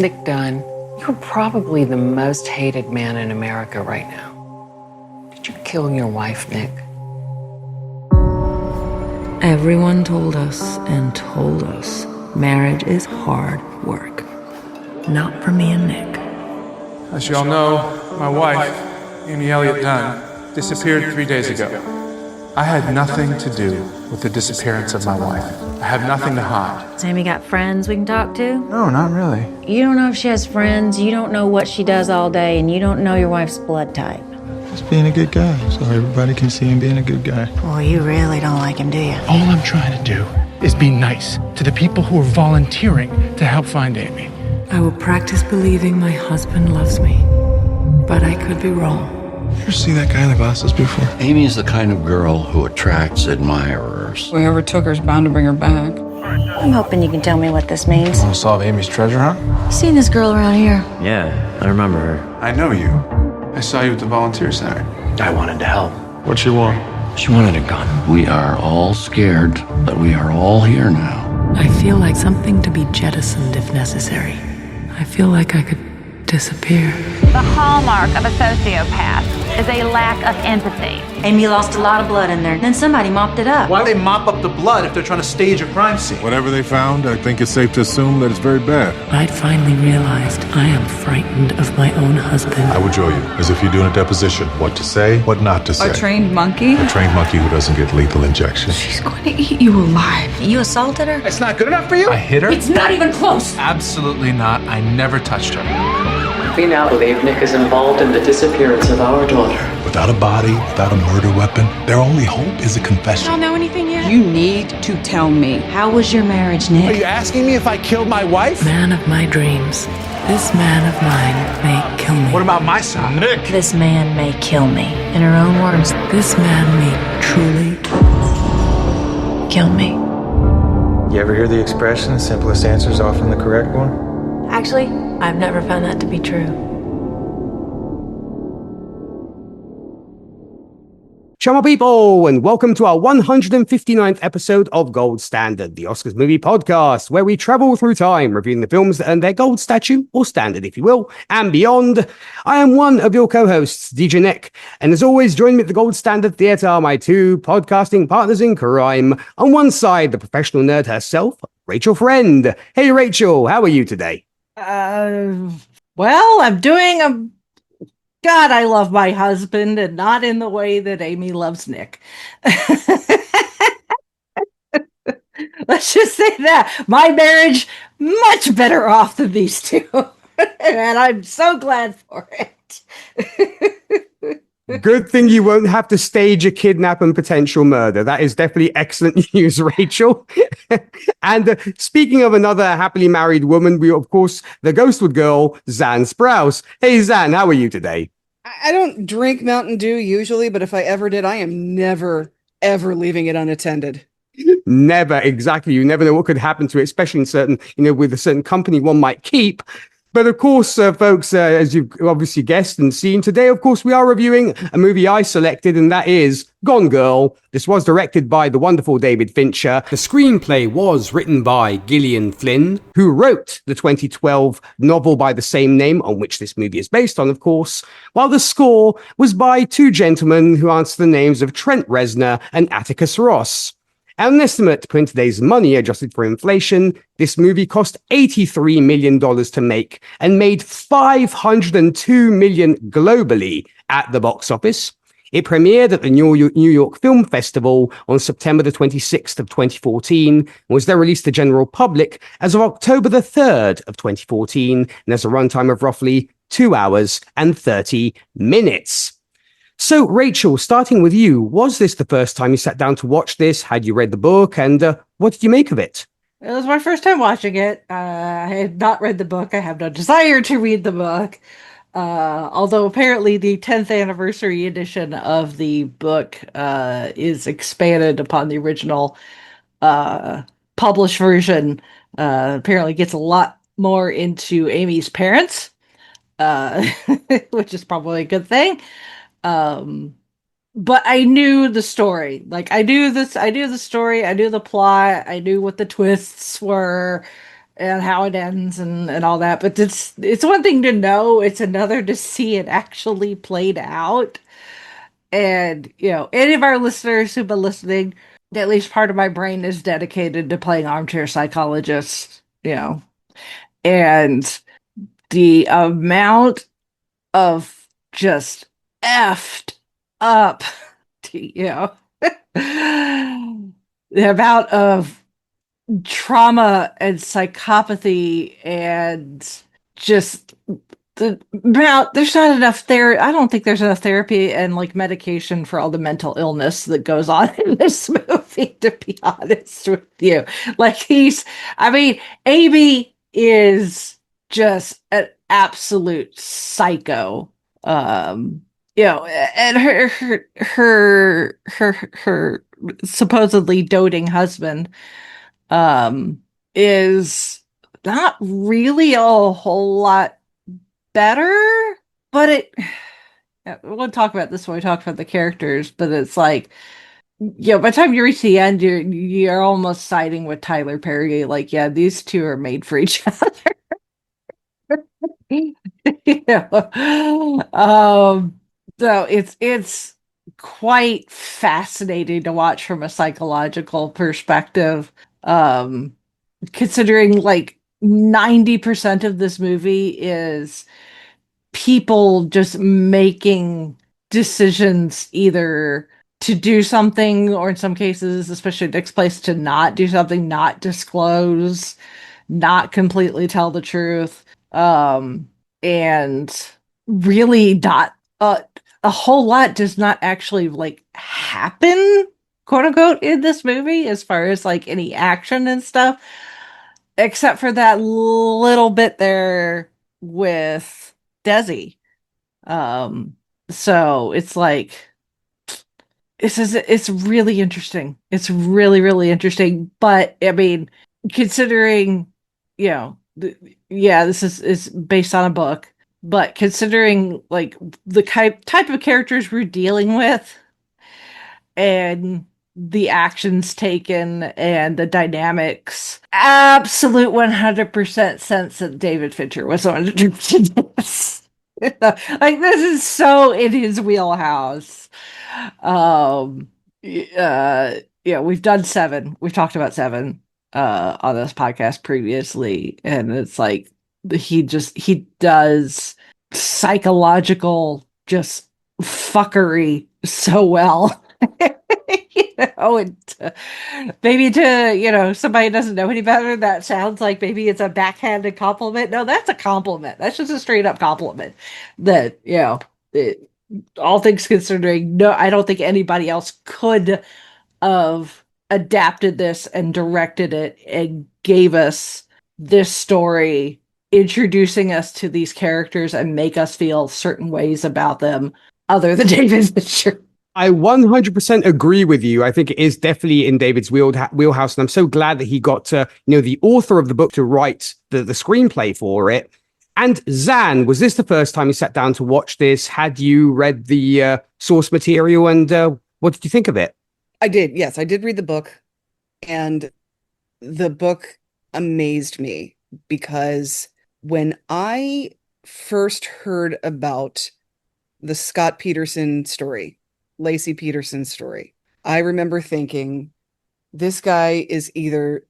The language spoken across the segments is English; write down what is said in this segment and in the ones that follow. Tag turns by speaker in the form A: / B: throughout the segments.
A: Nick Dunn, you're probably the most hated man in America right now. Did you kill your wife, Nick?
B: Everyone told us marriage is hard work. Not for me and Nick.
C: As you all know, my wife, Amy Elliott Dunn, disappeared 3 days ago. I had nothing to do with the disappearance of my wife. I have nothing to hide.
D: Has Amy got friends we can talk to?
C: No, not really.
D: You don't know if she has friends, you don't know what she does all day, and you don't know your wife's blood type.
E: Just being a good guy, so everybody can see him being a good guy.
D: Boy, you really don't like him, do you?
F: All I'm trying to do is be nice to the people who are volunteering to help find Amy.
B: I will practice believing my husband loves me, but I could be wrong.
E: You ever see that guy in the glasses before?
G: Amy is the kind of girl who attracts admirers.
H: Whoever took her is bound to bring her back.
D: I'm hoping you can tell me what this means.
C: Want to solve Amy's treasure hunt?
D: Seen this girl around here?
I: Yeah, I remember her.
C: I know you. I saw you at the volunteer center.
I: I wanted to help.
E: What'd she want?
I: She wanted a gun.
G: We are all scared, but we are all here now.
B: I feel like something to be jettisoned if necessary. I feel like I could disappear.
J: The hallmark of a sociopath is a lack of empathy.
D: Amy lost a lot of blood in there, then somebody mopped it up.
K: Why would they mop up the blood if they're trying to stage a crime scene?
E: Whatever they found, I think it's safe to assume that it's very bad.
B: I'd finally realized I am frightened of my own husband.
E: I would show you, as if you're doing a deposition, what to say, what not to say.
H: A trained monkey?
E: A trained monkey who doesn't get lethal injection.
H: She's going to eat you alive.
D: You assaulted her?
K: It's not good enough for you?
C: I hit her?
D: It's not even close!
C: Absolutely not. I never touched her.
A: We now believe Nick is involved in the disappearance of our daughter.
E: Without a body, without a murder weapon, their only hope is a confession.
H: Don't know anything yet?
K: You need to tell me.
D: How was your marriage,
K: Are
D: Nick?
K: you asking me if I killed my wife?
B: Man of my dreams, this man of mine may kill me.
K: What about my son? Nick!
D: This man may kill me. In her own words,
B: This man may truly
D: kill me.
L: You ever hear the expression, the simplest answer is often the correct one?
D: Actually, I've never found that to be true.
M: Chama people, and welcome to our 159th episode of Gold Standard, the Oscars movie podcast, where we travel through time, reviewing the films that earn their gold statue, or standard if you will, and beyond. I am one of your co-hosts, DJ Nick, and as always, join me at the Gold Standard Theatre are my two podcasting partners in crime. On one side, the professional nerd herself, Rachel Friend. Hey Rachel, how are you today?
H: Well, I'm doing God, I love my husband, and not in the way that Amy loves Nick. Let's just say that. My marriage, much better off than these two. And I'm so glad for it.
M: Good thing you won't have to stage a kidnap and potential murder. That is definitely excellent news, Rachel. And speaking of another happily married woman, we, of course, the Ghostwood girl, Zan Sprouse. Hey, Zan, how are you today?
H: I don't drink Mountain Dew usually, but if I ever did, I am never, ever leaving it unattended.
M: Never, exactly. You never know what could happen to it, especially in certain, with a certain company one might keep. But of course, folks, as you've obviously guessed and seen today, of course, we are reviewing a movie I selected, and that is Gone Girl. This was directed by the wonderful David Fincher. The screenplay was written by Gillian Flynn, who wrote the 2012 novel by the same name, on which this movie is based on, of course, while the score was by two gentlemen who answer the names of Trent Reznor and Atticus Ross. At an estimate, to put in today's money, adjusted for inflation, this movie cost $83 million to make and made $502 million globally at the box office. It premiered at the New York Film Festival on September the 26th of 2014 and was then released to general public as of October the 3rd of 2014 and has a runtime of roughly 2 hours and 30 minutes. So, Rachel, starting with you, was this the first time you sat down to watch this? Had you read the book? And what did you make of it?
H: It was my first time watching it. I had not read the book. I have no desire to read the book. Although apparently the 10th anniversary edition of the book is expanded upon the original published version. Apparently gets a lot more into Amy's parents, which is probably a good thing. But I knew the story. I knew the story, I knew the plot, I knew what the twists were. and how it ends and all that. But it's one thing to know, it's another to see it actually played out. And, any of our listeners who've been listening, at least part of my brain is dedicated to playing armchair psychologist, and the amount of just effed up, the amount of trauma and psychopathy and just the amount, there's not enough there. I don't think there's enough therapy and like medication for all the mental illness that goes on in this movie, to be honest with you. Like Amy is just an absolute psycho. And her supposedly doting husband is not really a whole lot better, but we'll talk about this when we talk about the characters, but it's like, by the time you reach the end, you're almost siding with Tyler Perry. Like, yeah, these two are made for each other. So it's quite fascinating to watch from a psychological perspective. Considering like 90% of this movie is people just making decisions either to do something, or in some cases, especially Dick's Place, to not do something, not disclose, not completely tell the truth. And really not a whole lot does not actually like happen, quote unquote, in this movie as far as like any action and stuff, except for that little bit there with Desi. So it's like, it's really interesting. It's really, really interesting. But I mean, considering, this is based on a book, but considering like the type of characters we're dealing with and the actions taken and the dynamics, absolute 100% sense that David Fincher was on this. Like, this is so in his wheelhouse. We've done Seven. We've talked about Seven on this podcast previously, and it's like he does psychological just fuckery so well. And maybe to somebody doesn't know any better, that sounds like maybe it's a backhanded compliment. No, that's a compliment. That's just a straight up compliment. That all things considering, no, I don't think anybody else could have adapted this and directed it and gave us this story, introducing us to these characters and make us feel certain ways about them, other than David Fincher.
M: I 100% agree with you. I think it is definitely in David's wheelhouse. And I'm so glad that he got the author of the book to write the screenplay for it. And Zan, was this the first time you sat down to watch this? Had you read the source material, and what did you think of it?
N: I did. Yes, I did read the book, and the book amazed me because when I first heard about the Scott Peterson story, Lacey Peterson's story, I remember thinking, this guy is either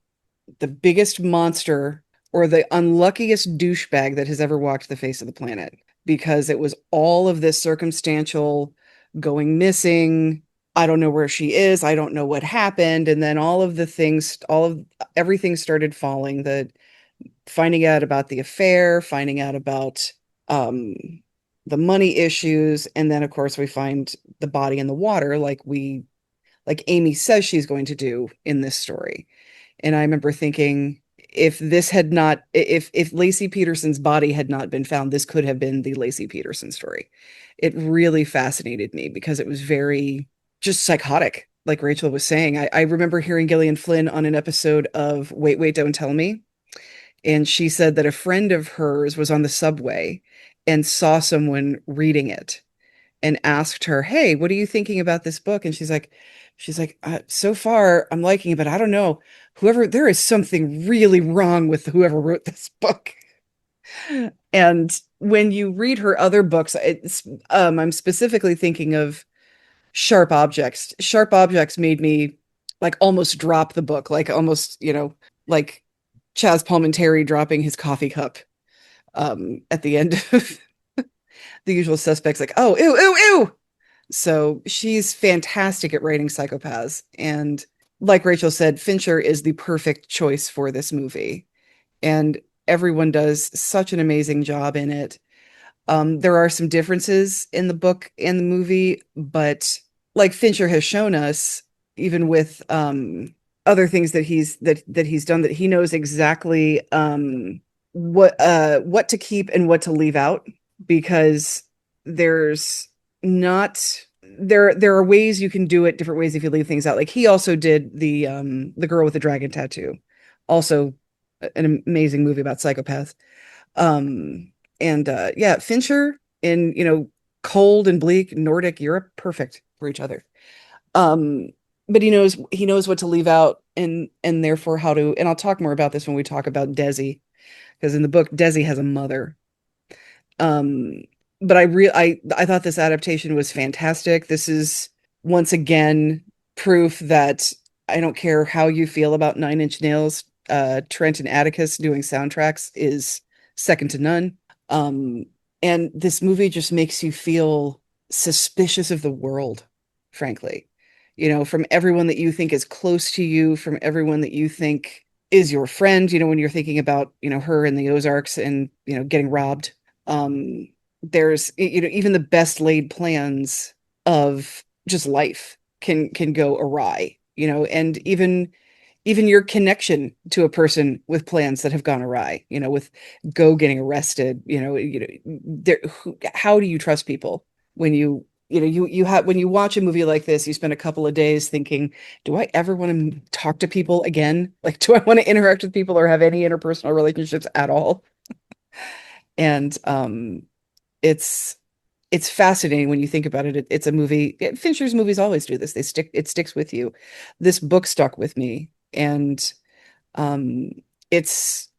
N: the biggest monster or the unluckiest douchebag that has ever walked the face of the planet, because it was all of this circumstantial going missing. I don't know where she is. I don't know what happened. And then everything started falling. Finding out about the affair, finding out about the money issues, and then of course we find the body in the water, like Amy says she's going to do in this story. And I remember thinking, if Lacey Peterson's body had not been found, this could have been the Lacey Peterson story. It really fascinated me because it was very just psychotic, like Rachel was saying. I remember hearing Gillian Flynn on an episode of Wait, Wait, Don't Tell Me, and she said that a friend of hers was on the subway and saw someone reading it, and asked her, "Hey, what are you thinking about this book?" And she's like, so far I'm liking it, but I don't know. There is something really wrong with whoever wrote this book. And when you read her other books, I'm specifically thinking of Sharp Objects. Sharp Objects made me like almost drop the book, like almost, like Chaz Palminteri dropping his coffee cup at the end of The Usual Suspects, like, oh, ew, ew, ew. So she's fantastic at writing psychopaths. And like Rachel said, Fincher is the perfect choice for this movie. And everyone does such an amazing job in it. There are some differences in the book and the movie, but like Fincher has shown us, even with other things that he's done, that he knows exactly what to keep and what to leave out, because there's not there are ways you can do it different ways if you leave things out. Like he also did the Girl with the Dragon Tattoo, also an amazing movie about psychopaths. Yeah, Fincher in, cold and bleak Nordic Europe, perfect for each other. But he knows what to leave out, and therefore how to, and I'll talk more about this when we talk about Desi, because in the book Desi has a mother. But I thought this adaptation was fantastic. This is once again proof that I don't care how you feel about Nine Inch Nails, Trent and Atticus doing soundtracks is second to none. And this movie just makes you feel suspicious of the world, frankly. From everyone that you think is close to you, from everyone that you think is your friend, when you're thinking about, her in the Ozarks and, getting robbed. There's, even the best laid plans of just life can go awry, and even your connection to a person with plans that have gone awry, with Go getting arrested, how do you trust people when when you watch a movie like this, you spend a couple of days thinking, do I ever want to talk to people again? Like, do I want to interact with people or have any interpersonal relationships at all? And it's fascinating when you think about it. It's a movie. Fincher's movies always do this. It sticks with you. This book stuck with me, and it's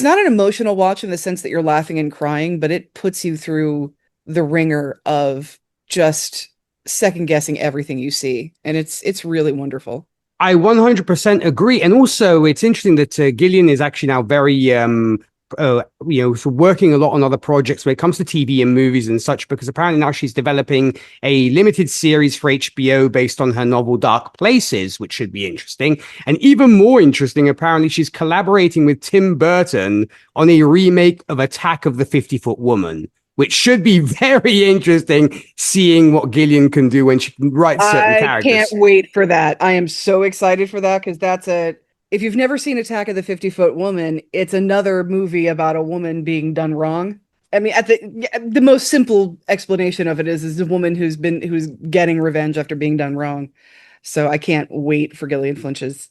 N: not an emotional watch in the sense that you're laughing and crying, but it puts you through the ringer of just second guessing everything you see, and it's really wonderful.
M: I 100% agree. And also, it's interesting that Gillian is actually now very, working a lot on other projects when it comes to TV and movies and such, because apparently now she's developing a limited series for HBO based on her novel Dark Places, which should be interesting. And even more interesting, apparently she's collaborating with Tim Burton on a remake of Attack of the 50-Foot Woman, which should be very interesting, seeing what Gillian can do when she can write certain characters.
N: I can't wait for that. I am so excited for that, because if you've never seen Attack of the 50-Foot Woman, it's another movie about a woman being done wrong. I mean, the most simple explanation of it is a woman who's getting revenge after being done wrong. So I can't wait for Gillian Flynn's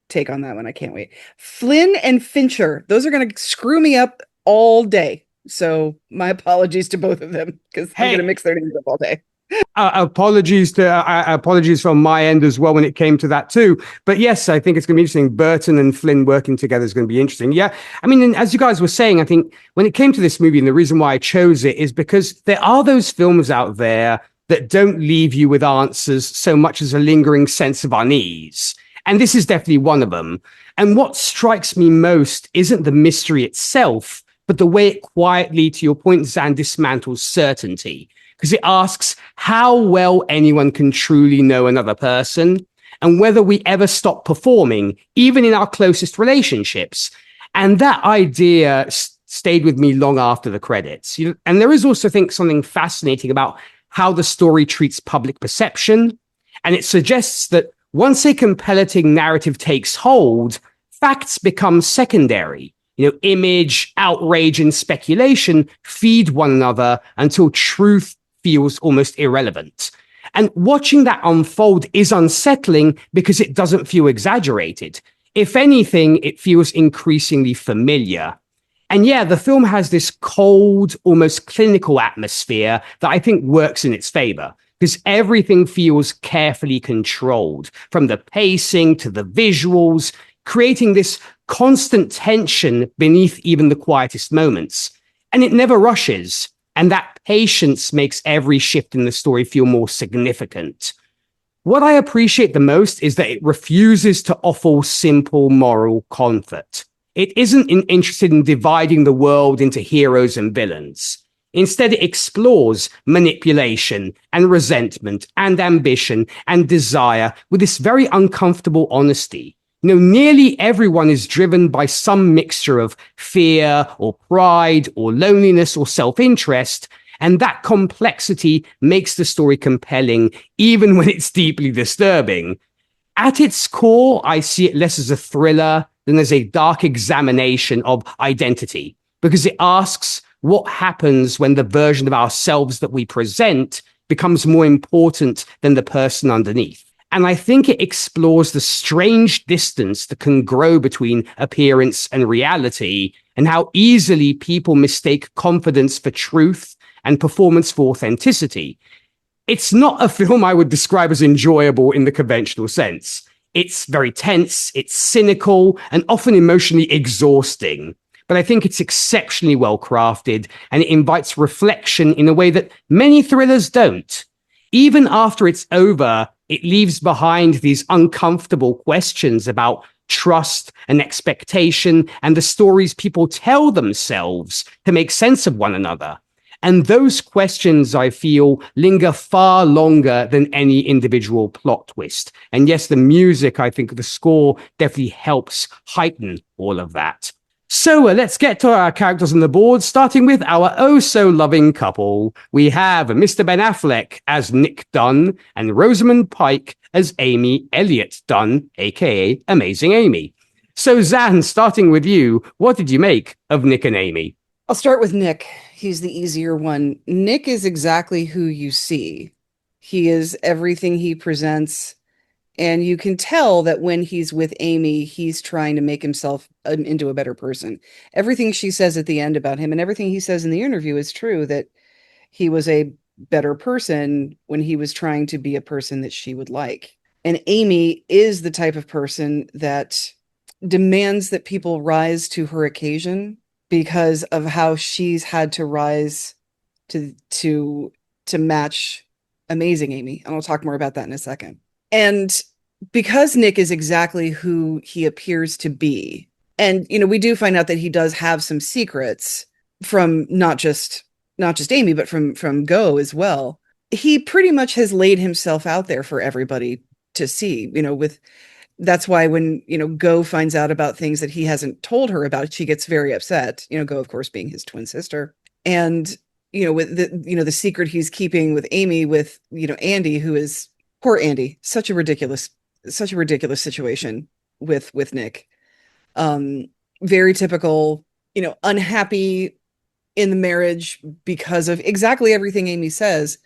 N: take on that one. I can't wait. Flynn and Fincher, those are going to screw me up all day. So my apologies to both of them, because I'm going to mix their names up all day.
M: Apologies from my end as well when it came to that too. But yes, I think it's going to be interesting. Burton and Flynn working together is going to be interesting. Yeah. I mean, as you guys were saying, I think when it came to this movie, and the reason why I chose it is because there are those films out there that don't leave you with answers so much as a lingering sense of unease. And this is definitely one of them. And what strikes me most isn't the mystery itself, but the way it quietly, to your point, Zan, dismantles certainty. Because it asks how well anyone can truly know another person, and whether we ever stop performing, even in our closest relationships. And that idea stayed with me long after the credits. And there is also, I think, something fascinating about how the story treats public perception. And it suggests that once a compelling narrative takes hold, facts become secondary. Image, outrage, and speculation feed one another until truth feels almost irrelevant. And watching that unfold is unsettling because it doesn't feel exaggerated. If anything, it feels increasingly familiar. And yeah, the film has this cold, almost clinical atmosphere that I think works in its favor, because everything feels carefully controlled, from the pacing to the visuals, creating this constant tension beneath even the quietest moments. And it never rushes. And that patience makes every shift in the story feel more significant. What I appreciate the most is that it refuses to offer simple moral comfort. It isn't interested in dividing the world into heroes and villains. Instead, it explores manipulation and resentment and ambition and desire with this very uncomfortable honesty. Nearly everyone is driven by some mixture of fear or pride or loneliness or self-interest, and that complexity makes the story compelling, even when it's deeply disturbing. At its core, I see it less as a thriller than as a dark examination of identity, because it asks what happens when the version of ourselves that we present becomes more important than the person underneath. And I think it explores the strange distance that can grow between appearance and reality, and how easily people mistake confidence for truth and performance for authenticity. It's not a film I would describe as enjoyable in the conventional sense. It's very tense, it's cynical, and often emotionally exhausting. But I think it's exceptionally well crafted, and it invites reflection in a way that many thrillers don't. Even after it's over, it leaves behind these uncomfortable questions about trust and expectation and the stories people tell themselves to make sense of one another. And those questions, I feel, linger far longer than any individual plot twist. And yes, the music, I think the score definitely helps heighten all of that. So let's get to our characters on the board, starting with our oh-so-loving couple. We have Mr. Ben Affleck as Nick Dunn and Rosamund Pike as Amy Elliott Dunn, a.k.a. Amazing Amy. So Zan, starting with you, what did you make of Nick and Amy?
N: I'll start with Nick. He's the easier one. Nick is exactly who you see. He is everything he presents. And you can tell that when he's with Amy, he's trying to make himself into a better person. Everything she says at the end about him and everything he says in the interview is true, that he was a better person when he was trying to be a person that she would like. And Amy is the type of person that demands that people rise to her occasion because of how she's had to rise to match Amazing Amy. And I'll talk more about that in a second. And because Nick is exactly who he appears to be, and we do find out that he does have some secrets from not just Amy, but from Go as well. He pretty much has laid himself out there for everybody to see, that's why when, Go finds out about things that he hasn't told her about, she gets very upset, Go, of course, being his twin sister. And, with the secret he's keeping with Amy, with, Andy, who is poor Andy, such a ridiculous situation with Nick. Very typical, unhappy in the marriage because of exactly everything Amy says,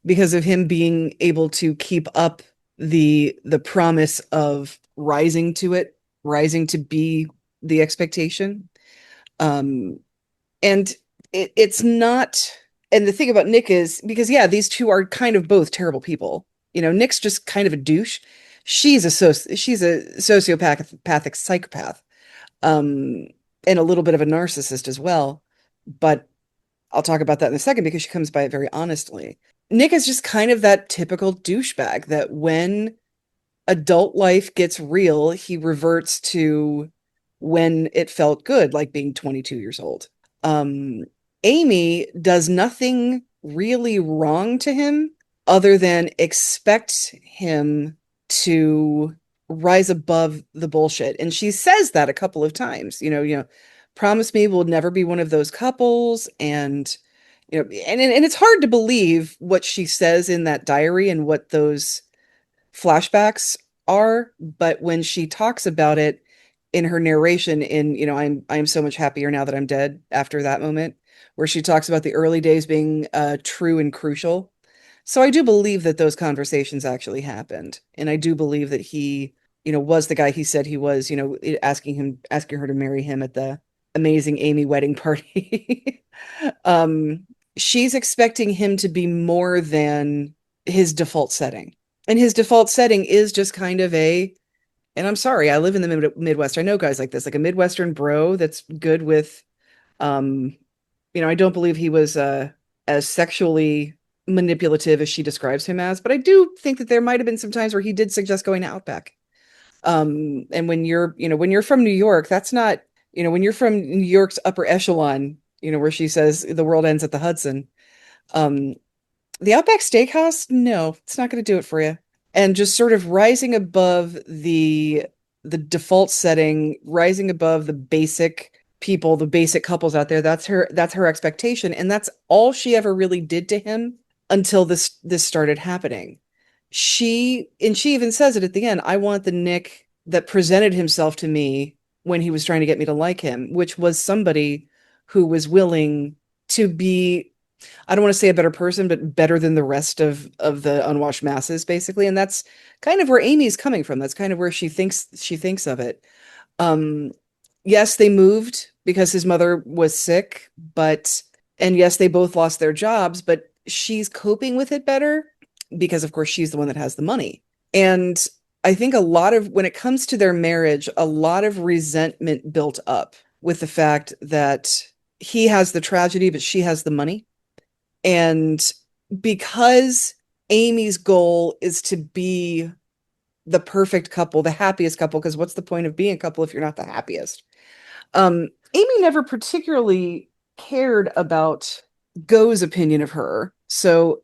N: because of him being able to keep up the promise of rising to be the expectation. And it's not, and the thing about Nick is, because these two are kind of both terrible people. Nick's just kind of a douche. She's a sociopathic psychopath, and a little bit of a narcissist as well. But I'll talk about that in a second because she comes by it very honestly. Nick is just kind of that typical douchebag that when adult life gets real, he reverts to when it felt good, like being 22 years old. Amy does nothing really wrong to him other than expect him to rise above the bullshit. And she says that a couple of times, promise me we'll never be one of those couples. And, and it's hard to believe what she says in that diary and what those flashbacks are. But when she talks about it in her narration in, I'm so much happier now that I'm dead, after that moment, where she talks about the early days being true and crucial. So I do believe that those conversations actually happened. And I do believe that he, was the guy he said he was, asking her to marry him at the amazing Amy wedding party. She's expecting him to be more than his default setting. And his default setting is just kind of and I'm sorry, I live in the Midwest. I know guys like this, like a Midwestern bro that's good with, I don't believe he was as sexually manipulative as she describes him as, but I do think that there might have been some times where he did suggest going to Outback. And when you're from New York, that's not, when you're from New York's upper echelon, where she says the world ends at the Hudson. The Outback Steakhouse, no, it's not going to do it for you. And just sort of rising above the default setting, rising above the basic people, the basic couples out there, that's her expectation. And that's all she ever really did to him until this started happening. She even says it at the end, I want the Nick that presented himself to me when he was trying to get me to like him, which was somebody who was willing to be, I don't want to say a better person, but better than the rest of the unwashed masses, basically. And that's kind of where Amy's coming from. That's kind of where she thinks of it. Yes, they moved because his mother was sick, and yes, they both lost their jobs, but she's coping with it better because, of course, she's the one that has the money. And I think when it comes to their marriage, a lot of resentment built up with the fact that he has the tragedy, but she has the money. And because Amy's goal is to be the perfect couple, the happiest couple, because what's the point of being a couple if you're not the happiest? Amy never particularly cared about Go's opinion of her. So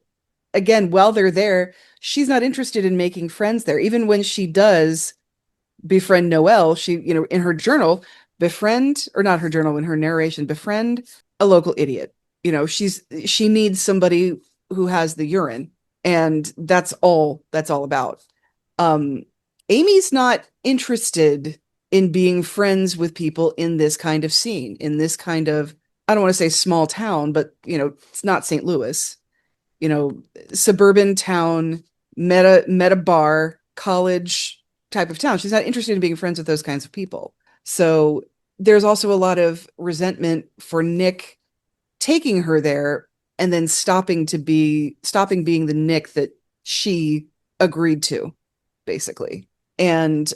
N: again, while they're there, she's not interested in making friends there. Even when she does befriend Noelle, she, in her journal, in her narration, befriend a local idiot. She needs somebody who has the urine, and that's all about. Amy's not interested in being friends with people in this kind of scene, in this kind of, I don't want to say small town, but it's not St. Louis, suburban town, meta bar, college type of town. She's not interested in being friends with those kinds of people. So there's also a lot of resentment for Nick taking her there and then stopping being the Nick that she agreed to, basically. And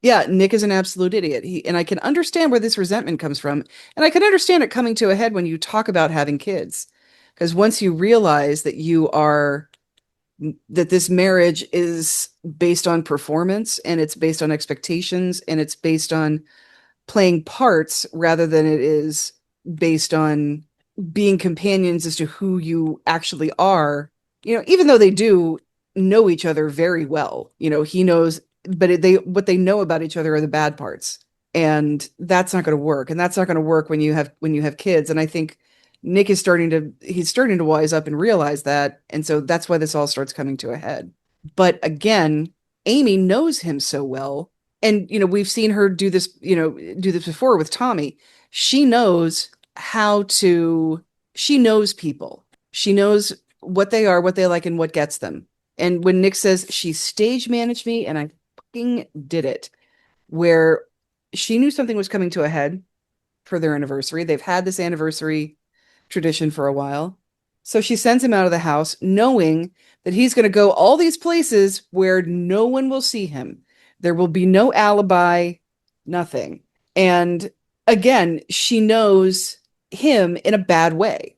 N: Nick is an absolute idiot. And I can understand where this resentment comes from. And I can understand it coming to a head when you talk about having kids. Because once you realize that that this marriage is based on performance, and it's based on expectations, and it's based on playing parts rather than it is based on being companions as to who you actually are, even though they do know each other very well, he knows, but what they know about each other are the bad parts, and that's not going to work. And that's not going to work when you have kids. And I think Nick is starting to wise up and realize that. And so that's why this all starts coming to a head. But again, Amy knows him so well. And, we've seen her do this before with Tommy. She knows she knows people. She knows what they are, what they like, and what gets them. And when Nick says she stage managed me and I fucking did it, where she knew something was coming to a head for their anniversary. They've had this anniversary tradition for a while. So she sends him out of the house knowing that he's going to go all these places where no one will see him. There will be no alibi, nothing. And again, she knows him in a bad way.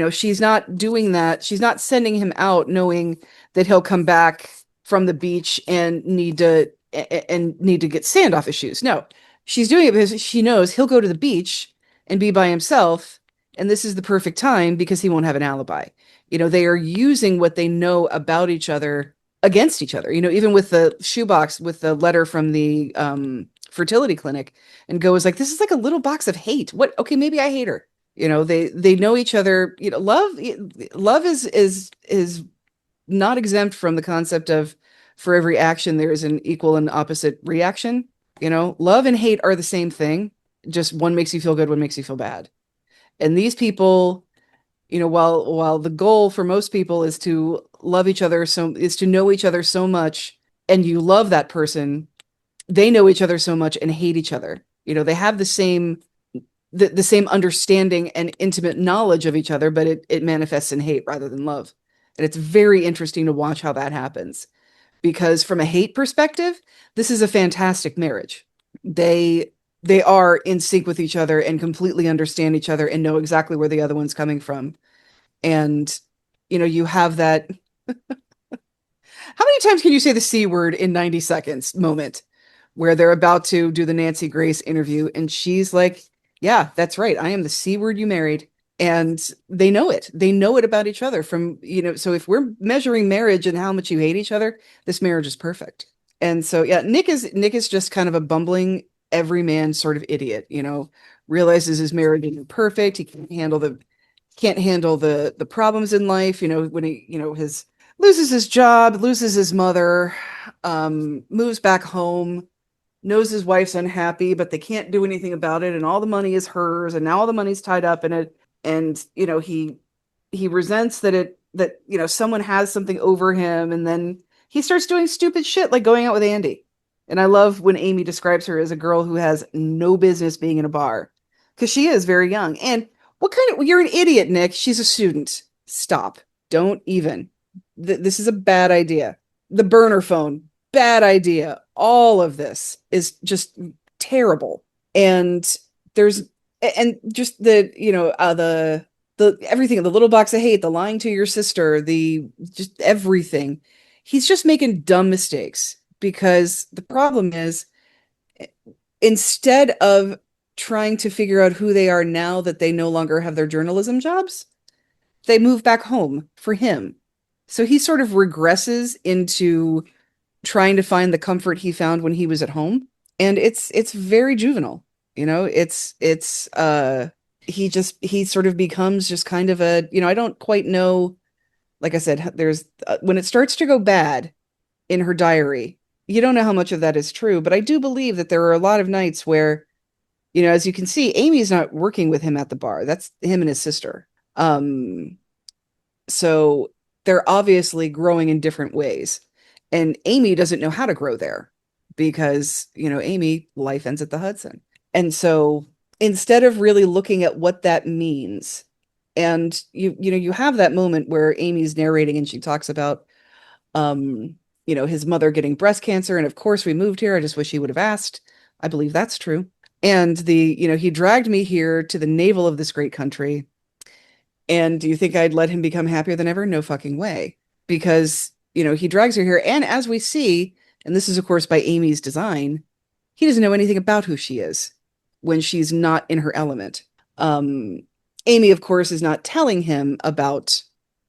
N: She's not doing that. She's not sending him out knowing that he'll come back from the beach and need to get sand off his shoes. No, she's doing it because she knows he'll go to the beach and be by himself. And this is the perfect time because he won't have an alibi. They are using what they know about each other against each other. Even with the shoebox, with the letter from the fertility clinic, and Go is like, this is like a little box of hate. What? Okay, maybe I hate her. They know each other. Love is not exempt from the concept of for every action there is an equal and opposite reaction. Love and hate are the same thing. Just one makes you feel good, one makes you feel bad. And these people, while the goal for most people is to love each other, is to know each other so much, and you love that person, they know each other so much and hate each other. They have the same understanding and intimate knowledge of each other, but it manifests in hate rather than love. And it's very interesting to watch how that happens, because from a hate perspective, this is a fantastic marriage. They are in sync with each other and completely understand each other and know exactly where the other one's coming from. And you have that. How many times can you say the C word in 90 seconds moment where they're about to do the Nancy Grace interview and she's like, yeah, that's right. I am the C word you married. And they know it. They know it about each other from, so if we're measuring marriage and how much you hate each other, this marriage is perfect. And so, yeah, Nick is just kind of a bumbling everyman sort of idiot, realizes his marriage isn't perfect. He can't handle the problems in life, when he, his loses his job, loses his mother, moves back home, knows his wife's unhappy, but they can't do anything about it. And all the money is hers. And now all the money's tied up in it. And, he resents that someone has something over him. And then he starts doing stupid shit like going out with Andy. And I love when Amy describes her as a girl who has no business being in a bar, because she is very young. And you're an idiot, Nick. She's a student. Stop. Don't even. This is a bad idea. The burner phone, bad idea. All of this is just terrible. And just the everything, the little box of hate, the lying to your sister, just everything. He's just making dumb mistakes, because the problem is, instead of trying to figure out who they are now that they no longer have their journalism jobs, they move back home for him. So he sort of regresses into trying to find the comfort he found when he was at home. And it's very juvenile. He sort of becomes just kind of I don't quite know. Like I said, there's when it starts to go bad in her diary, you don't know how much of that is true, but I do believe that there are a lot of nights where, as you can see, Amy's not working with him at the bar. That's him and his sister. So they're obviously growing in different ways. And Amy doesn't know how to grow there because, Amy, life ends at the Hudson. And so instead of really looking at what that means, and you have that moment where Amy's narrating and she talks about, his mother getting breast cancer. And of course we moved here. I just wish he would have asked. I believe that's true. And he dragged me here to the navel of this great country. And do you think I'd let him become happier than ever? No fucking way. Because, he drags her here. And as we see, and this is, of course, by Amy's design, he doesn't know anything about who she is when she's not in her element. Amy, of course, is not telling him about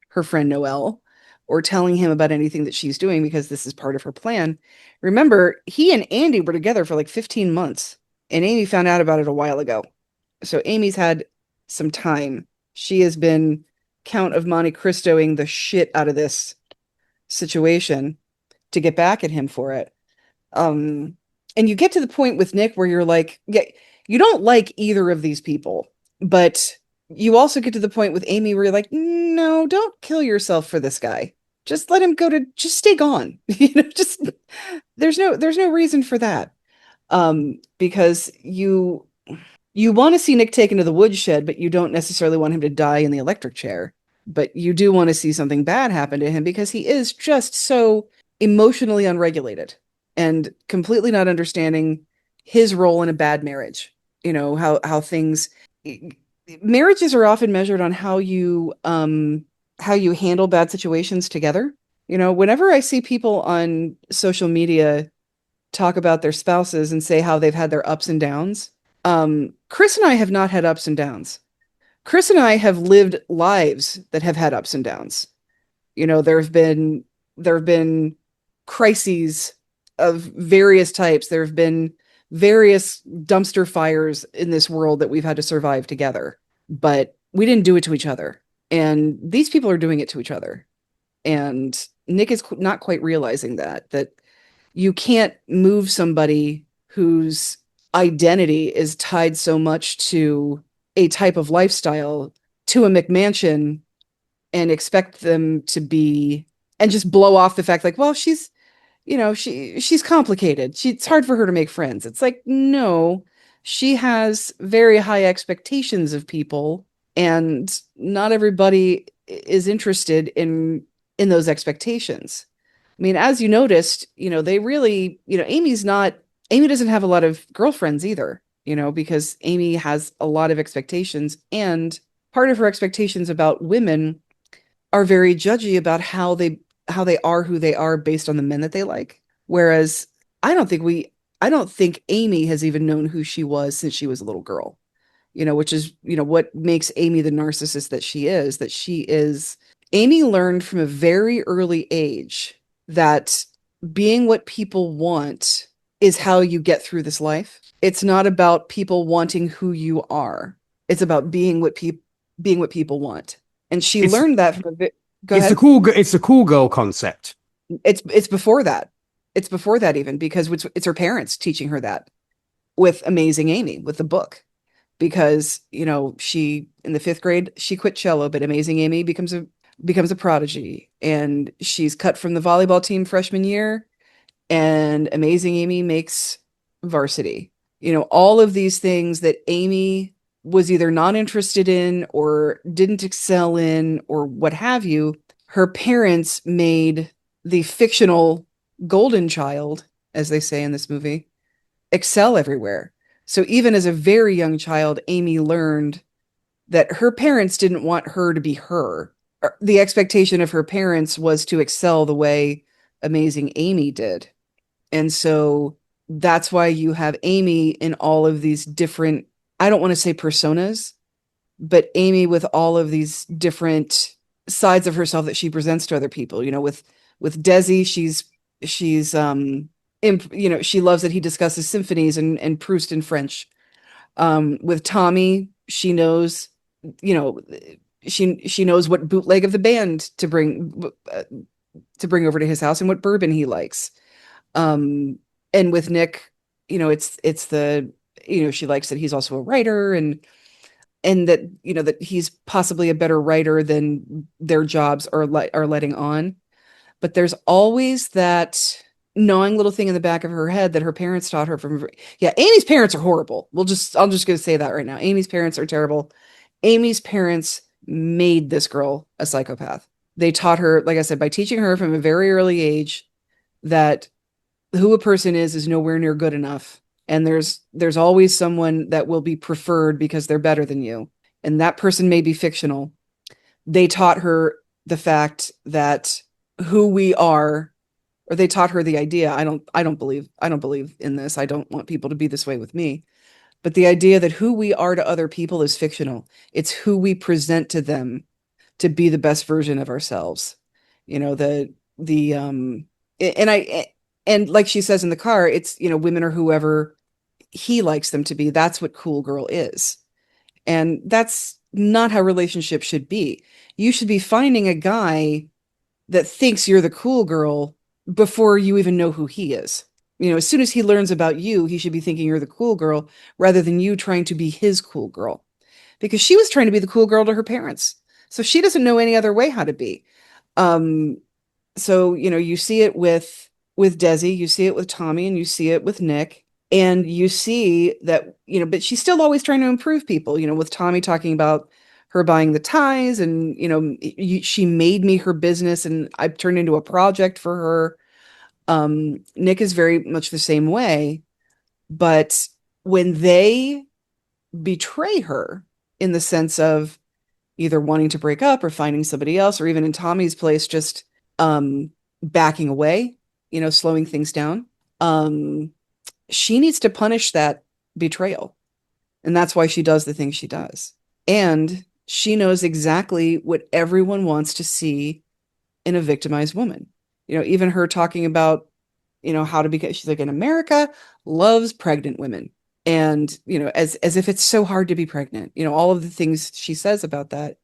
N: her friend Noelle or telling him about anything that she's doing, because this is part of her plan. Remember, he and Andy were together for like 15 months, and Amy found out about it a while ago. So Amy's had some time. She has been Count of Monte Cristoing the shit out of this situation to get back at him for it. And you get to the point with Nick where you're like, yeah, you don't like either of these people, but you also get to the point with Amy where you're like, no, don't kill yourself for this guy. Just let him just stay gone. There's no reason for that. Because you want to see Nick taken to the woodshed, but you don't necessarily want him to die in the electric chair. But you do want to see something bad happen to him, because he is just so emotionally unregulated and completely not understanding his role in a bad marriage. How marriages are often measured on how you handle bad situations together. Whenever I see people on social media talk about their spouses and say how they've had their ups and downs, Chris and I have not had ups and downs. Chris and I have lived lives that have had ups and downs. There have been crises of various types. There have been various dumpster fires in this world that we've had to survive together, but we didn't do it to each other. And these people are doing it to each other. And Nick is not quite realizing that you can't move somebody whose identity is tied so much to a type of lifestyle to a McMansion and expect them to be, and just blow off the fact like, well, she's complicated. It's hard for her to make friends. It's like, no, she has very high expectations of people, and not everybody is interested in those expectations. I mean, as you noticed, they really, Amy doesn't have a lot of girlfriends either, because Amy has a lot of expectations, and part of her expectations about women are very judgy about how they are who they are based on the men that they like. Whereas I don't think Amy has even known who she was since she was a little girl. Which is, what makes Amy the narcissist that she is. Amy learned from a very early age that being what people want is how you get through this life. It's not about people wanting who you are. It's about being what people want. And she learned that from go ahead.
M: It's the cool girl concept.
N: It's before that. It's before that even, because it's her parents teaching her that with Amazing Amy, with the book. Because, she in the 5th grade, she quit cello, but Amazing Amy becomes a prodigy, and she's cut from the volleyball team freshman year, and Amazing Amy makes varsity. All of these things that Amy was either not interested in or didn't excel in or what have you, her parents made the fictional golden child, as they say in this movie, excel everywhere. So even as a very young child, Amy learned that her parents didn't want her to be her. The expectation of her parents was to excel the way Amazing Amy did. And so that's why you have Amy in all of these different, I don't want to say personas, but Amy with all of these different sides of herself that she presents to other people. With Desi, she's she loves that he discusses symphonies and Proust in French. With Tommy, she knows, she knows what bootleg of the band to bring over to his house and what bourbon he likes. And with Nick, it's the, she likes that he's also a writer, and that, that he's possibly a better writer than their jobs are letting on. But there's always that gnawing little thing in the back of her head that her parents taught her from. Yeah, Amy's parents are horrible. I'm just going to say that right now. Amy's parents are terrible. Amy's parents made this girl a psychopath. They taught her, like I said, by teaching her from a very early age that who a person is nowhere near good enough. And there's always someone that will be preferred because they're better than you. And that person may be fictional. They taught her the fact that who we are, or they taught her the idea. I don't believe in this. I don't want people to be this way with me. But the idea that who we are to other people is fictional. It's who we present to them to be the best version of ourselves. And like she says in the car, it's, women are whoever he likes them to be. That's what cool girl is. And that's not how relationships should be. You should be finding a guy that thinks you're the cool girl before you even know who he is. As soon as he learns about you, he should be thinking you're the cool girl rather than you trying to be his cool girl. Because she was trying to be the cool girl to her parents. So she doesn't know any other way how to be. So, you see it with Desi, you see it with Tommy, and you see it with Nick. And you see that, but she's still always trying to improve people, with Tommy talking about her buying the ties and, she made me her business and I've turned into a project for her. Nick is very much the same way, but when they betray her in the sense of either wanting to break up or finding somebody else, or even in Tommy's place, just, backing away, slowing things down. She needs to punish that betrayal. And that's why she does the things she does. And she knows exactly what everyone wants to see in a victimized woman. Even her talking about, how to be, she's like, in America loves pregnant women. And, as if it's so hard to be pregnant, all of the things she says about that.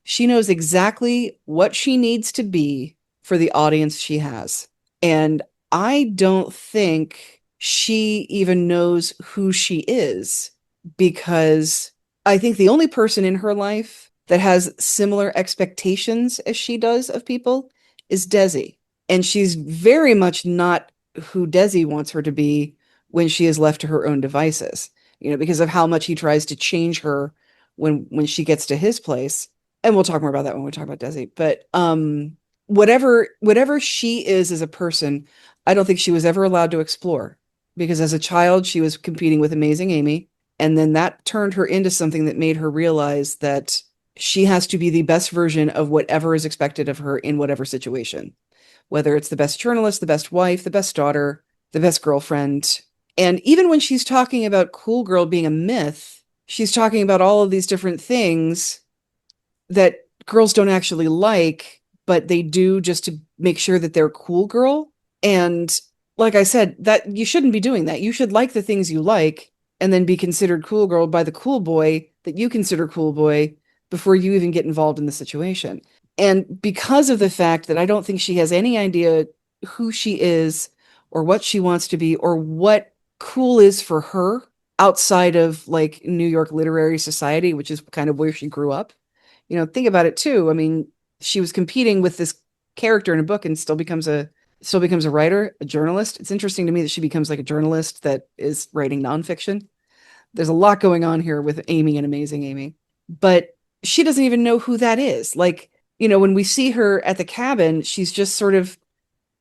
N: She knows exactly what she needs to be for the audience she has. And I don't think she even knows who she is, because I think the only person in her life that has similar expectations as she does of people is Desi. And she's very much not who Desi wants her to be when she is left to her own devices. because of how much he tries to change her when she gets to his place. And we'll talk more about that when we talk about Desi. But whatever she is as a person, I don't think she was ever allowed to explore, because as a child she was competing with Amazing Amy, and then that turned her into something that made her realize that she has to be the best version of whatever is expected of her in whatever situation, whether it's the best journalist, the best wife, the best daughter, the best girlfriend. And even when she's talking about Cool Girl being a myth, she's talking about all of these different things that girls don't actually like, but they do just to make sure that they're a cool girl. And like I said, that you shouldn't be doing that. You should like the things you like and then be considered cool girl by the cool boy that you consider cool boy before you even get involved in the situation. And because of the fact that I don't think she has any idea who she is or what she wants to be or what cool is for her outside of like New York literary society, which is kind of where she grew up. Think about it too. I mean, she was competing with this character in a book and still becomes a writer, a journalist. It's interesting to me that she becomes like a journalist that is writing nonfiction. There's a lot going on here with Amy and Amazing Amy, but she doesn't even know who that is. Like, when we see her at the cabin, she's just sort of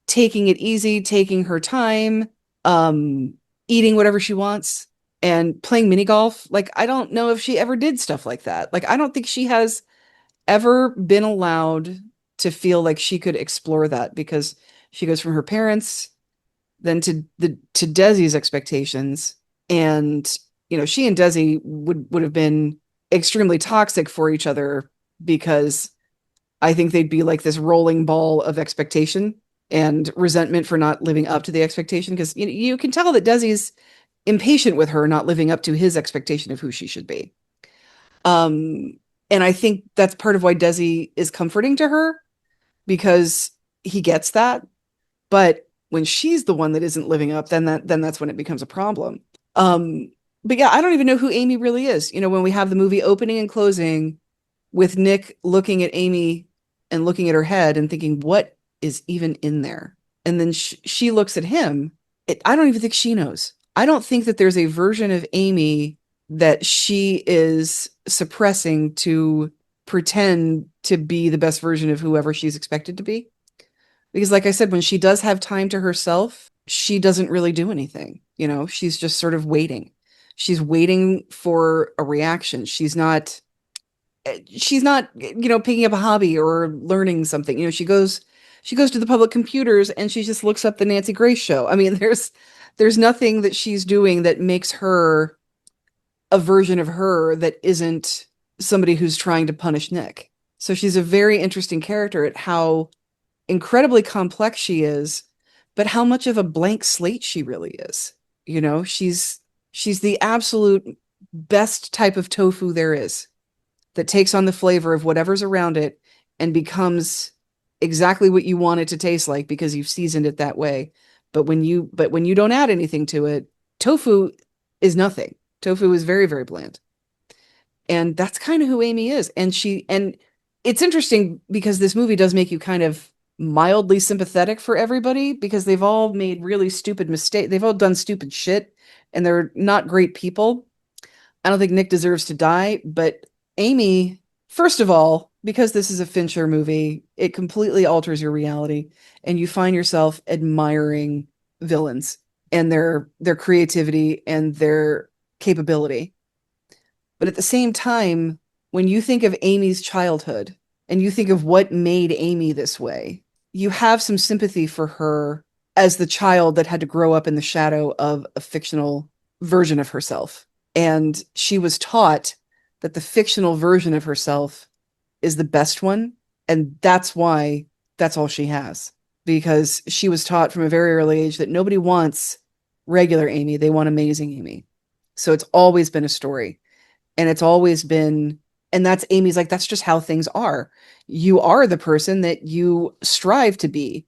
N: taking it easy, taking her time, eating whatever she wants and playing mini golf. Like, I don't know if she ever did stuff like that. Like, I don't think she has ever been allowed to feel like she could explore that, because she goes from her parents then to Desi's expectations. And, she and Desi would have been extremely toxic for each other, because I think they'd be like this rolling ball of expectation and resentment for not living up to the expectation. Because you can tell that Desi's impatient with her not living up to his expectation of who she should be. And I think that's part of why Desi is comforting to her, because he gets that. But when she's the one that isn't living up, then that's when it becomes a problem. But yeah, I don't even know who Amy really is. When we have the movie opening and closing with Nick looking at Amy and looking at her head and thinking, what is even in there? And then she looks at him. I don't even think she knows. I don't think that there's a version of Amy that she is suppressing to pretend to be the best version of whoever she's expected to be. Because like I said, when she does have time to herself, she doesn't really do anything. She's just sort of waiting. She's waiting for a reaction. She's not, picking up a hobby or learning something. She goes to the public computers and she just looks up the Nancy Grace Show. I mean, there's nothing that she's doing that makes her a version of her that isn't somebody who's trying to punish Nick. So she's a very interesting character at how incredibly complex she is, but how much of a blank slate she really is. She's the absolute best type of tofu there is, that takes on the flavor of whatever's around it and becomes exactly what you want it to taste like because you've seasoned it that way. But when you don't add anything to it, tofu is nothing. Tofu is very, very bland. And that's kind of who Amy is. And it's interesting because this movie does make you kind of mildly sympathetic for everybody, because they've all made really stupid mistakes. They've all done stupid shit and they're not great people. I don't think Nick deserves to die, but Amy, first of all, because this is a Fincher movie, it completely alters your reality and you find yourself admiring villains and their creativity and their capability. But at the same time, when you think of Amy's childhood and you think of what made Amy this way, you have some sympathy for her as the child that had to grow up in the shadow of a fictional version of herself. And she was taught that the fictional version of herself is the best one. And that's why that's all she has. Because she was taught from a very early age that nobody wants regular Amy. They want Amazing Amy. So it's always been a story. And it's always been, and that's Amy's like, that's just how things are. You are the person that you strive to be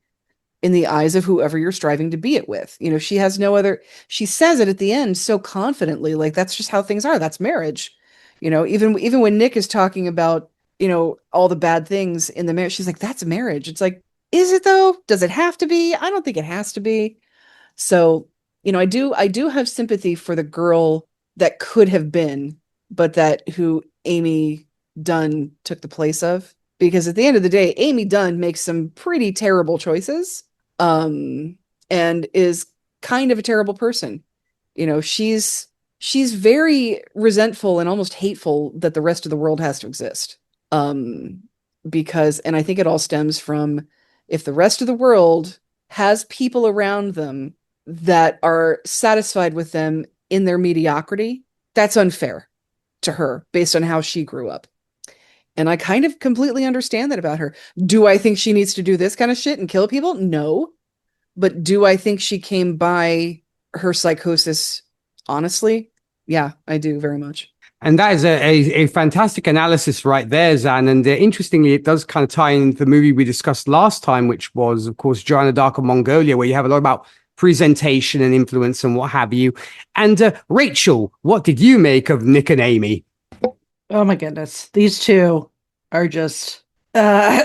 N: in the eyes of whoever you're striving to be it with. She has no other, she says it at the end so confidently, like that's just how things are. That's marriage. Even when Nick is talking about, all the bad things in the marriage, she's like, that's marriage. It's like, is it though? Does it have to be? I don't think it has to be. So, I do have sympathy for the girl that could have been, but that who Amy Dunn took the place of. Because at the end of the day, Amy Dunn makes some pretty terrible choices, and is kind of a terrible person. You know, she's very resentful and almost hateful that the rest of the world has to exist. Because, and I think it all stems from, if the rest of the world has people around them that are satisfied with them in their mediocrity, that's unfair to her based on how she grew up. And I kind of completely understand that about her. Do I think she needs to do this kind of shit and kill people? No. But do I think she came by her psychosis honestly? Yeah, I do very much.
M: And that is a fantastic analysis right there, Zan. And interestingly, it does kind of tie in the movie we discussed last time, which was, of course, Joanna Dark of Mongolia, where you have a lot about presentation and influence and what have you. And Rachel, what did you make of Nick and Amy?
H: Oh my goodness. These two are just, they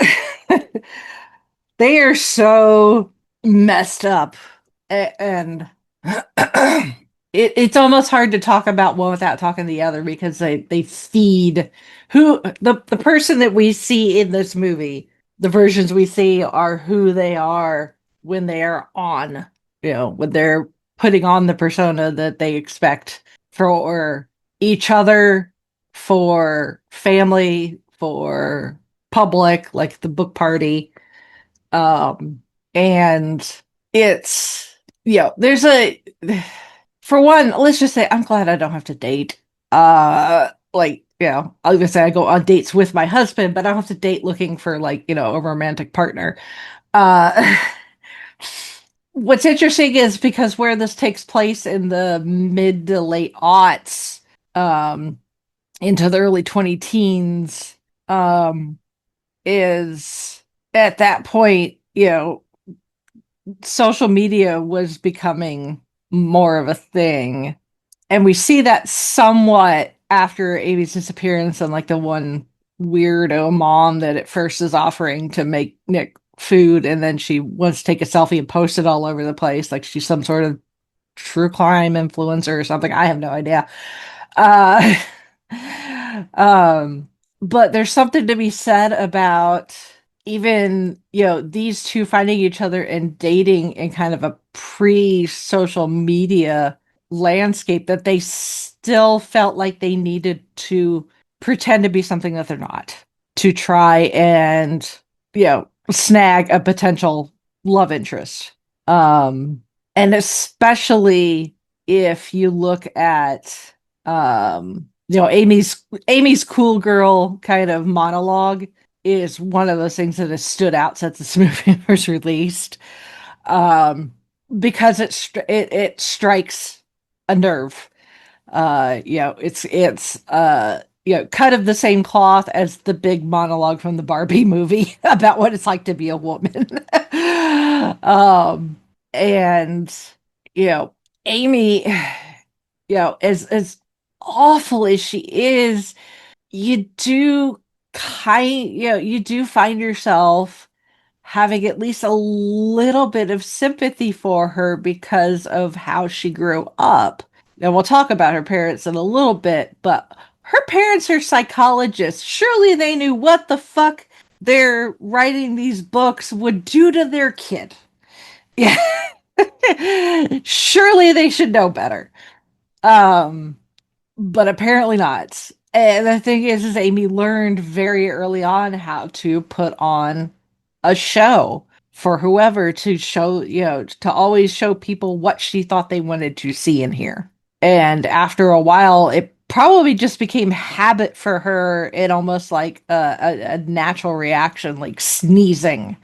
H: are so messed up. And it's almost hard to talk about one without talking the other, because they feed who the person that we see in this movie. The versions we see are who they are when they are on, when they're putting on the persona that they expect for each other, for family, for public, like the book party. And it's, there's for one, let's just say I'm glad I don't have to date. I was gonna say I go on dates with my husband, but I don't have to date looking for a romantic partner. What's interesting is because where this takes place in the mid to late aughts, into the early 20 teens, is at that point, social media was becoming more of a thing. And we see that somewhat after Amy's disappearance and the one weirdo mom that at first is offering to make Nick food, and then she wants to take a selfie and post it all over the place like she's some sort of true crime influencer or something. I have no idea. But there's something to be said about even, these two finding each other and dating in kind of a pre-social media landscape, that they still felt like they needed to pretend to be something that they're not, to try and, snag a potential love interest. And especially if you look at, Amy's cool girl kind of monologue is one of those things that has stood out since this movie was released, because it strikes a nerve. It's cut of the same cloth as the big monologue from the Barbie movie about what it's like to be a woman. And Amy, as awful as she is, you do find yourself having at least a little bit of sympathy for her because of how she grew up. And we'll talk about her parents in a little bit, but her parents are psychologists. Surely they knew what the fuck they're writing these books would do to their kid. Yeah. Surely they should know better. But apparently not. And the thing is Amy learned very early on how to put on a show for whoever, to show, to always show people what she thought they wanted to see and hear. And after a while, it probably just became habit for her, and almost like a natural reaction, like sneezing.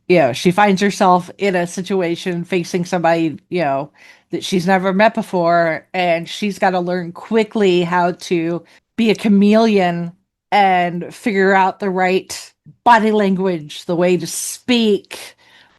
H: She finds herself in a situation facing somebody, that she's never met before, and she's got to learn quickly how to be a chameleon and figure out the right body language, the way to speak,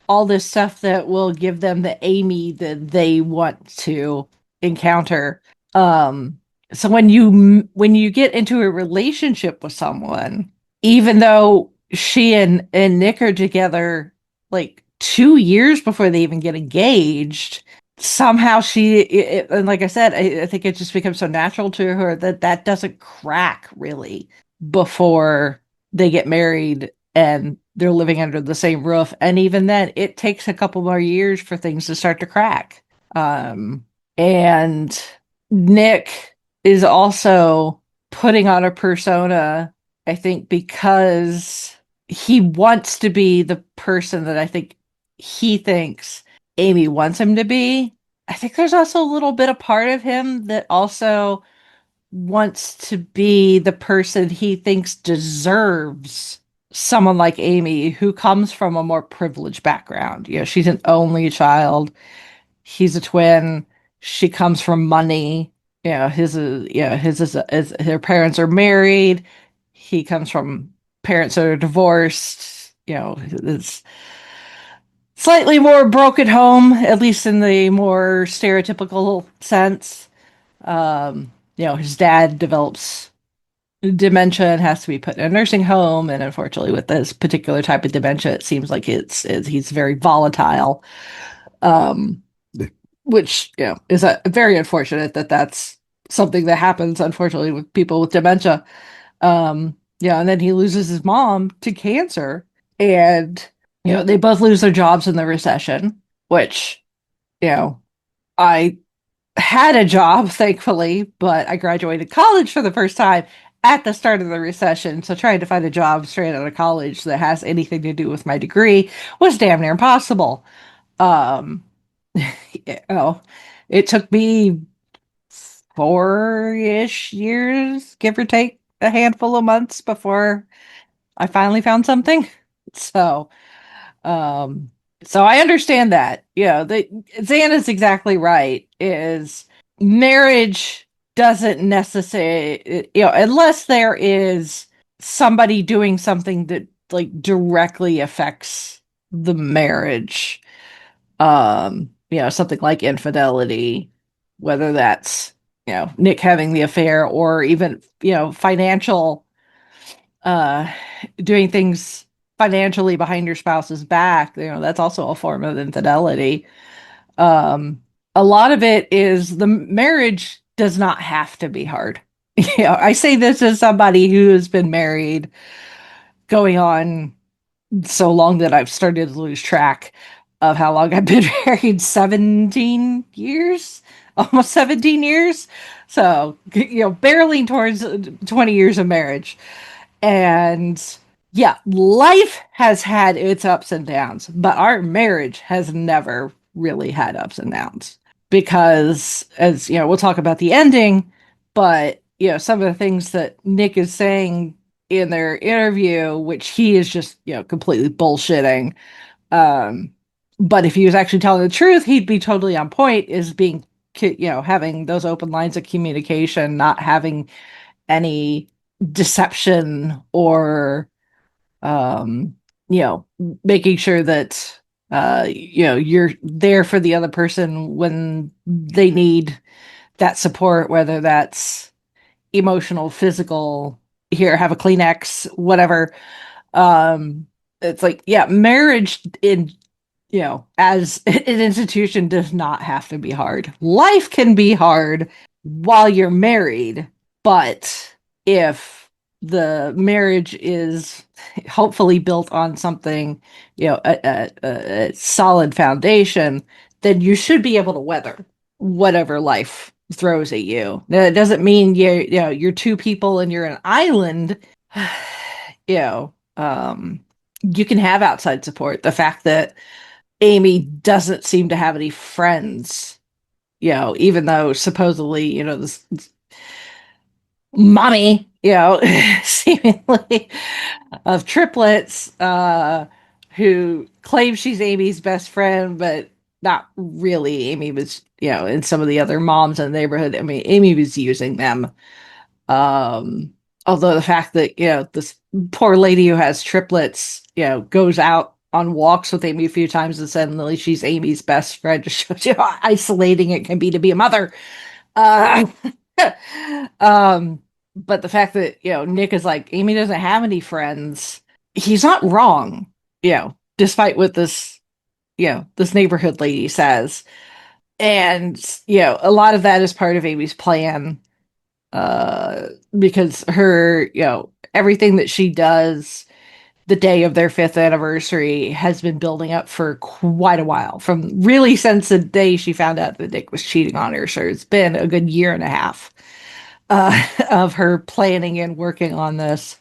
H: all this stuff that will give them the Amy that they want to encounter. So when you get into a relationship with someone, even though she and Nick are together like 2 years before they even get engaged, somehow and like I said, I think it just becomes so natural to her that that doesn't crack really before they get married and they're living under the same roof. And even then, it takes a couple more years for things to start to crack. And Nick is also putting on a persona, I think, because he wants to be the person that I think he thinks Amy wants him to be. I think there's also a little bit of part of him that also wants to be the person he thinks deserves someone like Amy, who comes from a more privileged background. You know, she's an only child. He's a twin. She comes from money. You know, his their parents are married. He comes from parents that are divorced. You know, it's slightly more broken home, at least in the more stereotypical sense. You know, his dad develops dementia and has to be put in a nursing home, and unfortunately, with this particular type of dementia, it seems like he's very volatile. Um, which is very unfortunate that that's something that happens, unfortunately, with people with dementia. And then he loses his mom to cancer, and they both lose their jobs in the recession, which I had a job, thankfully, but I graduated college for the first time at the start of the recession. So trying to find a job straight out of college that has anything to do with my degree was damn near impossible. Um, it took me 4-ish years, give or take a handful of months before I finally found something. So, so I understand that. Xana's exactly right. Is marriage doesn't necessarily, unless there is somebody doing something that like directly affects the marriage. Something like infidelity, whether that's, Nick having the affair or even, financial, uh, doing things financially behind your spouse's back, that's also a form of infidelity. A lot of it is the marriage does not have to be hard. I say this as somebody who has been married going on so long that I've started to lose track of how long I've been married. 17 years, almost 17 years. So, barreling towards 20 years of marriage. And yeah, life has had its ups and downs, but our marriage has never really had ups and downs because, as we'll talk about the ending, but some of the things that Nick is saying in their interview, which he is just completely bullshitting. But if he was actually telling the truth, he'd be totally on point. Is being having those open lines of communication, not having any deception or making sure that you're there for the other person when they need that support, whether that's emotional, physical, here, have a Kleenex, whatever. It's like, marriage in as an institution does not have to be hard. Life can be hard while you're married, but if the marriage is hopefully built on something, a solid foundation, then you should be able to weather whatever life throws at you. Now, it doesn't mean you're two people and you're an island. You can have outside support. The fact that Amy doesn't seem to have any friends, even though supposedly, this mommy, seemingly of triplets, who claims she's Amy's best friend, but not really. Amy was, and some of the other moms in the neighborhood, I mean, Amy was using them. Although the fact that, this poor lady who has triplets, goes out on walks with Amy a few times and suddenly she's Amy's best friend, just shows you how isolating it can be to be a mother. But the fact that, Nick is like, Amy doesn't have any friends, he's not wrong, despite what this neighborhood lady says. And, a lot of that is part of Amy's plan, because her, everything that she does the day of their 5th anniversary has been building up for quite a while, from really since the day she found out that Nick was cheating on her. So it's been a good year and a half of her planning and working on this.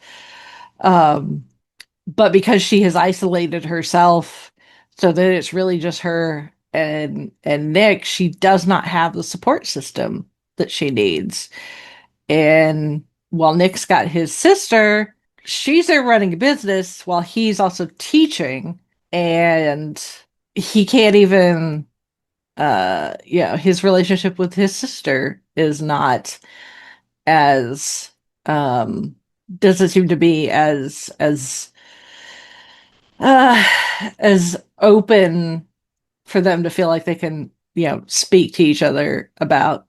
H: But because she has isolated herself so that it's really just her and Nick, she does not have the support system that she needs. And while Nick's got his sister, she's there running a business while he's also teaching, and he can't even his relationship with his sister is not as doesn't seem to be uh as open for them to feel like they can, speak to each other about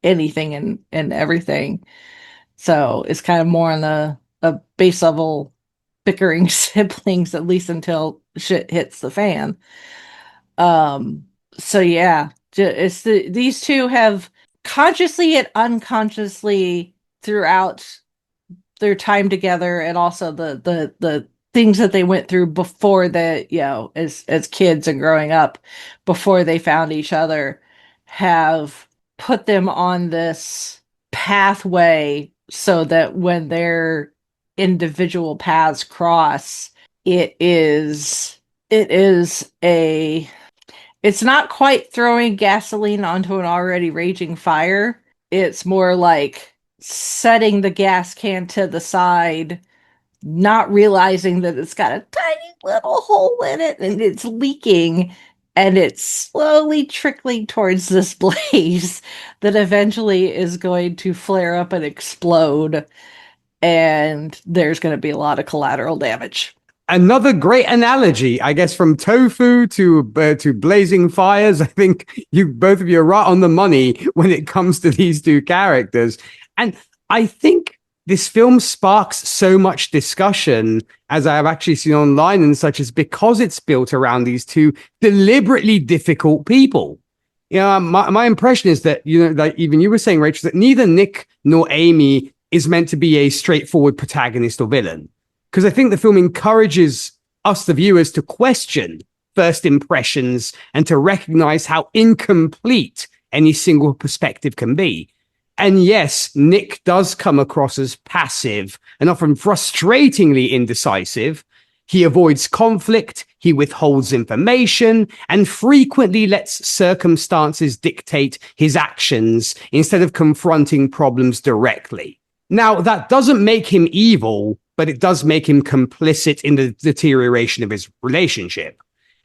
H: anything and everything. So it's kind of more on a base level bickering siblings, at least until shit hits the fan. So yeah, these two have consciously and unconsciously throughout their time together, and also the things that they went through before that, as kids and growing up before they found each other, have put them on this pathway so that when their individual paths cross, it's not quite throwing gasoline onto an already raging fire. It's more like setting the gas can to the side, not realizing that it's got a tiny little hole in it and it's leaking, and it's slowly trickling towards this blaze that eventually is going to flare up and explode, and there's going to be a lot of collateral damage.
M: Another great analogy, I guess, from tofu to blazing fires. I think both of you are right on the money when it comes to these two characters. And I think this film sparks so much discussion, as I have actually seen online and such, as because it's built around these two deliberately difficult people. My impression is that, like even you were saying, Rachel, that neither Nick nor Amy is meant to be a straightforward protagonist or villain. Because I think the film encourages us, the viewers, to question first impressions and to recognize how incomplete any single perspective can be. And yes, Nick does come across as passive and often frustratingly indecisive. He avoids conflict, he withholds information, and frequently lets circumstances dictate his actions instead of confronting problems directly. Now, that doesn't make him evil, but it does make him complicit in the deterioration of his relationship.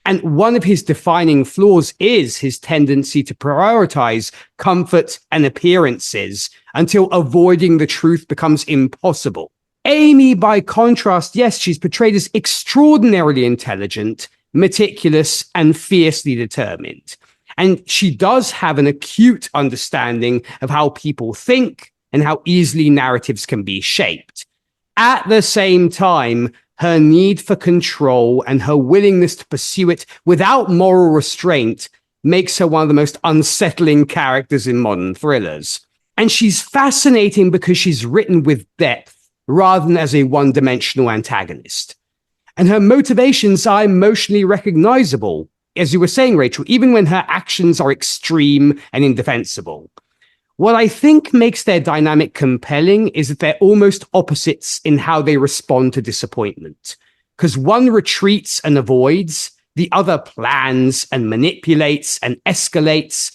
M: And one of his defining flaws is his tendency to prioritize comfort and appearances until avoiding the truth becomes impossible. Amy, by contrast, yes, she's portrayed as extraordinarily intelligent, meticulous, and fiercely determined. And she does have an acute understanding of how people think and how easily narratives can be shaped. At the same time, her need for control and her willingness to pursue it without moral restraint makes her one of the most unsettling characters in modern thrillers. And she's fascinating because she's written with depth rather than as a one-dimensional antagonist. And her motivations are emotionally recognizable, as you were saying, Rachel, even when her actions are extreme and indefensible. What I think makes their dynamic compelling is that they're almost opposites in how they respond to disappointment. Because one retreats and avoids, the other plans and manipulates and escalates.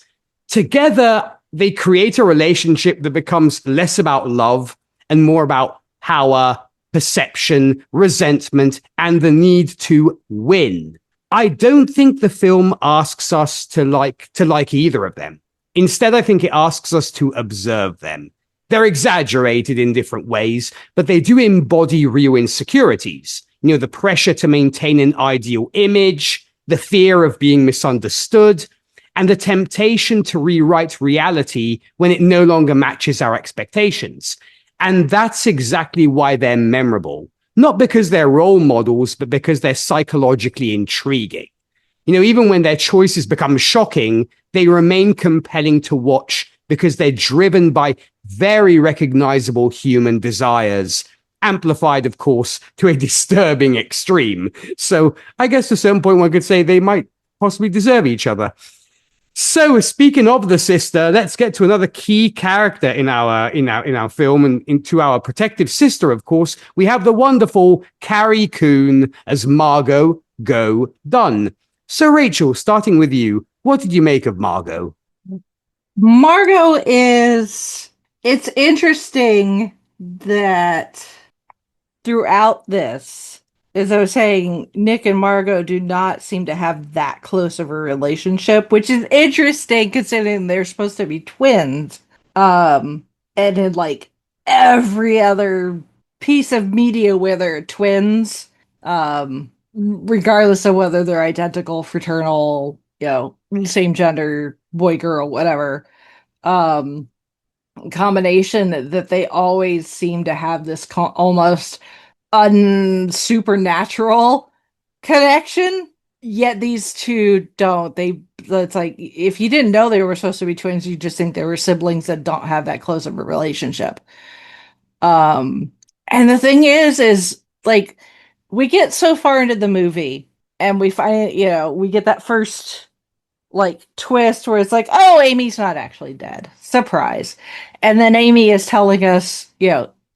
M: Together, they create a relationship that becomes less about love and more about power, perception, resentment, and the need to win. I don't think the film asks us to like either of them. Instead, I think it asks us to observe them. They're exaggerated in different ways, but they do embody real insecurities. The pressure to maintain an ideal image, the fear of being misunderstood, and the temptation to rewrite reality when it no longer matches our expectations. And that's exactly why they're memorable. Not because they're role models, but because they're psychologically intriguing. Even when their choices become shocking, they remain compelling to watch because they're driven by very recognizable human desires, amplified, of course, to a disturbing extreme. So I guess at a certain point one could say they might possibly deserve each other. So speaking of the sister, let's get to another key character in our film, and into our protective sister, of course. We have the wonderful Carrie Coon as Margot Go Dunn. So Rachel, starting with you, what did you make of Margot?
H: Margot it's interesting that throughout this, as I was saying, Nick and Margot do not seem to have that close of a relationship, which is interesting considering they're supposed to be twins. And in like every other piece of media where they're twins, regardless of whether they're identical, fraternal, same gender, boy, girl, whatever, combination, that they always seem to have this almost unsupernatural connection, yet these two don't. It's like if you didn't know they were supposed to be twins, you just think they were siblings that don't have that close of a relationship. And the thing is like we get so far into the movie and we find, we get that first like twist where it's like, oh, Amy's not actually dead, surprise. And then Amy is telling us,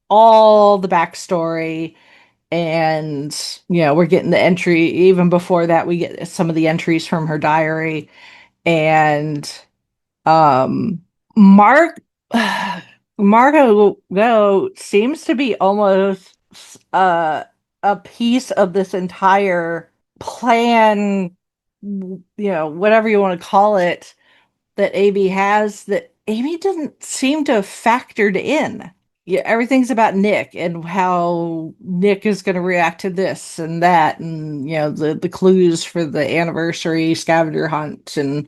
H: all the backstory, and we're getting the entry. Even before that, we get some of the entries from her diary. And um mark Margot seems to be almost a piece of this entire plan, whatever you want to call it, that Amy has, that Amy doesn't seem to have factored in. Yeah, everything's about Nick and how Nick is going to react to this and that, and the clues for the anniversary scavenger hunt and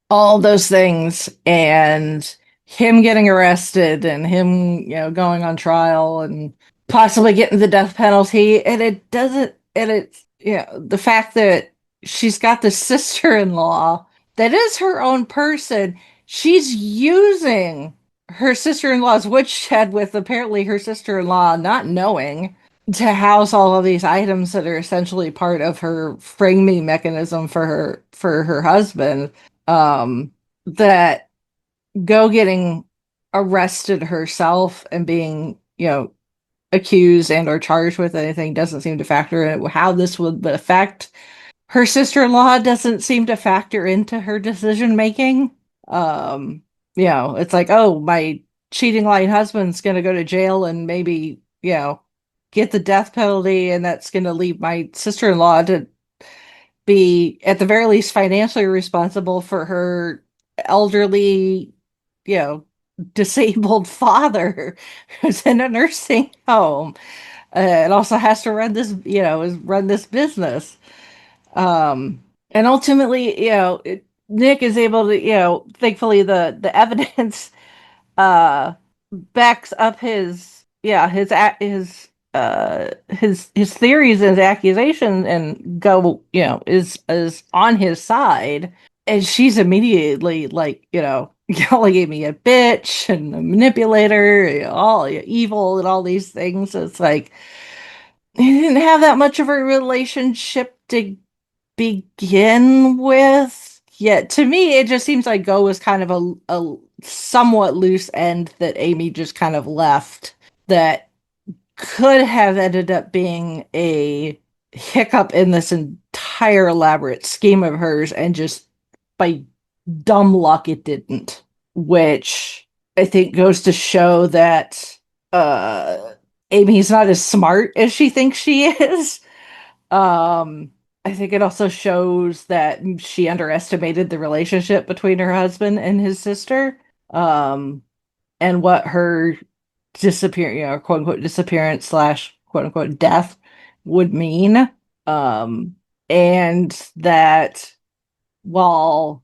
H: all those things, and him getting arrested and him, going on trial and possibly getting the death penalty. And it doesn't, and it's, the fact that she's got this sister-in-law that is her own person. She's using her sister-in-law's woodshed, with apparently her sister-in-law not knowing, to house all of these items that are essentially part of her framing mechanism for her husband. That Go getting arrested herself and being, accused and or charged with anything doesn't seem to factor in. How this would affect her sister-in-law doesn't seem to factor into her decision making. It's like, oh, my cheating lying husband's gonna go to jail and maybe, get the death penalty, and that's gonna leave my sister-in-law to be at the very least financially responsible for her elderly, disabled father who's in a nursing home, and also has to run this, run this business. And ultimately, Nick is able to, thankfully the evidence backs up his his theories and his accusations, and Go, is on his side. And she's immediately like, calling me a bitch and a manipulator, all evil and all these things. So it's like he didn't have that much of a relationship to begin with. Yet to me, it just seems like Go was kind of a somewhat loose end that Amy just kind of left, that could have ended up being a hiccup in this entire elaborate scheme of hers, and just by dumb luck it didn't, which I think goes to show that Amy's not as smart as she thinks she is. I think it also shows that she underestimated the relationship between her husband and his sister, and what her quote unquote disappearance slash quote unquote death would mean. And that while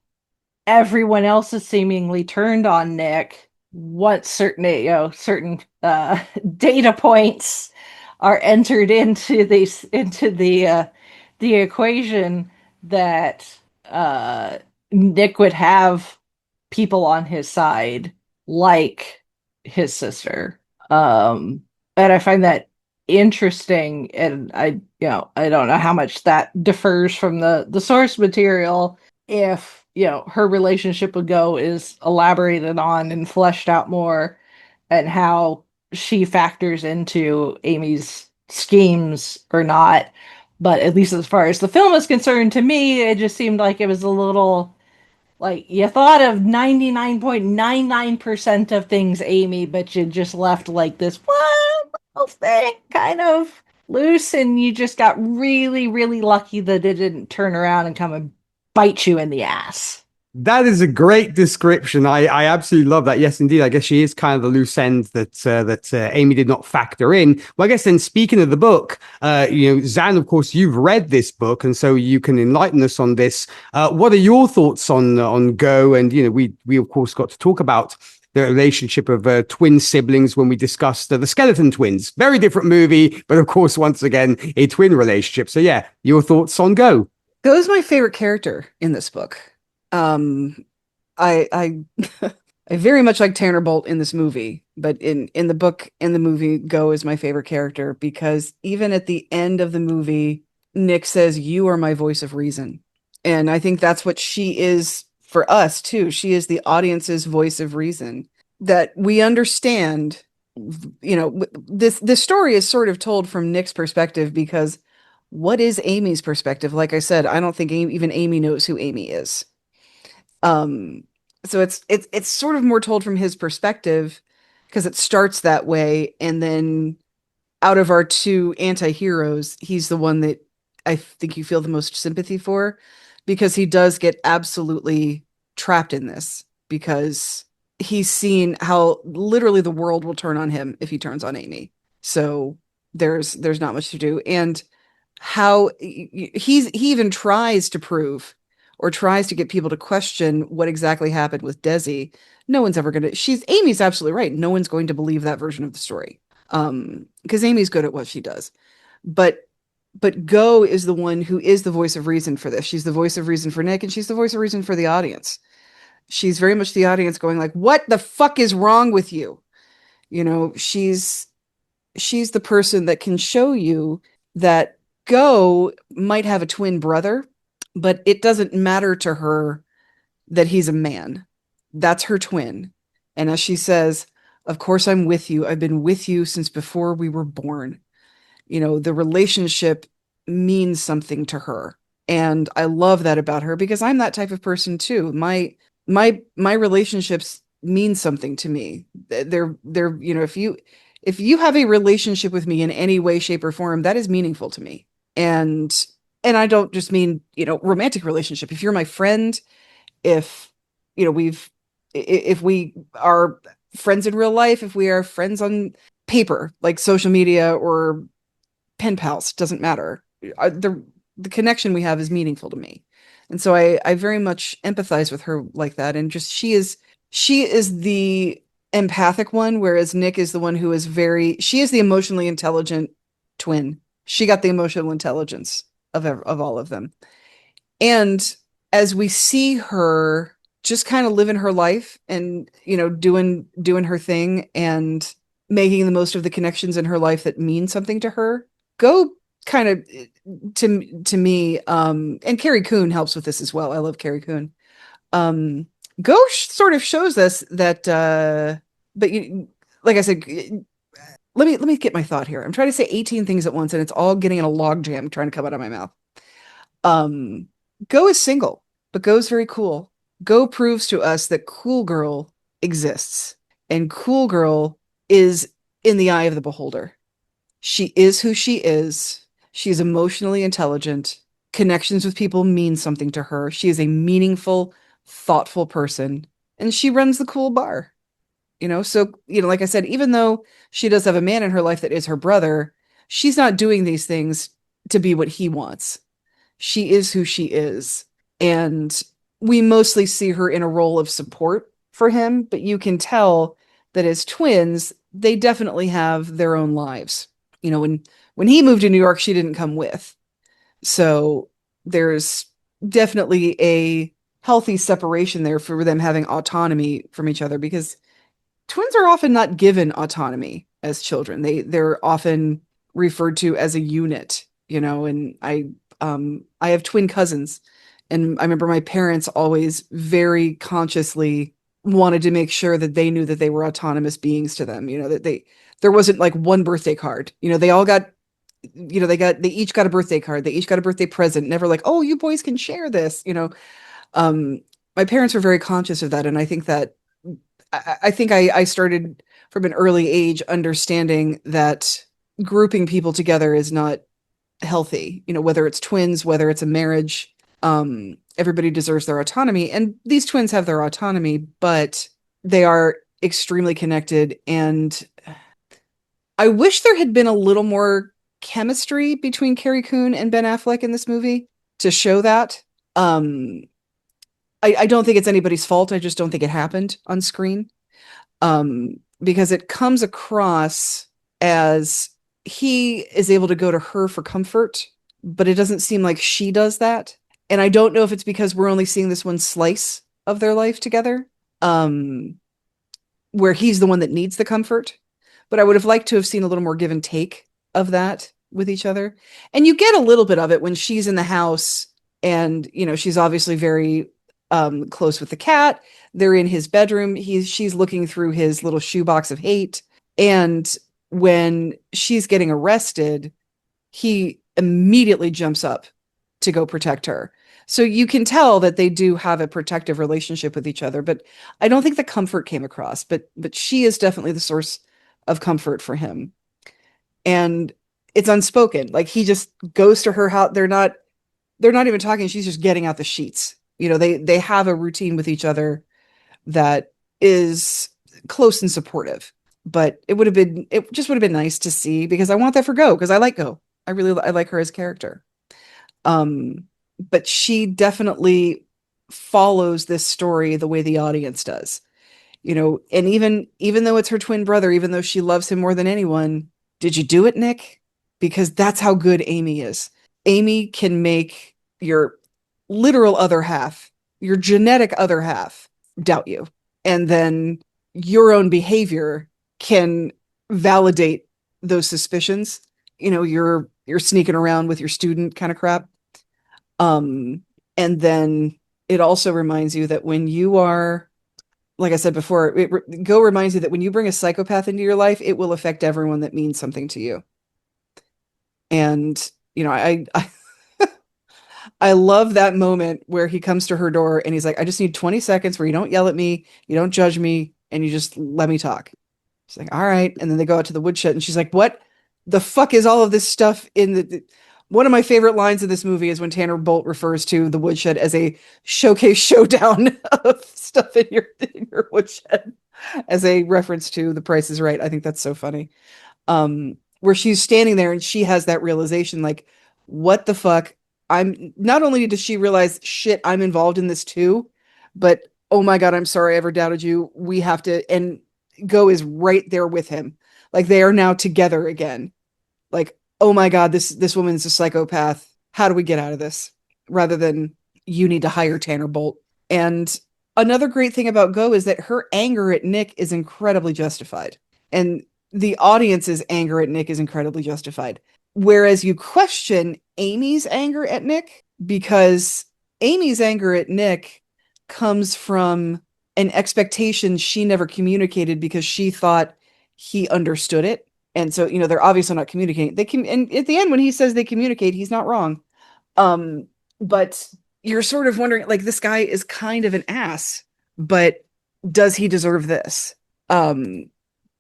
H: everyone else is seemingly turned on Nick, once certain data points are entered into the equation, that Nick would have people on his side like his sister. And I find that interesting, and I don't know how much that differs from the source material. If her relationship with Go is elaborated on and fleshed out more, and how she factors into Amy's schemes or not. But at least as far as the film is concerned, to me, it just seemed like it was a little like you thought of 99.99% of things Amy, but you just left like this one little thing kind of loose, and you just got really, really lucky that it didn't turn around and come and bite you in the ass.
M: That is a great description. I absolutely love that. Yes, indeed. I guess she is kind of the loose end that Amy did not factor in. Well, I guess then speaking of the book, Zan, of course, you've read this book, and so you can enlighten us on this. What are your thoughts on Go? And we of course got to talk about the relationship of twin siblings when we discussed the Skeleton Twins. Very different movie, but of course, once again, a twin relationship. So yeah, your thoughts on Go?
N: Go's my favorite character in this book. I I very much like Tanner Bolt in this movie, but in the book, in the movie, Go is my favorite character because even at the end of the movie, Nick says, "You are my voice of reason," and I think that's what she is for us too. She is the audience's voice of reason, that we understand. This story is sort of told from Nick's perspective because what is Amy's perspective? Like I said, I don't think even Amy knows who Amy is. So it's sort of more told from his perspective because it starts that way, and then out of our two anti-heroes, he's the one that I think you feel the most sympathy for because he does get absolutely trapped in this because he's seen how literally the world will turn on him if he turns on Amy. So there's not much to do, and how he even tries to prove or tries to get people to question what exactly happened with Desi. No one's ever going to, Amy's absolutely right. No one's going to believe that version of the story. Because Amy's good at what she does. But Go is the one who is the voice of reason for this. She's the voice of reason for Nick, and she's the voice of reason for the audience. She's very much the audience going like, what the fuck is wrong with you? She's the person that can show you that Go might have a twin brother, but it doesn't matter to her that he's a man. That's her twin. And as she says, of course, I'm with you. I've been with you since before we were born. The relationship means something to her. And I love that about her because I'm that type of person too. My relationships mean something to me. They're if you have a relationship with me in any way, shape, or form, that is meaningful to me. And I don't just mean, romantic relationship. If you're my friend, if if we are friends in real life, if we are friends on paper, like social media or pen pals, doesn't matter. The connection we have is meaningful to me. And so I very much empathize with her like that. And just, she is the empathic one, whereas Nick is the one who is she is the emotionally intelligent twin. She got the emotional intelligence of all of them. And as we see her just kind of living her life and, doing her thing and making the most of the connections in her life that mean something to her, Go kind of to me, and Carrie Coon helps with this as well. I love Carrie Coon. Go sort of shows us that, but like I said, let me get my thought here. I'm trying to say 18 things at once, and it's all getting in a log jam trying to come out of my mouth. Go is single, but Go's very cool. Go proves to us that cool girl exists, and cool girl is in the eye of the beholder. She is who she is. She's emotionally intelligent. Connections with people mean something to her. She is a meaningful, thoughtful person, and she runs the cool bar. So, like I said, even though she does have a man in her life that is her brother, she's not doing these things to be what he wants. She is who she is. And we mostly see her in a role of support for him, but you can tell that as twins, they definitely have their own lives. When he moved to New York, she didn't come with. So there's definitely a healthy separation there for them having autonomy from each other, because twins are often not given autonomy as children. They're often referred to as a unit, and I have twin cousins, and I remember my parents always very consciously wanted to make sure that they knew that they were autonomous beings to them, that there wasn't like one birthday card. They all got, they each got a birthday card, they each got a birthday present, never like, oh, you boys can share this. um my parents were very conscious of that, and I think that I started from an early age understanding that grouping people together is not healthy. Whether it's twins, whether it's a marriage, everybody deserves their autonomy, and these twins have their autonomy, but they are extremely connected. And I wish there had been a little more chemistry between Carrie Coon and Ben Affleck in this movie to show that. I don't think it's anybody's fault. I just don't think it happened on screen. Because it comes across as he is able to go to her for comfort, but it doesn't seem like she does that. And I don't know if it's because we're only seeing this one slice of their life together, where he's the one that needs the comfort. But I would have liked to have seen a little more give and take of that with each other. And you get a little bit of it when she's in the house, and she's obviously very close with the cat. They're in his bedroom. She's looking through his little shoebox of hate. And when she's getting arrested, he immediately jumps up to go protect her. So you can tell that they do have a protective relationship with each other, but I don't think the comfort came across. But she is definitely the source of comfort for him. And it's unspoken. Like, he just goes to her house. They're not even talking. She's just getting out the sheets. They have a routine with each other that is close and supportive. But it just would have been nice to see, because I want that for Go, because I like Go. I like her as a character. But she definitely follows this story the way the audience does. And even though it's her twin brother, even though she loves him more than anyone, did you do it, Nick? Because that's how good Amy is. Amy can make your literal other half, your genetic other half, doubt you. And then your own behavior can validate those suspicions. You're sneaking around with your student kind of crap. And then it also reminds you that when you are, like I said before, Go reminds you that when you bring a psychopath into your life, it will affect everyone that means something to you. And, I love that moment where he comes to her door and he's like, I just need 20 seconds where you don't yell at me, you don't judge me, and you just let me talk. She's like, all right. And then they go out to the woodshed and she's like, what the fuck is all of this stuff in the one of my favorite lines of this movie is when Tanner Bolt refers to the woodshed as a showcase showdown of stuff in your woodshed, as a reference to The Price is Right. I think that's so funny. Where she's standing there and she has that realization, like, what the fuck? I'm not only does she realize, shit, I'm involved in this too, but oh my God, I'm sorry I ever doubted you. We have to, and Go is right there with him. Like, they are now together again. Like, oh my God, this woman's a psychopath. How do we get out of this? Rather than, you need to hire Tanner Bolt. And another great thing about Go is that her anger at Nick is incredibly justified. And the audience's anger at Nick is incredibly justified. Whereas you question Amy's anger at Nick, because Amy's anger at Nick comes from an expectation she never communicated because she thought he understood it. And so, they're obviously not communicating. And at the end, when he says they communicate, he's not wrong. But you're sort of wondering, like, this guy is kind of an ass, but does he deserve this?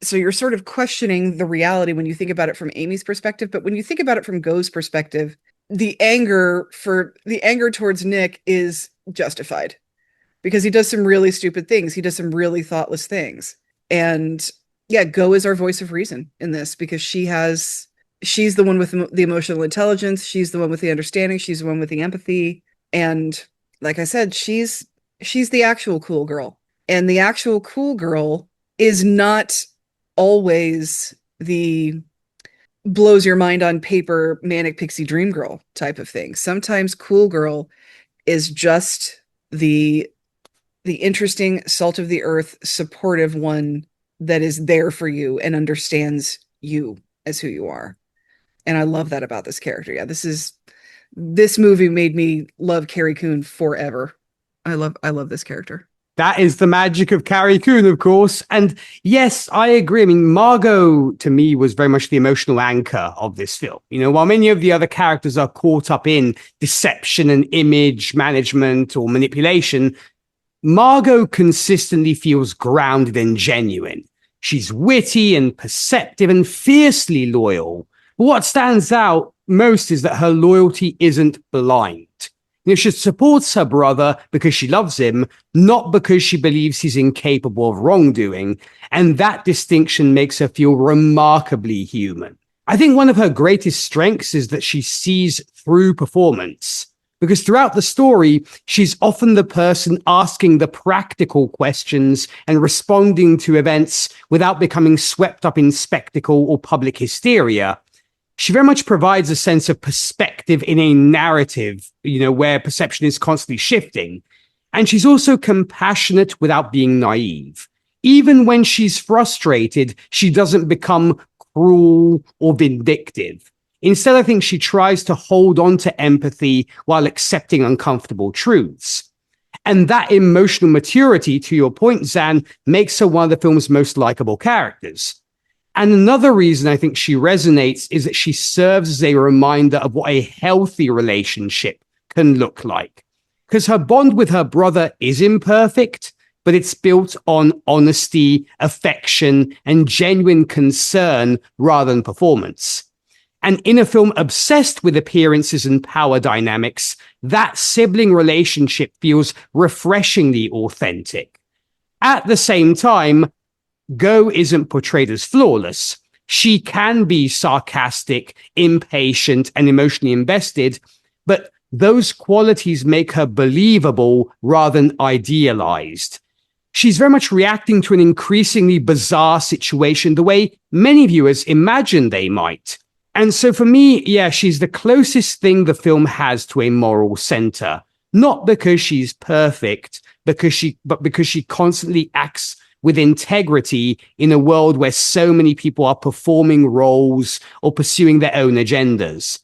N: So you're sort of questioning the reality when you think about it from Amy's perspective. But when you think about it from Go's perspective, the anger towards Nick is justified, because he does some really stupid things. He does some really thoughtless things. And yeah, Go is our voice of reason in this, because she's the one with the emotional intelligence. She's the one with the understanding. She's the one with the empathy. And like I said, she's the actual cool girl. And the actual cool girl is not always the blows your mind on paper manic pixie dream girl type of thing. Sometimes cool girl is just the interesting, salt of the earth, supportive one that is there for you and understands you as who you are. And I love that about this character. Yeah, this movie made me love Carrie Coon forever. I love this character.
M: That is the magic of Carrie Coon, of course. And yes, I agree. I mean, Margot, to me, was very much the emotional anchor of this film. You know, while many of the other characters are caught up in deception and image management or manipulation, Margot consistently feels grounded and genuine. She's witty and perceptive and fiercely loyal. But what stands out most is that her loyalty isn't blind. You know, she supports her brother because she loves him, not because she believes he's incapable of wrongdoing. And that distinction makes her feel remarkably human. I think one of her greatest strengths is that she sees through performance. Because throughout the story, she's often the person asking the practical questions and responding to events without becoming swept up in spectacle or public hysteria. She very much provides a sense of perspective in a narrative, you know, where perception is constantly shifting. And she's also compassionate without being naive. Even when she's frustrated, she doesn't become cruel or vindictive. Instead, I think she tries to hold on to empathy while accepting uncomfortable truths. And that emotional maturity, to your point, Zan, makes her one of the film's most likable characters. And another reason I think she resonates is that she serves as a reminder of what a healthy relationship can look like. Because her bond with her brother is imperfect, but it's built on honesty, affection, and genuine concern rather than performance. And in a film obsessed with appearances and power dynamics, that sibling relationship feels refreshingly authentic. At the same time, Go isn't portrayed as flawless. She can be sarcastic, impatient, and emotionally invested, but those qualities make her believable rather than idealized. She's very much reacting to an increasingly bizarre situation the way many viewers imagine they might. And so for me, yeah, she's the closest thing the film has to a moral center. Not because she's perfect, but because she constantly acts with integrity in a world where so many people are performing roles or pursuing their own agendas.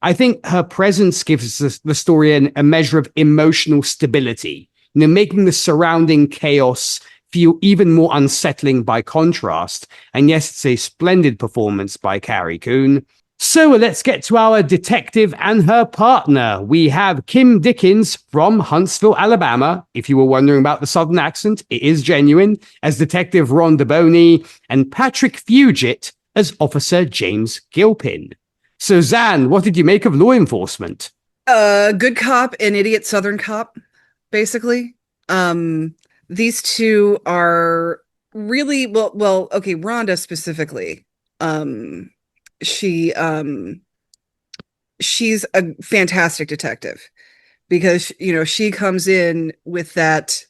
M: I think her presence gives the story a measure of emotional stability, you know, making the surrounding chaos feel even more unsettling by contrast. And yes, it's a splendid performance by Carrie Coon. So let's get to our detective and her partner. We have Kim Dickens from Huntsville, Alabama. If you were wondering about the Southern accent, it is genuine, as Detective Ron DeBoney, and Patrick Fugit as Officer James Gilpin. So Zan, what did you make of law enforcement?
N: Good cop and idiot Southern cop, basically. These two are really well, okay, Rhonda specifically. She's a fantastic detective because, you know, she comes in with that,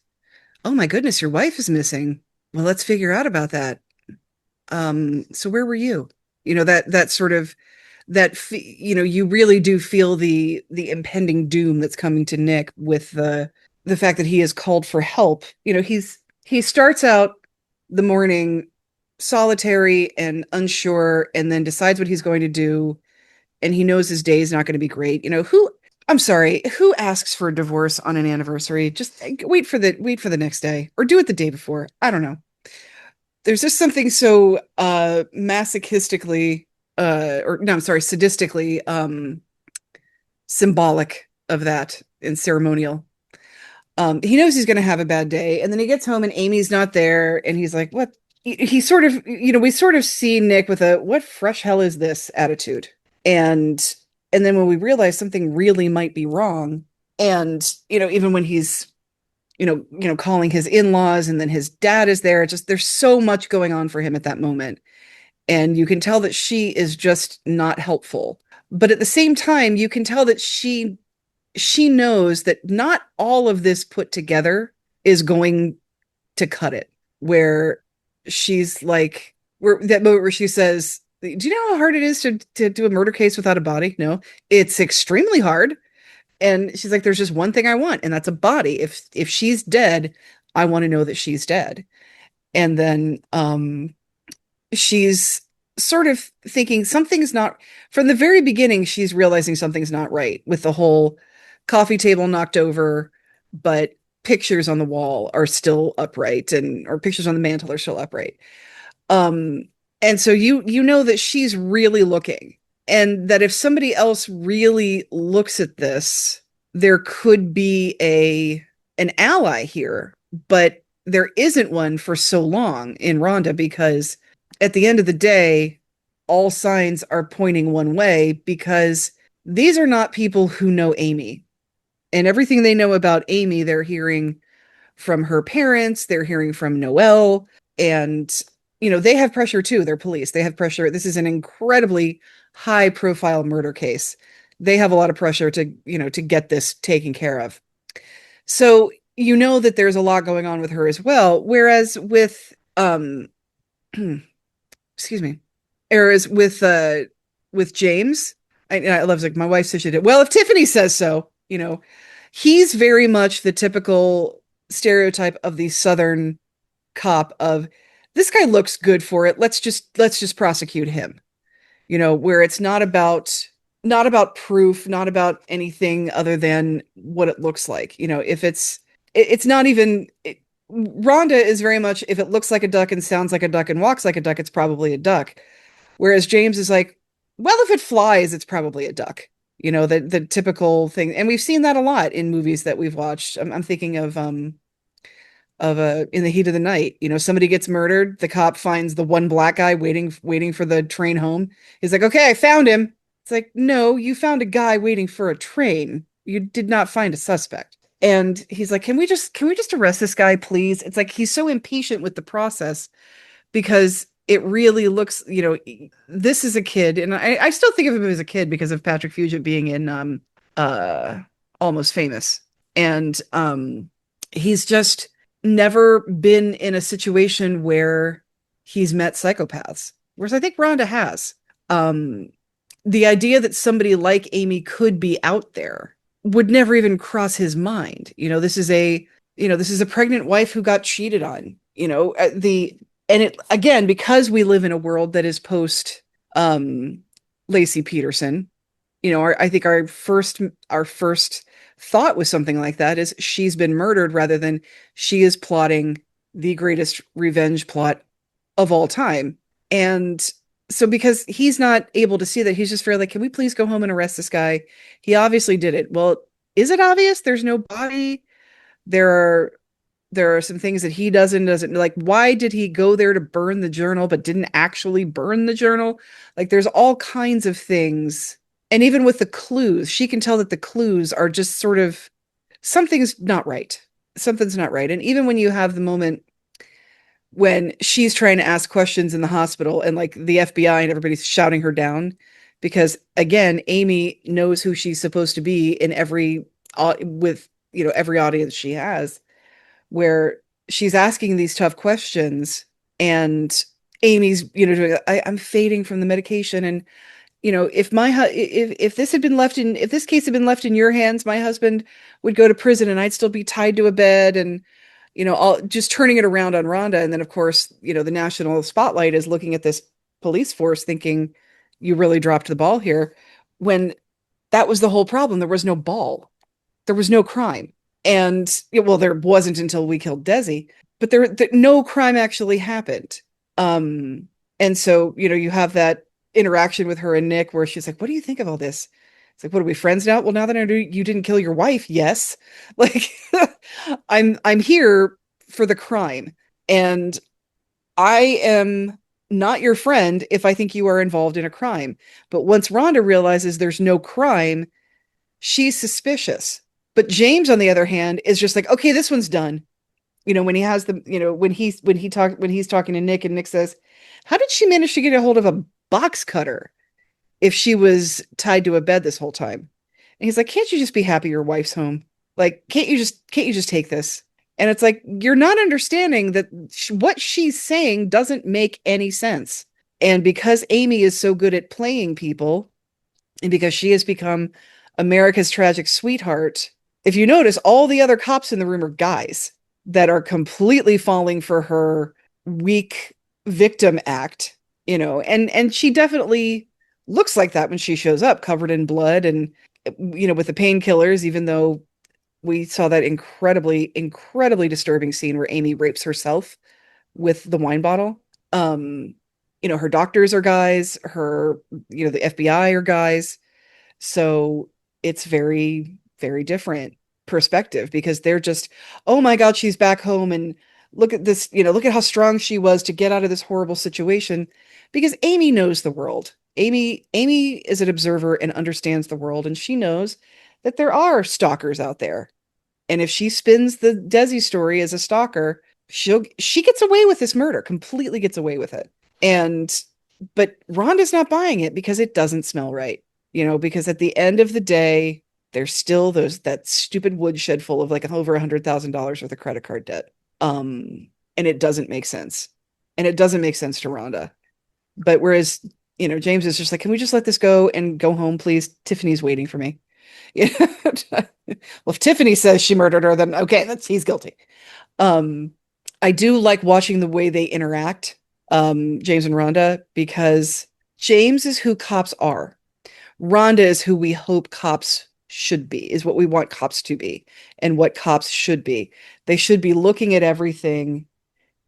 N: oh my goodness, your wife is missing. Well, let's figure out about that. So where were you? You know, that sort of, you know, you really do feel the impending doom that's coming to Nick with the fact that he is called for help. You know, he starts out the morning solitary and unsure, and then decides what he's going to do, and he knows his day is not going to be great. You know, who asks for a divorce on an anniversary? Just wait for the next day, or do it the day before. I don't know. There's just something so masochistically sadistically symbolic of that and ceremonial. He knows he's going to have a bad day, and then he gets home and Amy's not there, and he's like, what? He sort of, you know, we sort of see Nick with a what fresh hell is this attitude. And then when we realize something really might be wrong, and, you know, even when he's, you know, calling his in-laws, and then his dad is there, just there's so much going on for him at that moment. And you can tell that she is just not helpful. But at the same time, you can tell that she knows that not all of this put together is going to cut it. Where she's like, that moment where she says, do you know how hard it is to do a murder case without a body? No, it's extremely hard. And she's like, there's just one thing I want, and that's a body. If she's dead, I want to know that she's dead. And then she's sort of thinking something's not, from the very beginning, she's realizing something's not right with the whole coffee table knocked over, but pictures on the wall are still upright, and or pictures on the mantle are still upright. And so you know that she's really looking, and that if somebody else really looks at this, there could be an ally here, but there isn't one for so long in Rhonda, because at the end of the day, all signs are pointing one way, because these are not people who know Amy. And everything they know about Amy, they're hearing from her parents, they're hearing from Noelle, and they have pressure too. They're police. They have pressure. This is an incredibly high profile murder case. They have a lot of pressure to get this taken care of. So that there's a lot going on with her as well. Whereas with excuse me, whereas with James, I love, like, my wife says she did. Well, if Tiffany says so, he's very much the typical stereotype of the Southern cop of, this guy looks good for it. Let's just prosecute him. Where it's not about proof, not about anything other than what it looks like. If it's not even Rhonda is very much, if it looks like a duck and sounds like a duck and walks like a duck, it's probably a duck. Whereas James is like, well, if it flies, it's probably a duck. The typical thing. And we've seen that a lot in movies that we've watched. I'm thinking of In the Heat of the Night. Somebody gets murdered, the cop finds the one black guy waiting for the train home. He's like, okay, I found him. It's like, no, you found a guy waiting for a train. You did not find a suspect. And he's like, can we just arrest this guy, please? It's like, he's so impatient with the process, because it really looks, this is a kid. And I still think of him as a kid because of Patrick Fugit being in Almost Famous. And he's just never been in a situation where he's met psychopaths. Whereas I think Rhonda has. The idea that somebody like Amy could be out there would never even cross his mind. This is a pregnant wife who got cheated on, and it, again, because we live in a world that is post Lacey Peterson, I think our first thought was something like that, is she's been murdered, rather than she is plotting the greatest revenge plot of all time. And so because he's not able to see that, he's just very like, can we please go home and arrest this guy? He obviously did it. Well, is it obvious? There's no body. There are some things that he doesn't like. Why did he go there to burn the journal but didn't actually burn the journal? Like, there's all kinds of things. And even with the clues, she can tell that the clues are just sort of, something's not right. Something's not right. And even when you have the moment when she's trying to ask questions in the hospital, and like the FBI and everybody's shouting her down, because again, Amy knows who she's supposed to be in every audience she has, where she's asking these tough questions, and Amy's, doing, I'm fading from the medication. And, if this case had been left in your hands, my husband would go to prison and I'd still be tied to a bed, and, all just turning it around on Rhonda. And then of course, the national spotlight is looking at this police force thinking, you really dropped the ball here, when that was the whole problem. There was no ball. There was no crime. And well, there wasn't until we killed Desi, but no crime actually happened. And so, you have that interaction with her and Nick where she's like, what do you think of all this? It's like, what, are we friends now? Well, now that I know you didn't kill your wife, yes. Like, I'm here for the crime. And I am not your friend if I think you are involved in a crime. But once Rhonda realizes there's no crime, she's suspicious. But James, on the other hand, is just like, okay, this one's done. When he has the, when he's talking to Nick, and Nick says, how did she manage to get a hold of a box cutter if she was tied to a bed this whole time? And he's like, can't you just be happy your wife's home? Like, can't you just take this? And it's like, you're not understanding that what she's saying doesn't make any sense. And because Amy is so good at playing people, and because she has become America's tragic sweetheart, if you notice, all the other cops in the room are guys that are completely falling for her weak victim act, and she definitely looks like that when she shows up covered in blood and, with the painkillers, even though we saw that incredibly disturbing scene where Amy rapes herself with the wine bottle. Her doctors are guys, the FBI are guys. So it's very, very different perspective because they're just, oh my God, she's back home and look at this, look at how strong she was to get out of this horrible situation, because Amy knows the world. Amy is an observer and understands the world, and she knows that there are stalkers out there. And if she spins the Desi story as a stalker, she gets away with this murder, completely gets away with it. But Rhonda's not buying it because it doesn't smell right. Because at the end of the day, there's still that stupid woodshed full of like over $100,000 worth of credit card debt. And it doesn't make sense. And it doesn't make sense to Rhonda. But whereas, James is just like, can we just let this go and go home, please? Tiffany's waiting for me. Well, if Tiffany says she murdered her, then okay, he's guilty. I do like watching the way they interact, James and Rhonda, because James is who cops are. Rhonda is who we hope cops should be, is what we want cops to be and what cops should be. They should be looking at everything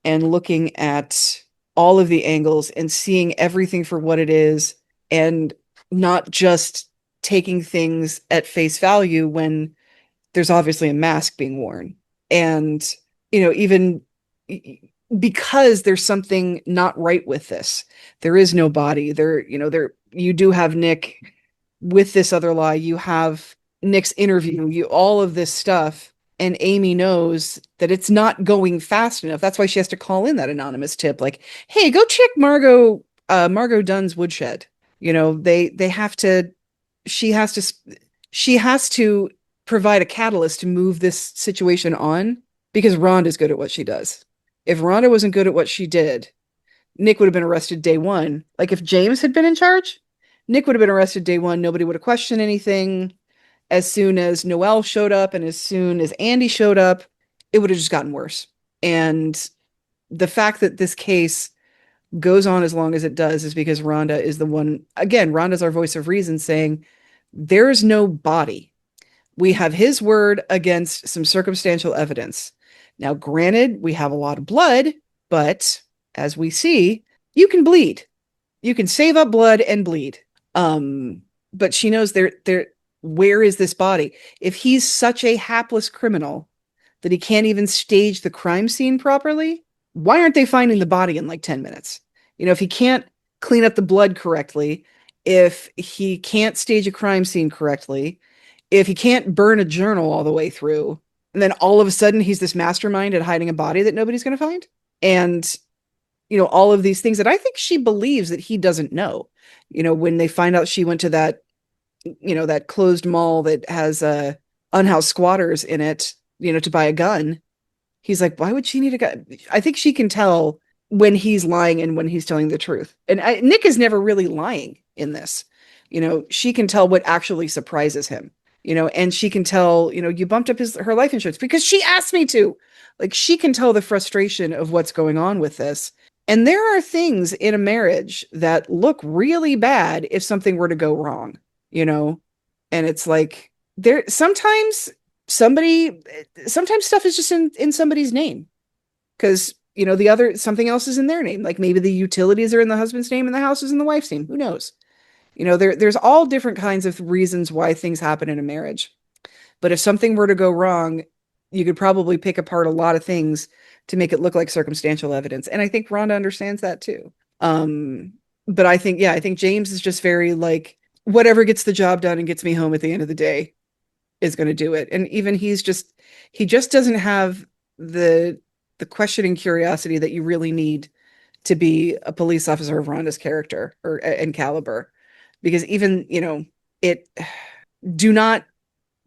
N: and looking at all of the angles and seeing everything for what it is, and not just taking things at face value when there's obviously a mask being worn. And, even because there's something not right with this, there is no body there. You do have Nick with this other lie. You have Nick's interview, all of this stuff. And Amy knows that it's not going fast enough. That's why she has to call in that anonymous tip. Like, hey, go check Margot Dunn's woodshed. They have to, she has to provide a catalyst to move this situation on, because Rhonda's good at what she does. If Rhonda wasn't good at what she did, Nick would have been arrested day one. Like if James had been in charge, Nick would have been arrested day one. Nobody would have questioned anything. As soon as Noelle showed up and as soon as Andy showed up, it would have just gotten worse. And the fact that this case goes on as long as it does is because Rhonda is the one, again, Rhonda's our voice of reason, saying there is no body. We have his word against some circumstantial evidence. Now, granted, we have a lot of blood, but as we see, you can bleed. You can save up blood and bleed. But she knows where is this body? If he's such a hapless criminal that he can't even stage the crime scene properly, why aren't they finding the body in like 10 minutes? If he can't clean up the blood correctly, if he can't stage a crime scene correctly, if he can't burn a journal all the way through, and then all of a sudden he's this mastermind at hiding a body that nobody's going to find. And, all of these things that I think she believes that he doesn't know. When they find out she went to that, that closed mall that has unhoused squatters in it, to buy a gun. He's like, why would she need a gun? I think she can tell when he's lying and when he's telling the truth. And Nick is never really lying in this. She can tell what actually surprises him. And she can tell, you bumped up her life insurance because she asked me to. Like, she can tell the frustration of what's going on with this. And there are things in a marriage that look really bad if something were to go wrong, and it's like sometimes stuff is just in somebody's name because, something else is in their name. Like maybe the utilities are in the husband's name and the house is in the wife's name. Who knows? There's all different kinds of reasons why things happen in a marriage. But if something were to go wrong, you could probably pick apart a lot of things to make it look like circumstantial evidence. And I think Rhonda understands that too. But I think James is just very like, whatever gets the job done and gets me home at the end of the day is going to do it. And even he just doesn't have the questioning curiosity that you really need to be a police officer of Rhonda's character and caliber. Because even, do not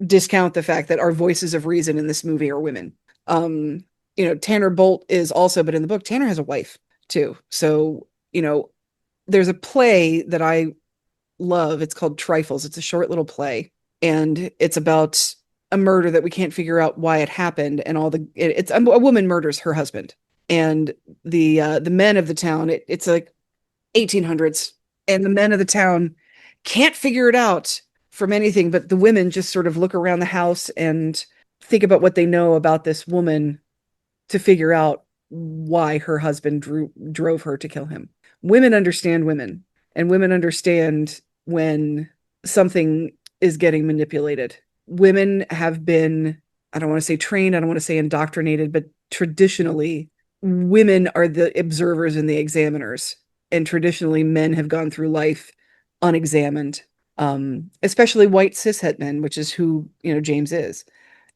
N: discount the fact that our voices of reason in this movie are women. Tanner Bolt is also, but in the book, Tanner has a wife too. So, there's a play that I love. It's called Trifles. It's a short little play. and it's about a murder that we can't figure out why it happened, and it's a woman murders her husband, and the men of the town, it's like 1800s, and the men of the town can't figure it out from anything, but the women just sort of look around the house and think about what they know about this woman to figure out why her husband drove her to kill him. Women understand women, and women understand when something is getting manipulated. Women have been, I don't want to say trained, I don't want to say indoctrinated, but traditionally, women are the observers and the examiners. And traditionally, men have gone through life unexamined, especially white cishet men, which is who, James is,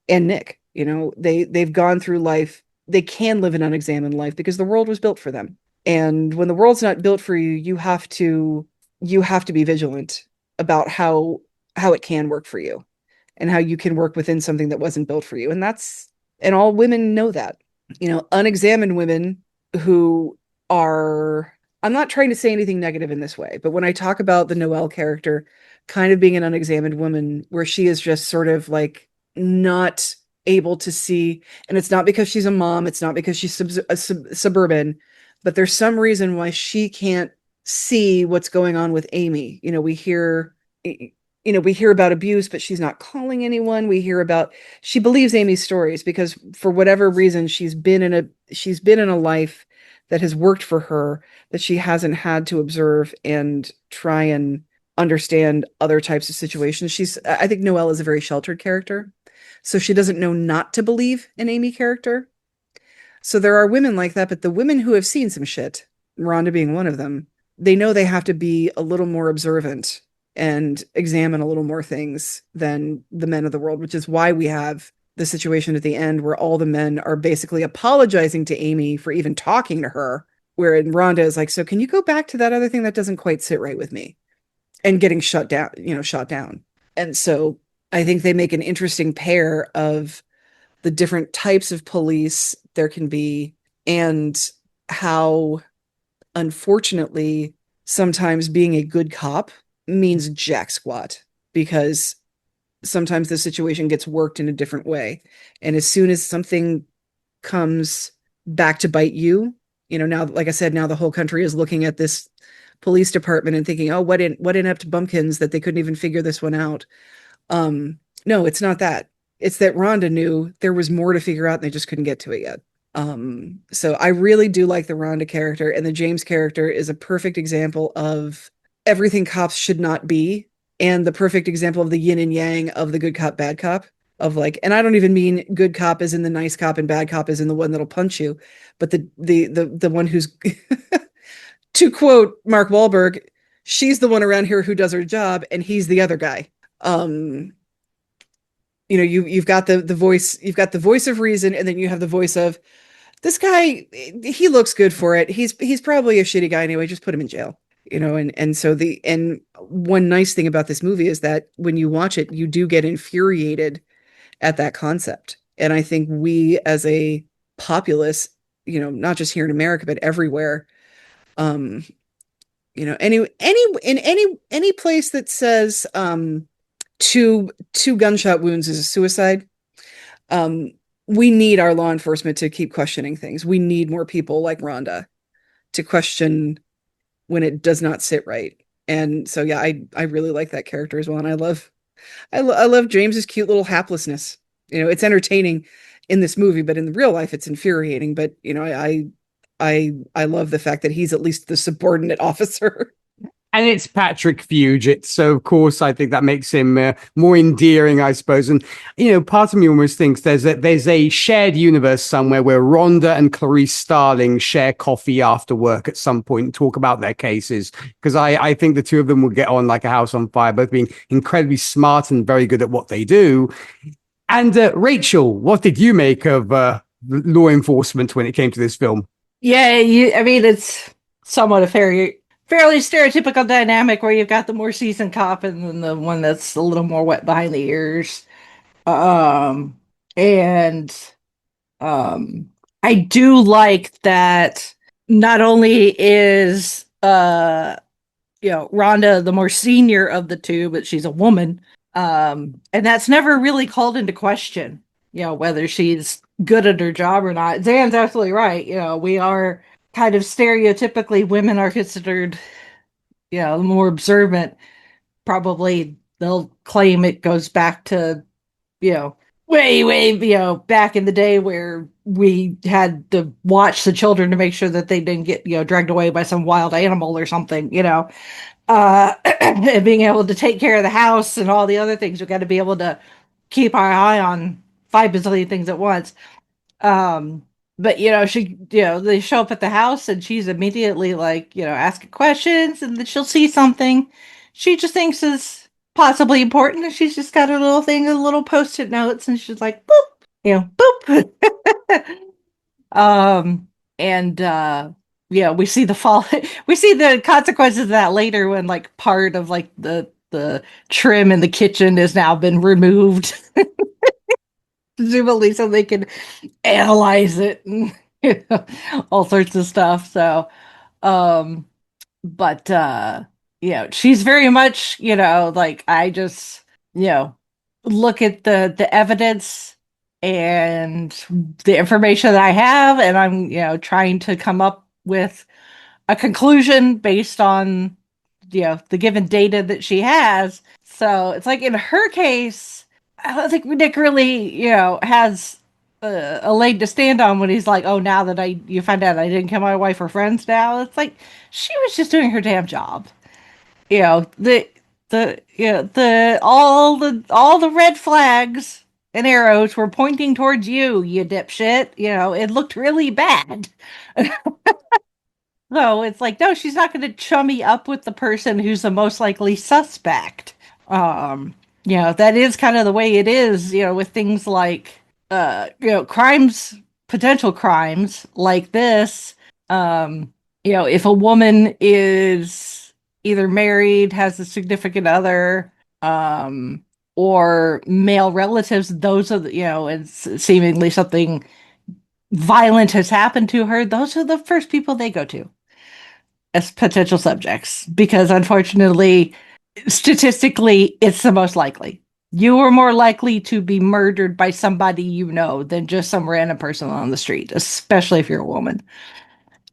N: and Nick. They've gone through life. They can live an unexamined life because the world was built for them. And when the world's not built for you, you have to be vigilant about how it can work for you and how you can work within something that wasn't built for you. And all women know that. Unexamined women who are, I'm not trying to say anything negative in this way, but when I talk about the Noelle character kind of being an unexamined woman, where she is just sort of like not able to see, and it's not because she's a mom, it's not because she's suburban, but there's some reason why she can't see what's going on with Amy. We hear about abuse, but she's not calling anyone. She believes Amy's stories because for whatever reason, she's been in a life that has worked for her, that she hasn't had to observe and try and understand other types of situations. I think Noelle is a very sheltered character, so she doesn't know not to believe an Amy character. So there are women like that, but the women who have seen some shit, Rhonda being one of them, they know they have to be a little more observant and examine a little more things than the men of the world, which is why we have the situation at the end where all the men are basically apologizing to Amy for even talking to her, where Rhonda is like, so can you go back to that other thing that doesn't quite sit right with me, and getting shot down. And so I think they make an interesting pair of the different types of police there can be, and how, unfortunately, sometimes being a good cop means jack squat, because sometimes the situation gets worked in a different way. And as soon as something comes back to bite you, now, like I said, now the whole country is looking at this police department and thinking, oh, what inept bumpkins that they couldn't even figure this one out. No, it's not that. It's that Rhonda knew there was more to figure out and they just couldn't get to it yet. So I really do like the Rhonda character, and the James character is a perfect example of everything cops should not be, and the perfect example of the yin and yang of the good cop, bad cop, of like, and I don't even mean good cop as in the nice cop and bad cop as in the one that'll punch you, but the one who's to quote Mark Wahlberg, she's the one around here who does her job and he's the other guy. You've got the voice of reason, and then you have the voice of, this guy, he looks good for it. He's probably a shitty guy anyway. Just put him in jail, and so one nice thing about this movie is that when you watch it, you do get infuriated at that concept. And I think we as a populace, not just here in America, but everywhere, any place that says, two gunshot wounds is a suicide, we need our law enforcement to keep questioning things. We need more people like Rhonda to question when it does not sit right. And so, yeah, I really like that character as well. And I love James's cute little haplessness. It's entertaining in this movie, but in real life, it's infuriating. But, I love the fact that he's at least the subordinate officer.
M: And it's Patrick Fugit, so of course I think that makes him more endearing, I suppose. And part of me almost thinks there's a shared universe somewhere where Rhonda and Clarice Starling share coffee after work at some point and talk about their cases, because I think the two of them will get on like a house on fire, both being incredibly smart and very good at what they do. And Rachel, what did you make of law enforcement when it came to this film?
H: Yeah, it's somewhat a fairly stereotypical dynamic where you've got the more seasoned cop and then the one that's a little more wet behind the ears. I do like that not only is Rhonda the more senior of the two, but she's a woman. And that's never really called into question, whether she's good at her job or not. Zan's absolutely right. We are kind of stereotypically, women are considered, more observant. Probably they'll claim it goes back to, way, back in the day where we had to watch the children to make sure that they didn't get, dragged away by some wild animal or something, and being able to take care of the house and all the other things. We've got to be able to keep our eye on 5 bazillion things at once. Um, but they show up at the house and she's immediately like, asking questions, and then she'll see something she just thinks is possibly important, and she's just got her little thing, a little post-it notes, and she's like, boop, boop. um, and we see the fall. We see the consequences of that later when like part of like the trim in the kitchen has now been removed, presumably so they can analyze it and all sorts of stuff. So, um, but she's very much, like I just, look at the evidence and the information that I have, and I'm, trying to come up with a conclusion based on, the given data that she has. So it's like in her case, I don't think Nick really, has a leg to stand on when he's like, "Oh, now that you find out I didn't kill my wife or friends." Now it's like she was just doing her damn job. All the red flags and arrows were pointing towards you, you dipshit. It looked really bad. So it's like, no, she's not going to chummy up with the person who's the most likely suspect. That is kind of the way it is, with things like, crimes, potential crimes like this. If a woman is either married, has a significant other, or male relatives, those are it's seemingly something violent has happened to her. Those are the first people they go to as potential subjects, because unfortunately, statistically, it's the most likely. You are more likely to be murdered by somebody than just some random person on the street, especially if you're a woman.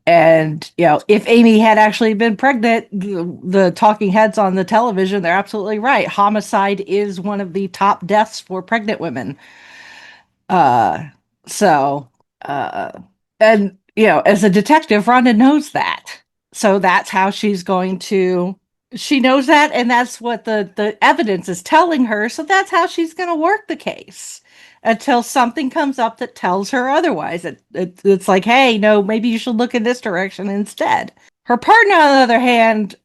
H: And, if Amy had actually been pregnant, the talking heads on the television, they're absolutely right. Homicide is one of the top deaths for pregnant women. So, and, as a detective, Rhonda knows that. So that's how she's going to, she knows that, and that's what the evidence is telling her. So that's how she's going to work the case until something comes up that tells her otherwise. It's like, hey, no, maybe you should look in this direction instead. Her partner, on the other hand,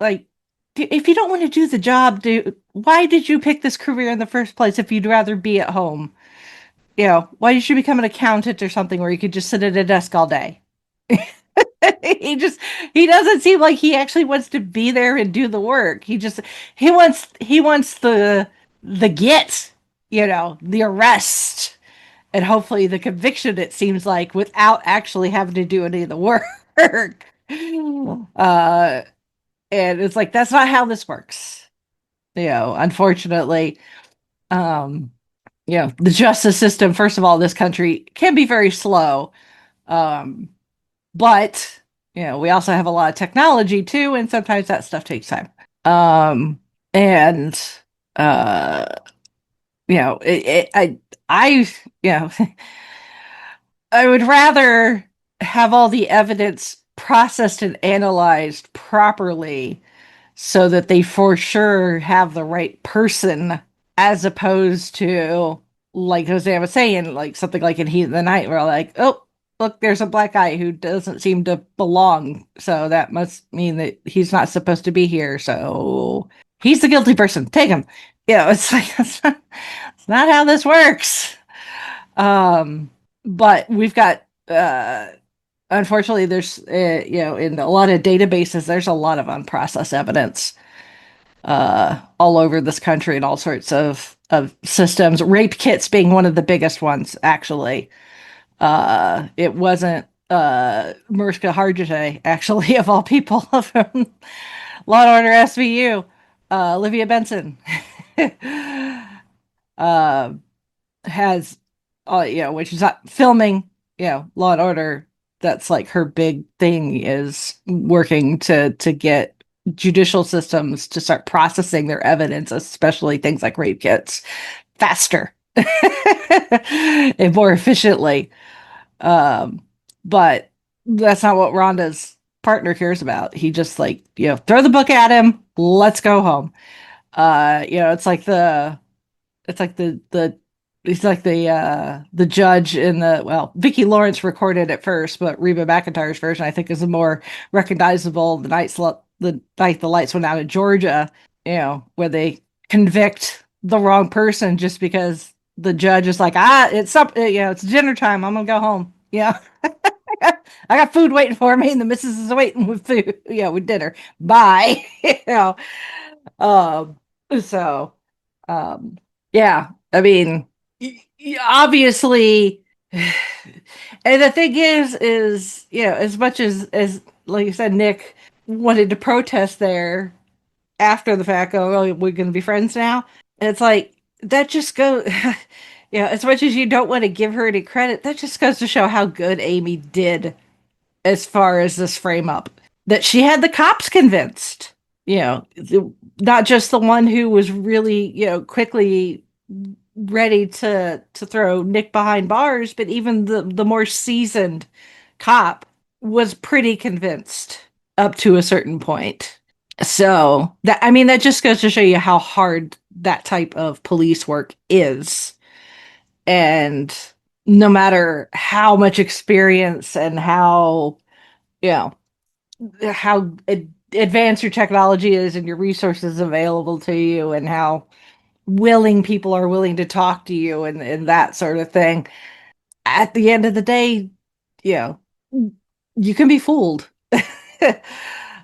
H: like, if you don't want to do the job, why did you pick this career in the first place if you'd rather be at home? Why did you become an accountant or something where you could just sit at a desk all day? He doesn't seem like he actually wants to be there and do the work. He wants the the arrest, and hopefully the conviction, it seems like, without actually having to do any of the work. And it's like, that's not how this works. Unfortunately, the justice system, first of all, this country can be very slow. But we also have a lot of technology too, and sometimes that stuff takes time. And I I would rather have all the evidence processed and analyzed properly so that they for sure have the right person, as opposed to, like Jose was saying, like something like in Heat of the Night, where like, oh, look, there's a black guy who doesn't seem to belong. So that must mean that he's not supposed to be here. So he's the guilty person. Take him. It's like, it's not how this works. But we've got, unfortunately, there's, in a lot of databases, there's a lot of unprocessed evidence all over this country, and all sorts of systems. Rape kits being one of the biggest ones, actually. It wasn't Mariska Hargitay, actually, of all people, from Law and Order SVU, Olivia Benson. uh, has, which is not filming, Law and Order. That's like her big thing, is working to get judicial systems to start processing their evidence, especially things like rape kits, faster and more efficiently. But that's not what Rhonda's partner cares about. He just like, throw the book at him, let's go home. It's like the he's like the judge in Vicki Lawrence recorded it first, but Reba McEntire's version I think is more recognizable. The night the lights went out in Georgia, where they convict the wrong person just because the judge is like, it's dinner time, I'm gonna go home. I got food waiting for me, and the missus is waiting with food. With dinner. Bye. Um, so, yeah. I mean, obviously, and the thing is, as much as like you said, Nick wanted to protest there after the fact. Oh, we're going to be friends now. And it's like that just goes. As much as you don't want to give her any credit, that just goes to show how good Amy did as far as this frame up. That she had the cops convinced, not just the one who was really, quickly ready to throw Nick behind bars, but even the more seasoned cop was pretty convinced up to a certain point. So that just goes to show you how hard that type of police work is. And no matter how much experience and how advanced your technology is and your resources available to you, and how willing people are willing to talk to you, and that sort of thing, at the end of the day, you can be fooled.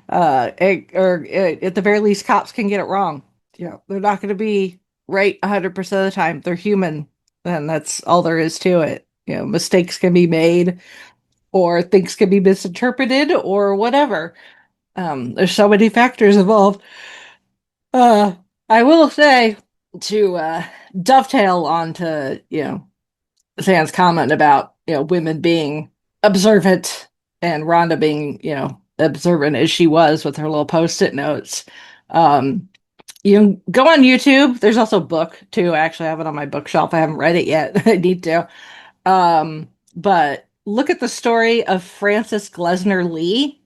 H: Or at the very least, cops can get it wrong. They're not going to be right 100% of the time. They're human, and that's all there is to it. Mistakes can be made, or things can be misinterpreted, or whatever. There's so many factors involved. I will say, to dovetail onto Sam's comment about women being observant, and Rhonda being observant as she was with her little post-it notes. You can go on YouTube. There's also a book too. I actually have it on my bookshelf. I haven't read it yet. I need to. But look at the story of Frances Glessner Lee.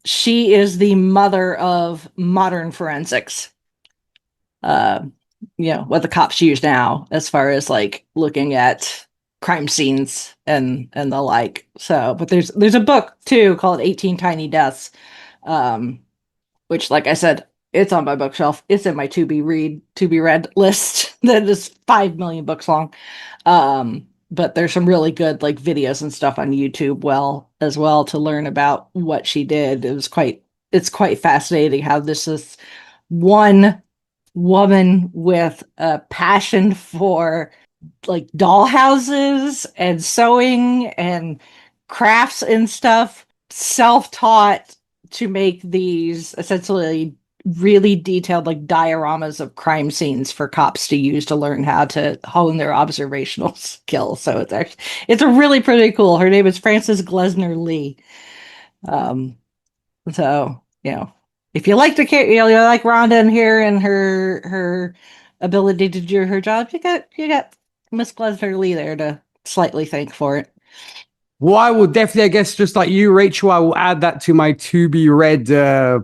H: She is the mother of modern forensics. What the cops use now, as far as like looking at crime scenes and the like. So, but there's a book too called 18 Tiny Deaths, which, like I said, it's on my bookshelf. It's in my to be read list that is 5 million books long. But there's some really good like videos and stuff on YouTube as well to learn about what she did. It's quite fascinating how this is one woman with a passion for like doll houses and sewing and crafts and stuff, self-taught to make these essentially really detailed like dioramas of crime scenes for cops to use to learn how to hone their observational skills. So it's a really pretty cool. Her name is Frances Glessner Lee. So if you like you like Rhonda in here and her ability to do her job, you got Miss Glessner Lee there to slightly thank for it.
M: Well, I will definitely, I guess, just like you, Rachel, I will add that to my to be read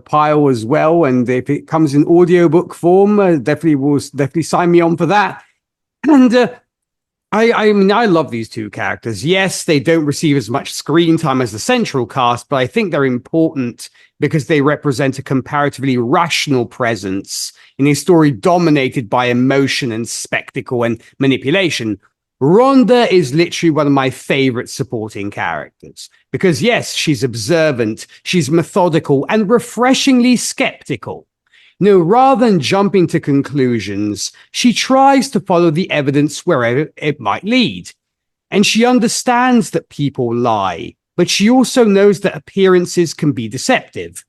M: pile as well. And if it comes in audiobook form, definitely sign me on for that. And I mean, I love these two characters. Yes, they don't receive as much screen time as the central cast, but I think they're important because they represent a comparatively rational presence in a story dominated by emotion and spectacle and manipulation. Rhonda is literally one of my favorite supporting characters because, yes, she's observant, she's methodical, and refreshingly skeptical. Rather than jumping to conclusions, she tries to follow the evidence wherever it might lead. And she understands that people lie, but she also knows that appearances can be deceptive.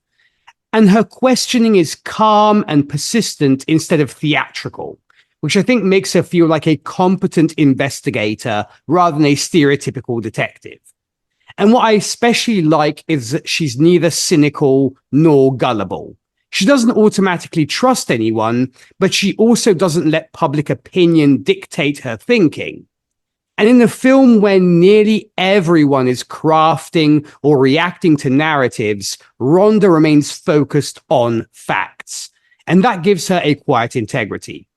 M: And her questioning is calm and persistent instead of theatrical, which I think makes her feel like a competent investigator rather than a stereotypical detective. And what I especially like is that she's neither cynical nor gullible. She doesn't automatically trust anyone, but she also doesn't let public opinion dictate her thinking. And in a film where nearly everyone is crafting or reacting to narratives, Rhonda remains focused on facts. And that gives her a quiet integrity.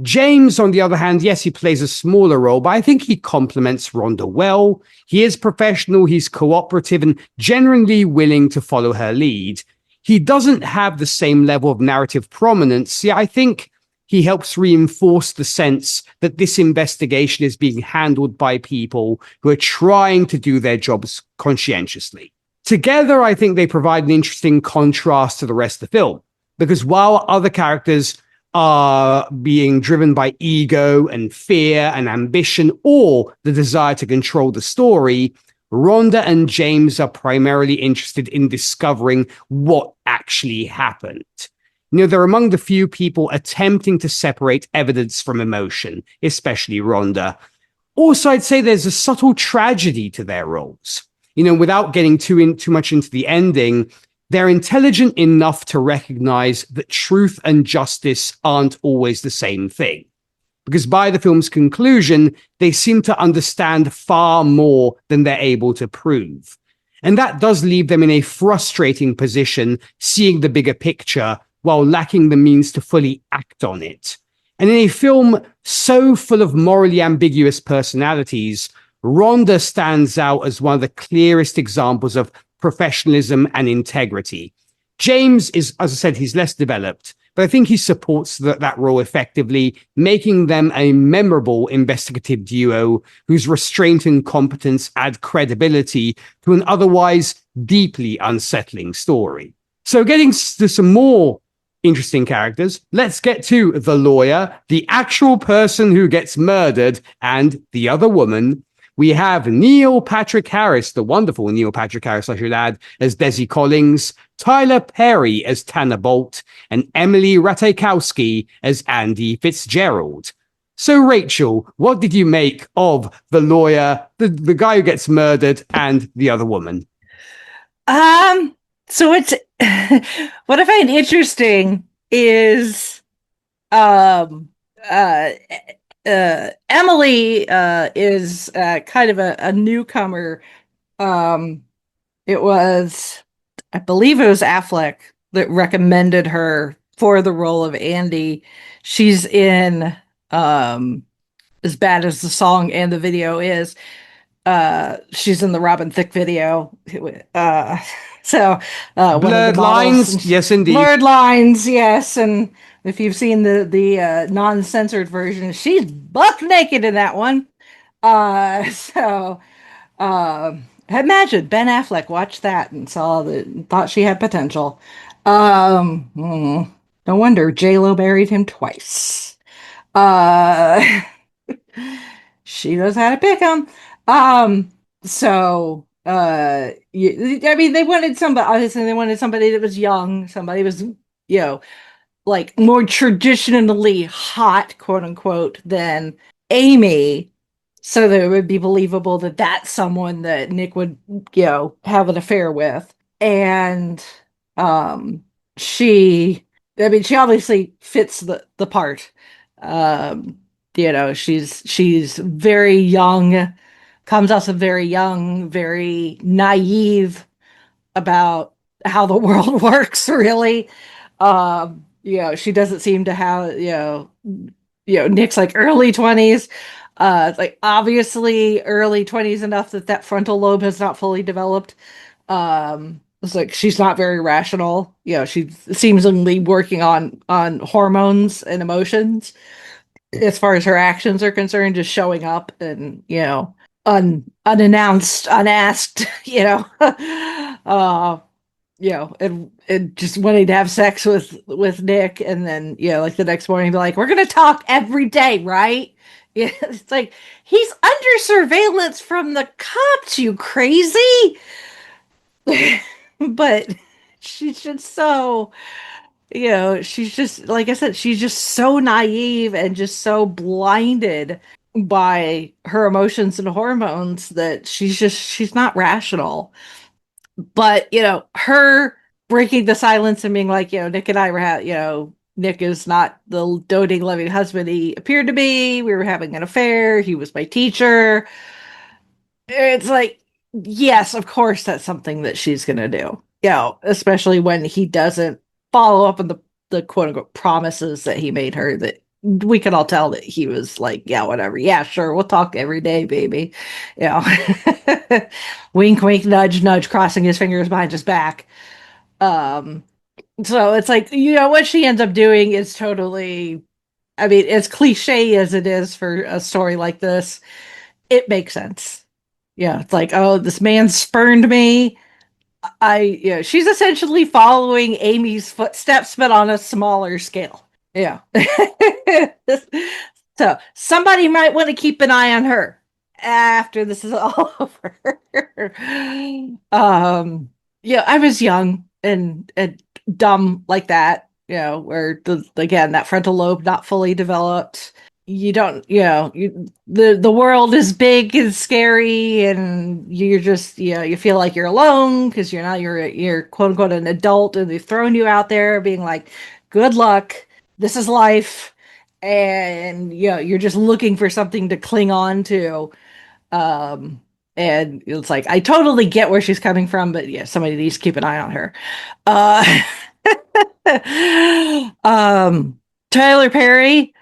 M: James, on the other hand, yes, he plays a smaller role, but I think he complements Rhonda well. He is professional, he's cooperative, and generally willing to follow her lead. He doesn't have the same level of narrative prominence. Yeah, I think he helps reinforce the sense that this investigation is being handled by people who are trying to do their jobs conscientiously. Together, I think they provide an interesting contrast to the rest of the film, because while other characters are being driven by ego and fear and ambition or the desire to control the story, Rhonda and James are primarily interested in discovering what actually happened. You know, they're among the few people attempting to separate evidence from emotion, especially Rhonda. Also, I'd say there's a subtle tragedy to their roles. You know, without getting too much into the ending, they're intelligent enough to recognize that truth and justice aren't always the same thing. Because by the film's conclusion, they seem to understand far more than they're able to prove. And that does leave them in a frustrating position, seeing the bigger picture while lacking the means to fully act on it. And in a film so full of morally ambiguous personalities, Rhonda stands out as one of the clearest examples of professionalism and integrity. James is, as I said, he's less developed, but I think he supports that role effectively, making them a memorable investigative duo whose restraint and competence add credibility to an otherwise deeply unsettling story. So getting to some more interesting characters, let's get to the lawyer, the actual person who gets murdered, and the other woman. We have Neil Patrick Harris, the wonderful Neil Patrick Harris, I should add, as Desi Collins, Tyler Perry as Tanner Bolt, and Emily Ratajkowski as Andy Fitzgerald. So, Rachel, what did you make of the lawyer, the guy who gets murdered, and the other woman?
H: So it's what I find interesting is Emily is kind of a newcomer. It was, I believe it was Affleck that recommended her for the role of Andy. She's in as bad as the song and the video is. She's in the Robin Thicke video.
M: Blurred Lines, yes, indeed.
H: Blurred Lines, yes. And if you've seen the non-censored version, she's buck naked in that one. Imagine Ben Affleck watched that and thought she had potential. No wonder J-Lo married him twice. She knows how to pick him. I mean, they wanted somebody, obviously they wanted somebody that was young, somebody was, like more traditionally hot, quote unquote, than Amy. So that it would be believable that that's someone that Nick would, have an affair with. And, she obviously fits the part. She's very young, comes off as very young, very naive about how the world works, really. She doesn't seem to have, Nick's like early 20s. Like obviously early 20s enough that frontal lobe has not fully developed. It's like she's not very rational. She seems to be working on hormones and emotions as far as her actions are concerned, just showing up and unannounced, unasked, and just wanting to have sex with Nick, and then like the next morning be like, we're gonna talk every day, right? It's like he's under surveillance from the cops, you crazy. But She's just so, she's just, like I said, she's just so naive and just so blinded by her emotions and hormones that she's not rational. But, her breaking the silence and being like, Nick and I were, Nick is not the doting, loving husband he appeared to be. We were having an affair. He was my teacher. It's like, yes, of course, that's something that she's going to do. Especially when he doesn't follow up on the quote unquote promises that he made her, that we could all tell that he was like, yeah, whatever. Yeah, sure. We'll talk every day, baby. Wink, wink, nudge, nudge, crossing his fingers behind his back. Um, so it's like, what she ends up doing is totally, I mean, as cliche as it is for a story like this, it makes sense. Yeah, it's like, oh, this man spurned me. She's essentially following Amy's footsteps, but on a smaller scale. Yeah. So somebody might want to keep an eye on her after this is all over. I was young and dumb like that, where again, that frontal lobe not fully developed. You don't, the world is big and scary, and you're just, you feel like you're alone because you're quote unquote an adult, and they've thrown you out there being like, good luck, this is life, and you're just looking for something to cling on to. And it's like, I totally get where she's coming from, but yeah, somebody needs to keep an eye on her. uh Tyler Perry,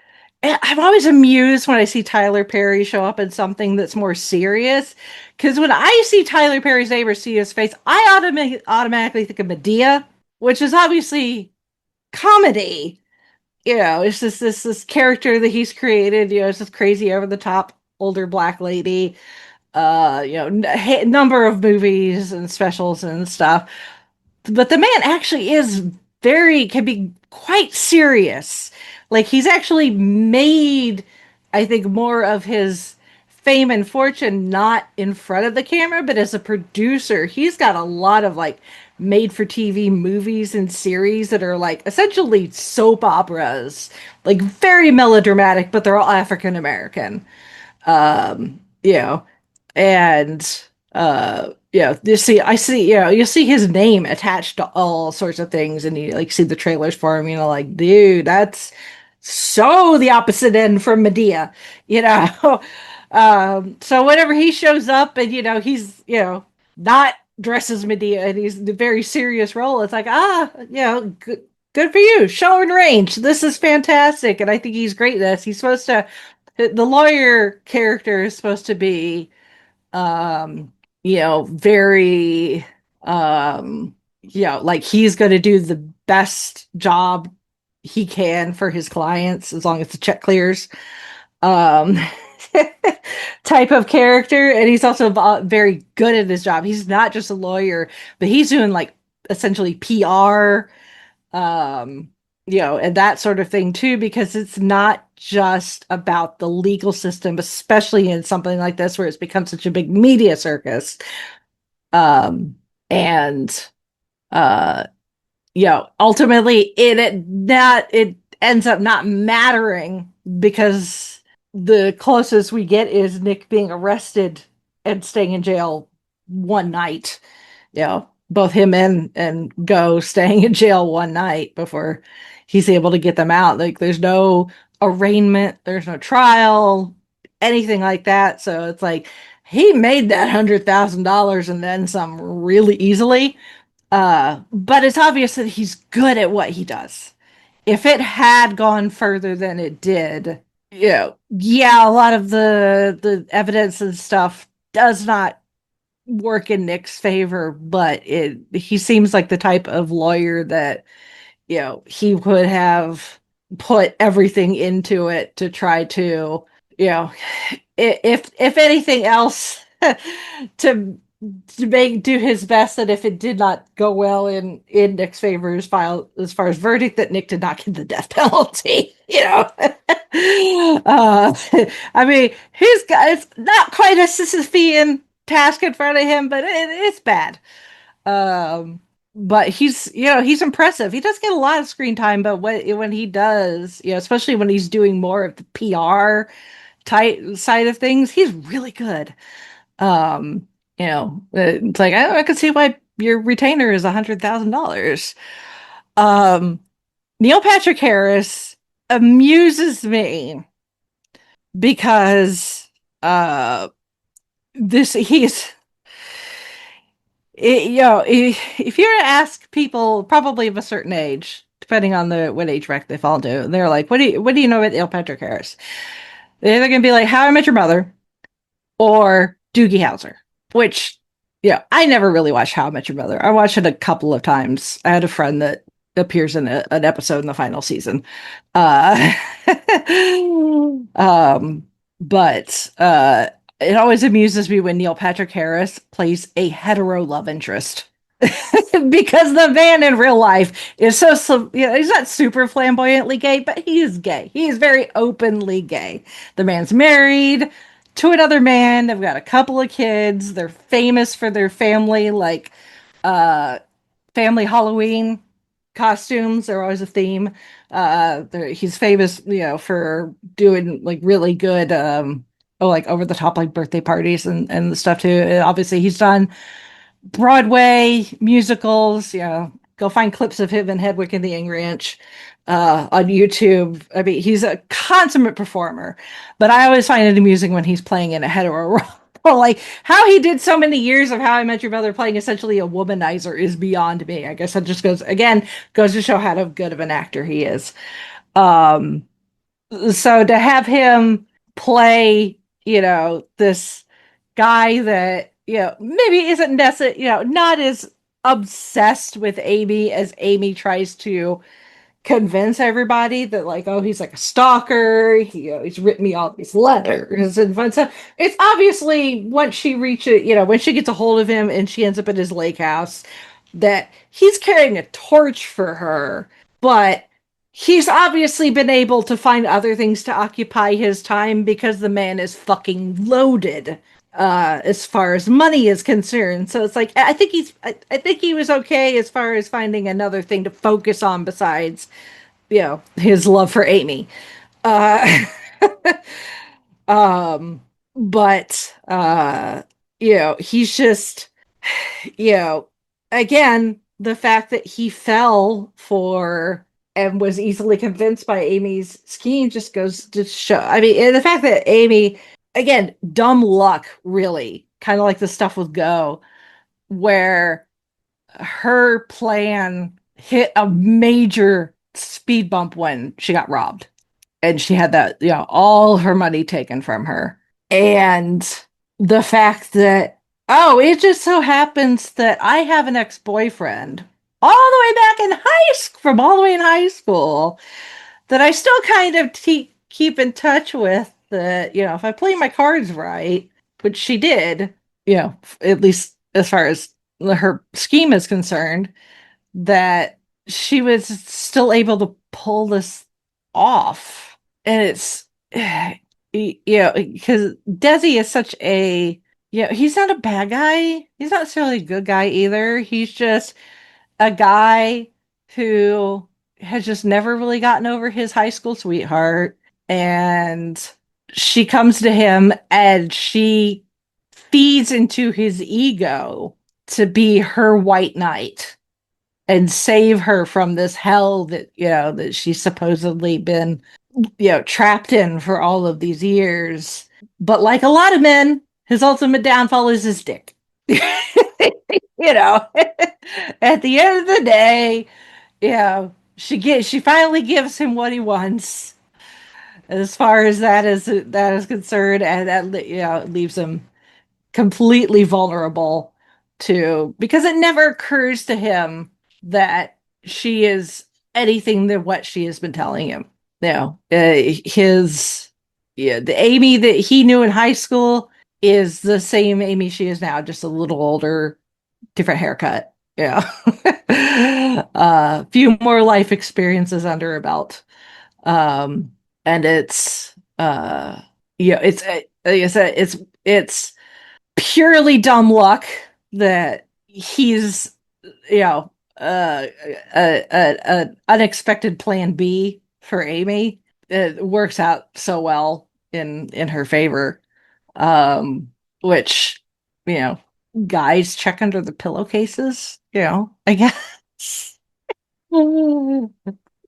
H: I'm always amused when I see Tyler Perry show up in something that's more serious. Because when I see Tyler Perry's name or see his face, I automatically think of Medea, which is obviously comedy. It's just this character that he's created. It's this crazy over the top older black lady. Number of movies and specials and stuff. But the man actually can be quite serious. Like, he's actually made, I think, more of his fame and fortune not in front of the camera, but as a producer. He's got a lot of like made for TV movies and series that are like essentially soap operas, like very melodramatic, but they're all African American. Um, you know, and you see his name attached to all sorts of things, and you like see the trailers for him, like, dude, that's so the opposite end from Medea, you know. So whenever he shows up and he's not dressed as Medea and he's the very serious role, it's like, good for you, show and range, this is fantastic. And I think he's great at this. He's supposed to, the lawyer character is supposed to be very like he's going to do the best job he can for his clients as long as the check clears, um type of character. And he's also very good at his job. He's not just a lawyer, but he's doing like essentially PR, and that sort of thing too, because it's not just about the legal system, especially in something like this where it's become such a big media circus. And ultimately it ends up not mattering, because the closest we get is Nick being arrested and staying in jail one night. Both him and Go staying in jail one night before he's able to get them out. Like, there's no arraignment, there's no trial, anything like that. So it's like he made that $100,000 and then some really easily. But it's obvious that he's good at what he does. If it had gone further than it did, a lot of the evidence and stuff does not work in Nick's favor, but he seems like the type of lawyer that he would have put everything into it to try to if anything else to do his best, that if it did not go well in Nick's favor as far as verdict, that Nick did not get the death penalty. I mean, it's not quite a Sisyphean task in front of him, but it's bad. but he's impressive. He does get a lot of screen time, but when he does, especially when he's doing more of the PR type side of things, he's really good. It's like I can see why your retainer is $100,000. Um, Neil Patrick Harris amuses me because this he's if you were to ask people probably of a certain age, depending on what age bracket they fall into, they're like, what do you know about Neil Patrick Harris? They're either gonna be like How I Met Your Mother or Doogie Howser, which I never really watched How I Met Your Mother. I watched it a couple of times. I had a friend that appears in an episode in the final season. Uh, um, but it always amuses me when Neil Patrick Harris plays a hetero love interest. Because the man in real life is he's not super flamboyantly gay, but he is gay. He is very openly gay. The man's married to another man. They've got a couple of kids. They're famous for their family, family Halloween costumes. They're always a theme. He's famous, for doing like really good, like over the top like birthday parties and the stuff too. And obviously, he's done Broadway musicals. Go find clips of him in Hedwig and the Angry Inch on YouTube. I mean, he's a consummate performer, but I always find it amusing when he's playing in a hetero role. Like how he did so many years of How I Met Your Mother playing essentially a womanizer is beyond me. I guess that just goes to show how good of an actor he is. Um, so to have him play, this guy that, maybe isn't necessarily, not as obsessed with Amy as Amy tries to convince everybody that like, oh, he's like a stalker. He's written me all these letters and fun stuff. It's obviously once she reaches, when she gets a hold of him and she ends up at his lake house, that he's carrying a torch for her, but he's obviously been able to find other things to occupy his time because the man is fucking loaded as far as money is concerned. So it's like I think he was okay as far as finding another thing to focus on besides his love for Amy. Uh but he's just again, the fact that he fell for and was easily convinced by Amy's scheme just goes to show. I mean, and the fact that Amy, again, dumb luck, really, kind of like the stuff with Go, where her plan hit a major speed bump when she got robbed and she had that, all her money taken from her. And the fact that, oh, it just so happens that I have an ex-boyfriend all the way back in from all the way in high school that I still kind of keep in touch with, that, if I play my cards right, which she did, at least as far as her scheme is concerned, that she was still able to pull this off. And it's, because Desi is such a, he's not a bad guy. He's not necessarily a good guy either. He's just a guy who has just never really gotten over his high school sweetheart. And she comes to him and she feeds into his ego to be her white knight and save her from this hell that, that she's supposedly been, trapped in for all of these years. But like a lot of men, his ultimate downfall is his dick. At the end of the day, she finally gives him what he wants, as far as that is concerned, and that leaves him completely vulnerable to, because it never occurs to him that she is anything than what she has been telling him. The Amy that he knew in high school is the same Amy she is now, just a little older, different haircut. A few more life experiences under her belt. And it's it's like I said, it's purely dumb luck that he's a unexpected plan B for Amy. It works out so well in her favor. Which, you know, guys check under the pillowcases, I guess.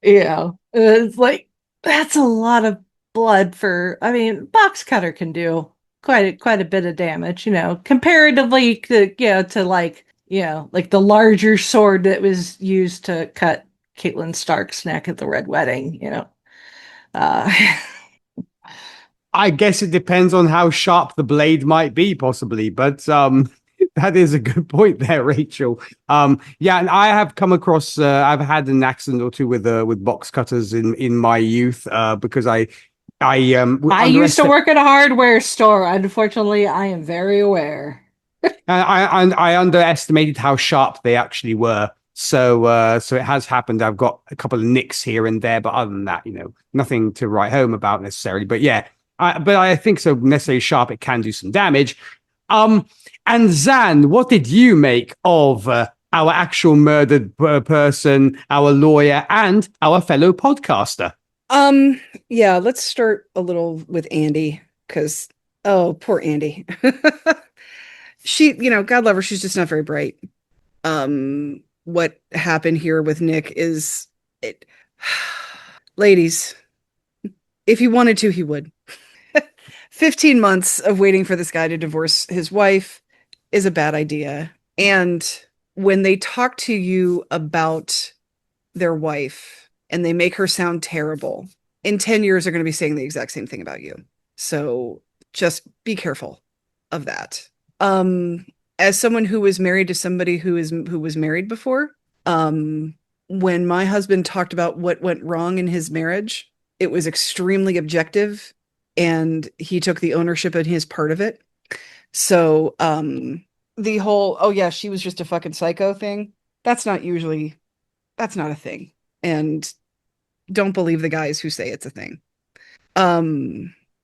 H: It's like that's a lot of blood for, I mean, box cutter can do quite a bit of damage, comparatively to like the larger sword that was used to cut Caitlin Stark's neck at the Red Wedding. Uh
M: I guess it depends on how sharp the blade might be, possibly, but that is a good point there, Rachel. Yeah, and I have come across, I've had an accident or two with box cutters in my youth, because I
H: used to work at a hardware store. Unfortunately, I am very aware.
M: I underestimated how sharp they actually were. So it has happened. I've got a couple of nicks here and there, but other than that, nothing to write home about necessarily. But yeah, but I think so necessarily sharp, it can do some damage. And Zan, what did you make of our actual murdered person, our lawyer, and our fellow podcaster?
N: Yeah, let's start a little with Andy, because poor Andy. She, God love her, she's just not very bright. What happened here with Nick is it ladies, if he wanted to, he would. 15 months of waiting for this guy to divorce his wife is a bad idea. And when they talk to you about their wife and they make her sound terrible, in 10 years they're going to be saying the exact same thing about you. So just be careful of that. As someone who was married to somebody who was married before, when my husband talked about what went wrong in his marriage, it was extremely objective, and he took the ownership in his part of it. So, the whole, oh yeah, she was just a fucking psycho thing, that's not a thing. And don't believe the guys who say it's a thing.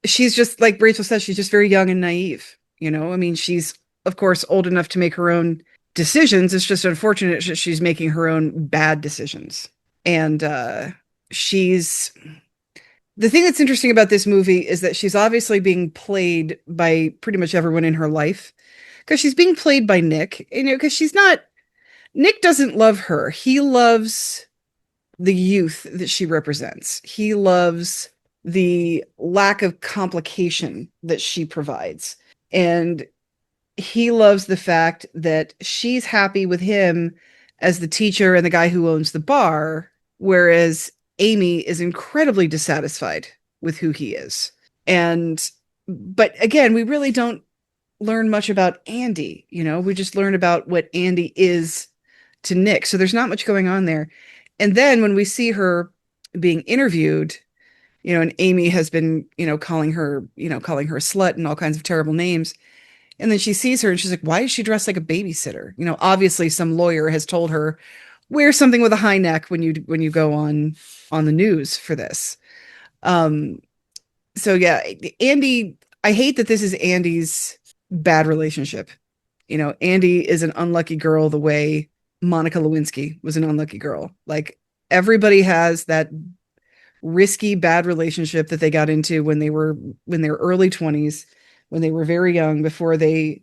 N: She's just, like Rachel says, she's just very young and naive. I mean, she's of course old enough to make her own decisions. It's just unfortunate she's making her own bad decisions. And the thing that's interesting about this movie is that she's obviously being played by pretty much everyone in her life, because she's being played by Nick, because Nick doesn't love her. He loves the youth that she represents. He loves the lack of complication that she provides. And he loves the fact that she's happy with him as the teacher and the guy who owns the bar, whereas Amy is incredibly dissatisfied with who he is. But again, we really don't learn much about Andy. We just learn about what Andy is to Nick. So there's not much going on there. And then when we see her being interviewed, and Amy has been, calling her a slut and all kinds of terrible names. And then she sees her and she's like, why is she dressed like a babysitter? Obviously some lawyer has told her, wear something with a high neck when you go on the news for this. So yeah, Andy, I hate that this is Andy's bad relationship. Andy is an unlucky girl the way Monica Lewinsky was an unlucky girl. Like, everybody has that risky bad relationship that they got into when they were early 20s, when they were very young, before their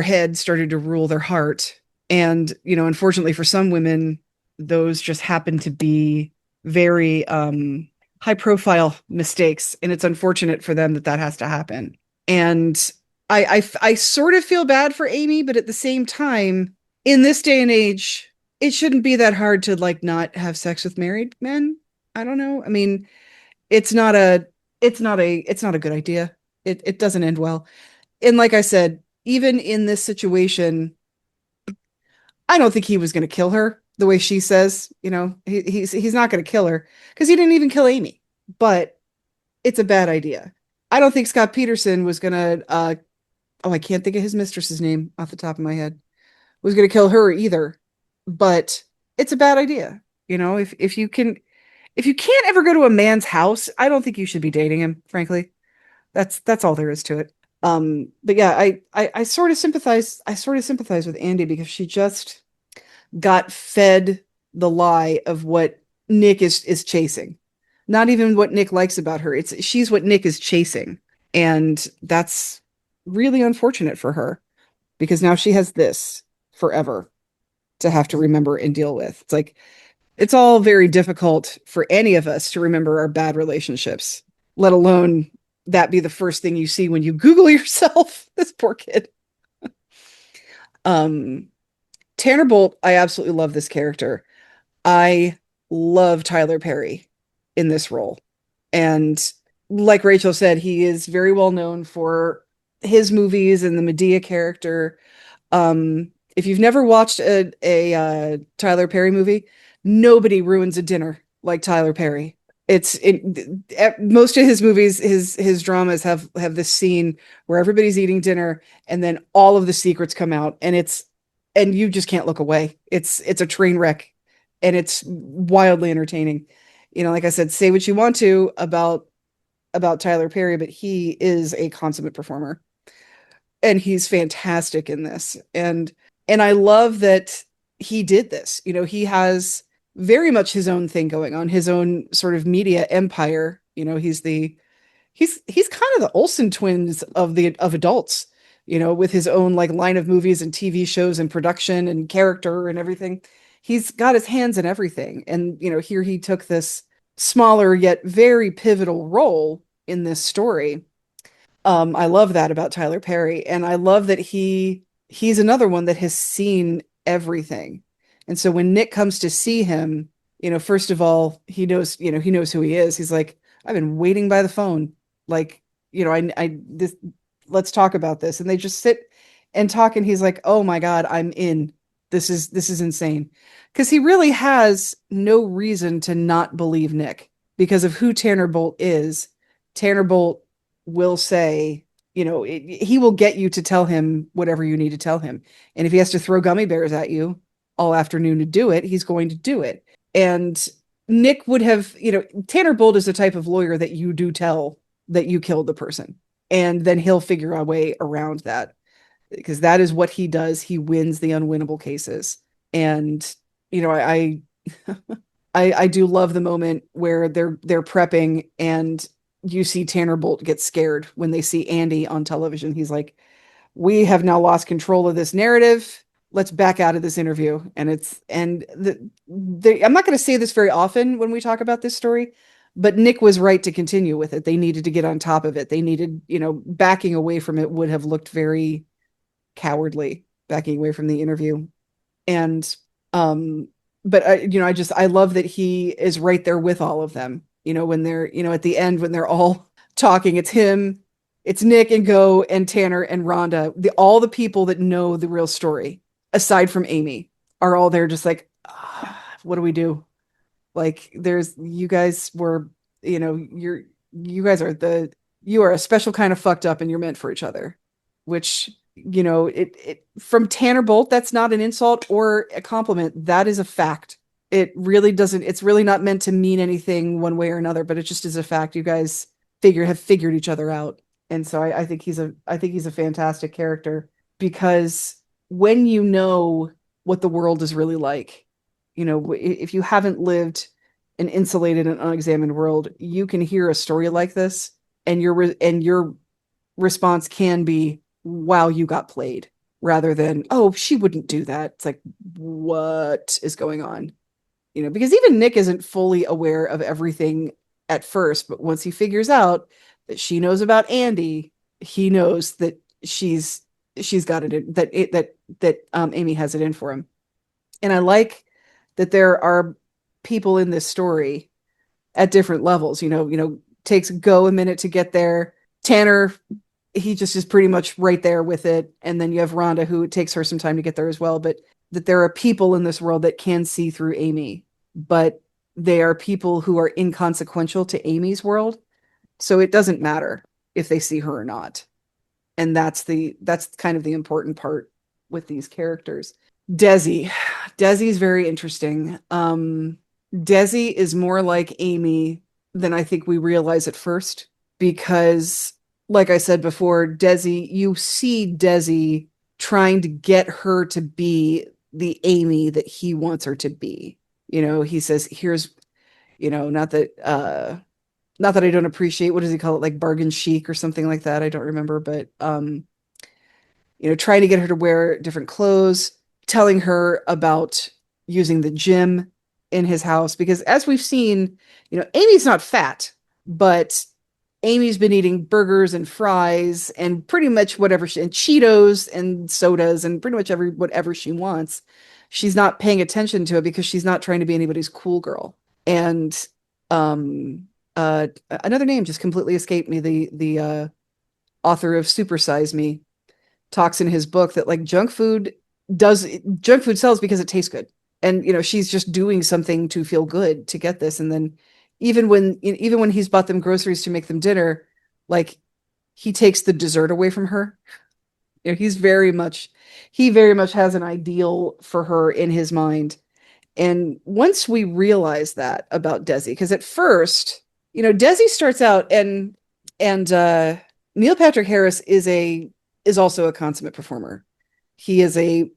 N: head started to rule their heart. And unfortunately for some women, those just happen to be very high profile mistakes, and it's unfortunate for them that has to happen. And I sort of feel bad for Amy, but at the same time, in this day and age, it shouldn't be that hard to not have sex with married men. I don't know. I mean, it's not a good idea. It doesn't end well. And like I said, even in this situation, I don't think he was going to kill her the way she says. He's not going to kill her, because he didn't even kill Amy. But it's a bad idea. I don't think Scott Peterson was going to, I can't think of his mistress's name off the top of my head, was going to kill her either. But it's a bad idea. If you can't ever go to a man's house, I don't think you should be dating him, frankly. That's all there is to it. But yeah, I sort of sympathize. I sort of sympathize with Andy because she just got fed the lie of what Nick is chasing. Not even what Nick likes about her. She's what Nick is chasing. And that's really unfortunate for her because now she has this forever to have to remember and deal with. It's like it's all very difficult for any of us to remember our bad relationships, let alone that be the first thing you see when you Google yourself. This poor kid. Um, Tanner Bolt, I absolutely love this character. I love Tyler Perry in this role. And like Rachel said, he is very well known for his movies and the Medea character. If you've never watched a Tyler Perry movie, nobody ruins a dinner like Tyler Perry. Most of his movies, his dramas have this scene where everybody's eating dinner and then all of the secrets come out and you just can't look away. It's a train wreck and it's wildly entertaining. Like I said, say what you want to about Tyler Perry, but he is a consummate performer and he's fantastic in this. And I love that he did this. He has very much his own thing going on, his own sort of media empire. He's kind of the Olsen twins of adults, with his own like line of movies and TV shows and production and character and everything. He's got his hands in everything. And, here he took this smaller yet very pivotal role in this story. I love that about Tyler Perry. And I love that he's another one that has seen everything. And so when Nick comes to see him, first of all, he knows who he is. He's like, I've been waiting by the phone. Like, let's talk about this. And they just sit and talk. And he's like, oh my God, I'm in. This is insane. Because he really has no reason to not believe Nick because of who Tanner Bolt is. Tanner Bolt will say, he will get you to tell him whatever you need to tell him. And if he has to throw gummy bears at you all afternoon to do it, he's going to do it. And Nick would have, Tanner Bolt is the type of lawyer that you do tell that you killed the person. And then he'll figure a way around that because that is what he does. He wins the unwinnable cases. And, I do love the moment where they're prepping and you see Tanner Bolt get scared when they see Andy on television. He's like, we have now lost control of this narrative. Let's back out of this interview. And I'm not going to say this very often when we talk about this story, but Nick was right to continue with it. They needed to get on top of it. They needed, backing away from it would have looked very cowardly, backing away from the interview. And, but I love that he is right there with all of them. When they're, at the end, when they're all talking, it's him, it's Nick and Go and Tanner and Rhonda, all the people that know the real story, aside from Amy, are all there just like, what do we do? Like you guys were, you are a special kind of fucked up and you're meant for each other, which, it from Tanner Bolt, that's not an insult or a compliment. That is a fact. It really doesn't, it's really not meant to mean anything one way or another, but it just is a fact. You guys have figured each other out. And so I think he's a fantastic character because when you know what the world is really like, if you haven't lived an insulated and unexamined world, you can hear a story like this and your response can be, wow, you got played, rather than, oh, she wouldn't do that. It's like, what is going on? Because even Nick isn't fully aware of everything at first, but once he figures out that she knows about Andy, he knows that she's got it in, that Amy has it in for him. And I like that there are people in this story at different levels. Takes Go a minute to get there. Tanner, he just is pretty much right there with it. And then you have Rhonda, who it takes her some time to get there as well. But that there are people in this world that can see through Amy, but they are people who are inconsequential to Amy's world. So it doesn't matter if they see her or not. And that's kind of the important part with these characters. Desi's very interesting. Desi is more like Amy than I think we realize at first, because like I said before, Desi, you see Desi trying to get her to be the Amy that he wants her to be. He says, here's, not that I don't appreciate, what does he call it? Like bargain chic or something like that. I don't remember, but trying to get her to wear different clothes, telling her about using the gym in his house. Because as we've seen, Amy's not fat, but Amy's been eating burgers and fries and pretty much whatever and Cheetos and sodas and pretty much whatever she wants. She's not paying attention to it because she's not trying to be anybody's cool girl. And another name just completely escaped me. The author of Super Size Me talks in his book that like junk food sells because it tastes good. And she's just doing something to feel good to get this. And then even when he's bought them groceries to make them dinner, like he takes the dessert away from her. He very much has an ideal for her in his mind. And once we realize that about Desi, because at first, Desi starts out and Neil Patrick Harris is also a consummate performer. He's a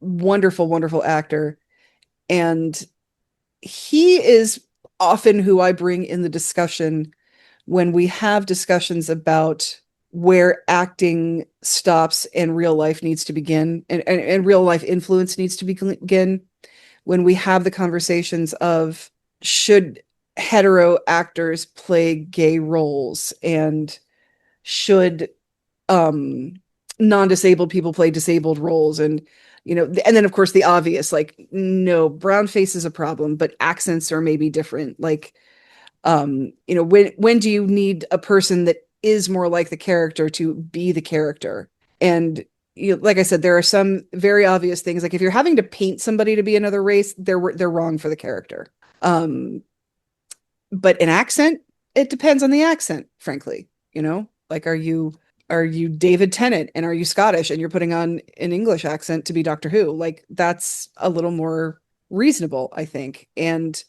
N: wonderful, wonderful actor. And he is often who I bring in the discussion when we have discussions about where acting stops and real life needs to begin and real life influence needs to begin. When we have the conversations of should hetero actors play gay roles and should non-disabled people play disabled roles, and and then of course the obvious, like, no, brown face is a problem, but accents are maybe different. Like, when do you need a person that is more like the character to be the character? And like I said, there are some very obvious things. Like if you're having to paint somebody to be another race, they're wrong for the character. But an accent, it depends on the accent, frankly. Like, are you David Tennant and are you Scottish and you're putting on an English accent to be Doctor Who? Like, that's a little more reasonable, I think. And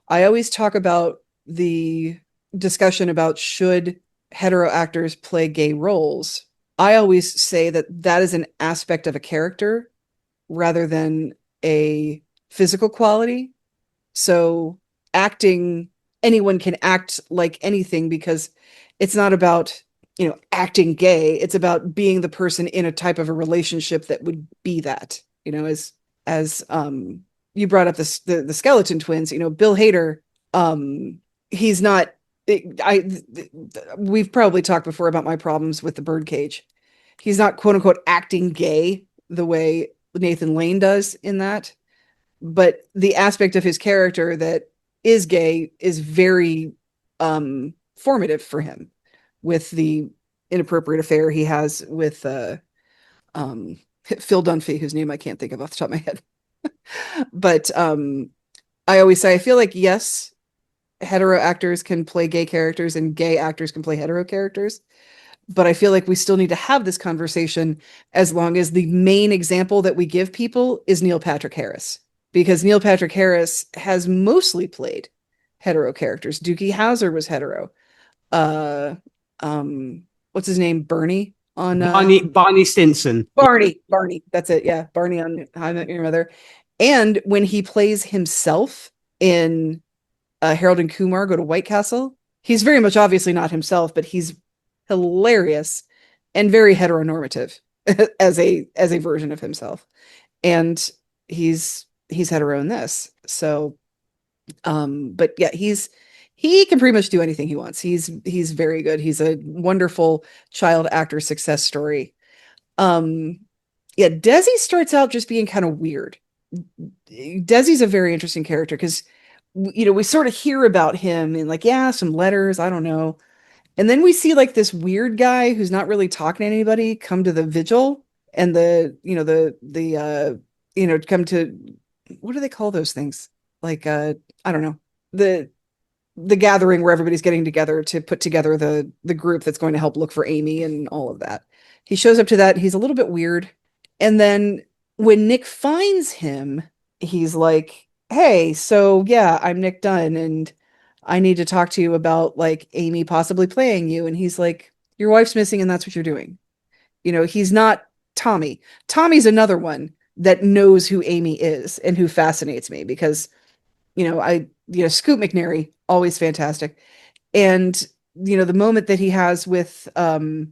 N: I always talk about the discussion about should hetero actors play gay roles. I always say that is an aspect of a character rather than a physical quality. So anyone can act like anything because it's not about, acting gay. It's about being the person in a type of a relationship that would be that, as you brought up the skeleton twins, Bill Hader, he's not, we've probably talked before about my problems with the birdcage. He's not quote unquote acting gay the way Nathan Lane does in that, but the aspect of his character that is gay is very formative for him, with the inappropriate affair he has with Phil Dunphy, whose name I can't think of off the top of my head. But I always say, I feel like, yes, hetero actors can play gay characters and gay actors can play hetero characters. But I feel like we still need to have this conversation as long as the main example that we give people is Neil Patrick Harris. Because Neil Patrick Harris has mostly played hetero characters. Doogie Howser was hetero. What's his name? Bernie on
M: Barney Stinson.
N: Barney. That's it. Yeah, Barney on How I Met Your Mother. And when he plays himself in Harold and Kumar Go to White Castle, he's very much obviously not himself, but he's hilarious and very heteronormative as a version of himself. And he's hetero in this. So but yeah, he can pretty much do anything he wants. He's very good. He's a wonderful child actor success story. Yeah, Desi starts out just being kind of weird. Desi's a very interesting character because we sort of hear about him in like, yeah, some letters, I don't know. And then we see like this weird guy who's not really talking to anybody come to the vigil, and come to, what do they call those things? Like, I don't know, the gathering where everybody's getting together to put together the group that's going to help look for Amy and all of that. He shows up to that. He's a little bit weird. And then when Nick finds him, he's like, hey, so yeah, I'm Nick Dunn and I need to talk to you about like Amy possibly playing you. And he's like, Your wife's missing, and that's what you're doing. He's not Tommy. Tommy's another one that knows who Amy is and who fascinates me because, Scoot McNairy, always fantastic. And, the moment that he has with, the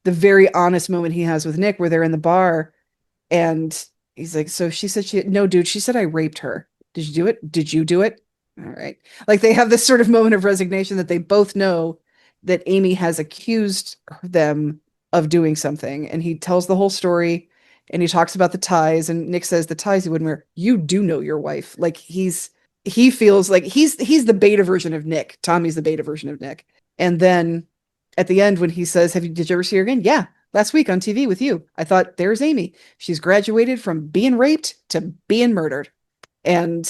N: very honest moment he has with Nick, where they're in the bar and he's like, so she said no, dude, she said I raped her. Did you do it? Did you do it? All right. Like they have this sort of moment of resignation that they both know that Amy has accused them of doing something. And he tells the whole story and he talks about the ties. And Nick says the ties he wouldn't wear. You do know your wife. Like he feels like he's the beta version of Nick. Tommy's the beta version of Nick. And then at the end, when he says, did you ever see her again? Yeah. Last week on TV with you. I thought, there's Amy. She's graduated from being raped to being murdered. And,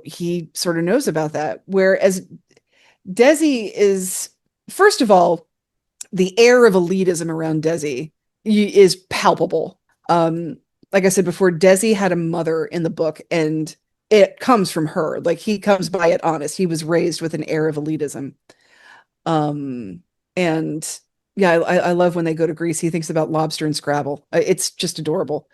N: he sort of knows about that. Whereas Desi is, first of all, the air of elitism around Desi is palpable. Like I said before, Desi had a mother in the book, and it comes from her. Like he comes by it honest. He was raised with an air of elitism. And yeah, I love when they go to Greece. He thinks about lobster and Scrabble. It's just adorable.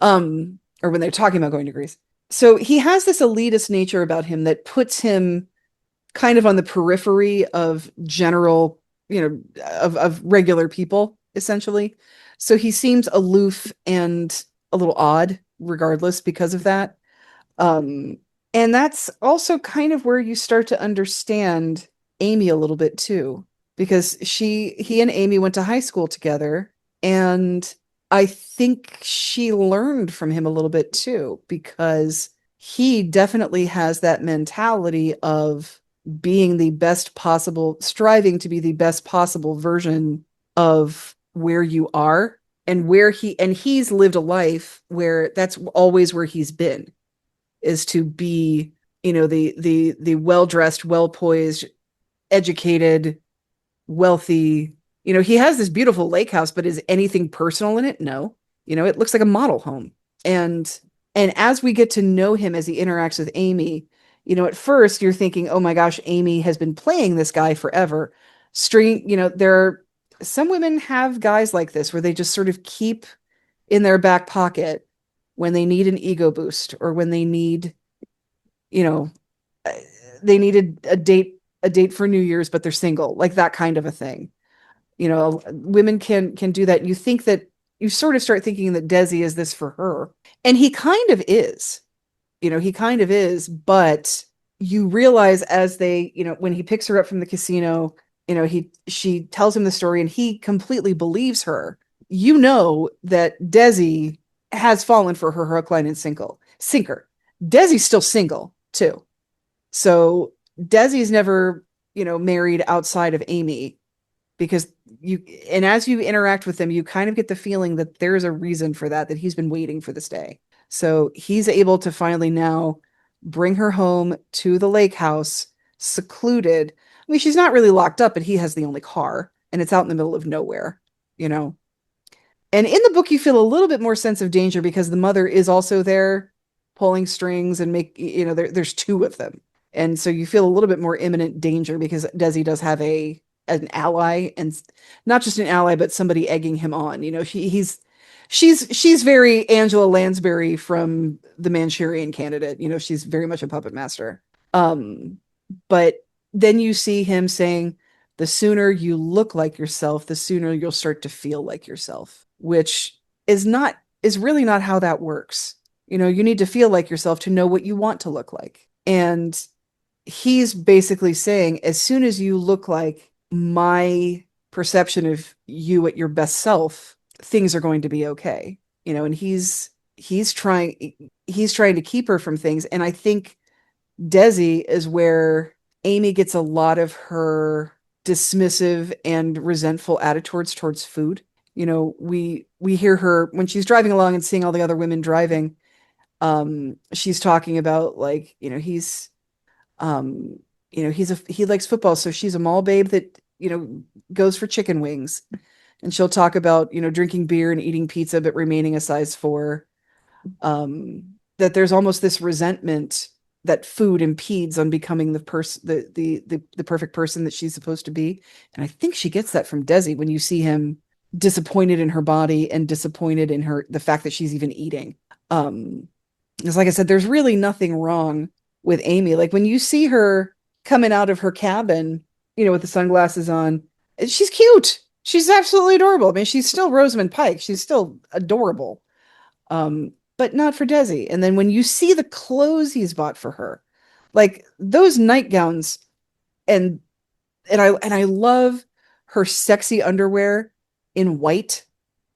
N: Or when they're talking about going to Greece. So he has this elitist nature about him that puts him kind of on the periphery of general, of regular people, essentially. So he seems aloof and a little odd, regardless, because of that. And that's also kind of where you start to understand Amy a little bit too, because he and Amy went to high school together, and I think she learned from him a little bit too, because he definitely has that mentality of being the best possible, striving to be the best possible version of where you are, and he's lived a life where that's always where he's been, is to be, the well-dressed, well-poised, educated, wealthy. He has this beautiful lake house, but is anything personal in it? No. It looks like a model home. And as we get to know him, as he interacts with Amy, at first you're thinking, oh my gosh, Amy has been playing this guy forever. There are some women have guys like this where they just sort of keep in their back pocket when they need an ego boost, or when they need, they needed a date for New Year's, but they're single, like that kind of a thing. Women can do that. You think that you sort of start thinking that Desi is this for her, and he kind of is. He kind of is, but you realize as they, when he picks her up from the casino, she tells him the story and he completely believes her. That Desi has fallen for her hook, line, and sinker. Desi's still single too. So Desi's never, married outside of Amy, because as you interact with him, you kind of get the feeling that there's a reason for that he's been waiting for this day. So he's able to finally now bring her home to the lake house, secluded. I mean, she's not really locked up, but he has the only car, and it's out in the middle of nowhere, And in the book, you feel a little bit more sense of danger because the mother is also there pulling strings and there's two of them. And so you feel a little bit more imminent danger because Desi does have an ally, and not just an ally, but somebody egging him on. She's very Angela Lansbury from The Manchurian Candidate. She's very much a puppet master. But then you see him saying, the sooner you look like yourself, the sooner you'll start to feel like yourself, which is really not how that works. You need to feel like yourself to know what you want to look like. And he's basically saying, as soon as you look like my perception of you at your best self, things are going to be okay. And he's trying to keep her from things. And I think Desi is where Amy gets a lot of her dismissive and resentful attitudes towards food. We hear her when she's driving along and seeing all the other women driving. She's talking about he likes football, so she's a mall babe that goes for chicken wings, and she'll talk about drinking beer and eating pizza but remaining a size 4. That there's almost this resentment that food impedes on becoming the person, the perfect person that she's supposed to be. And I think she gets that from Desi when you see him disappointed in her body and disappointed in the fact that she's even eating. Because like I said, there's really nothing wrong with Amy. Like when you see her coming out of her cabin, with the sunglasses on, she's cute. She's absolutely adorable. I mean, she's still Rosamund Pike. She's still adorable. But not for Desi. And then when you see the clothes he's bought for her, like those nightgowns, and I love her sexy underwear in white,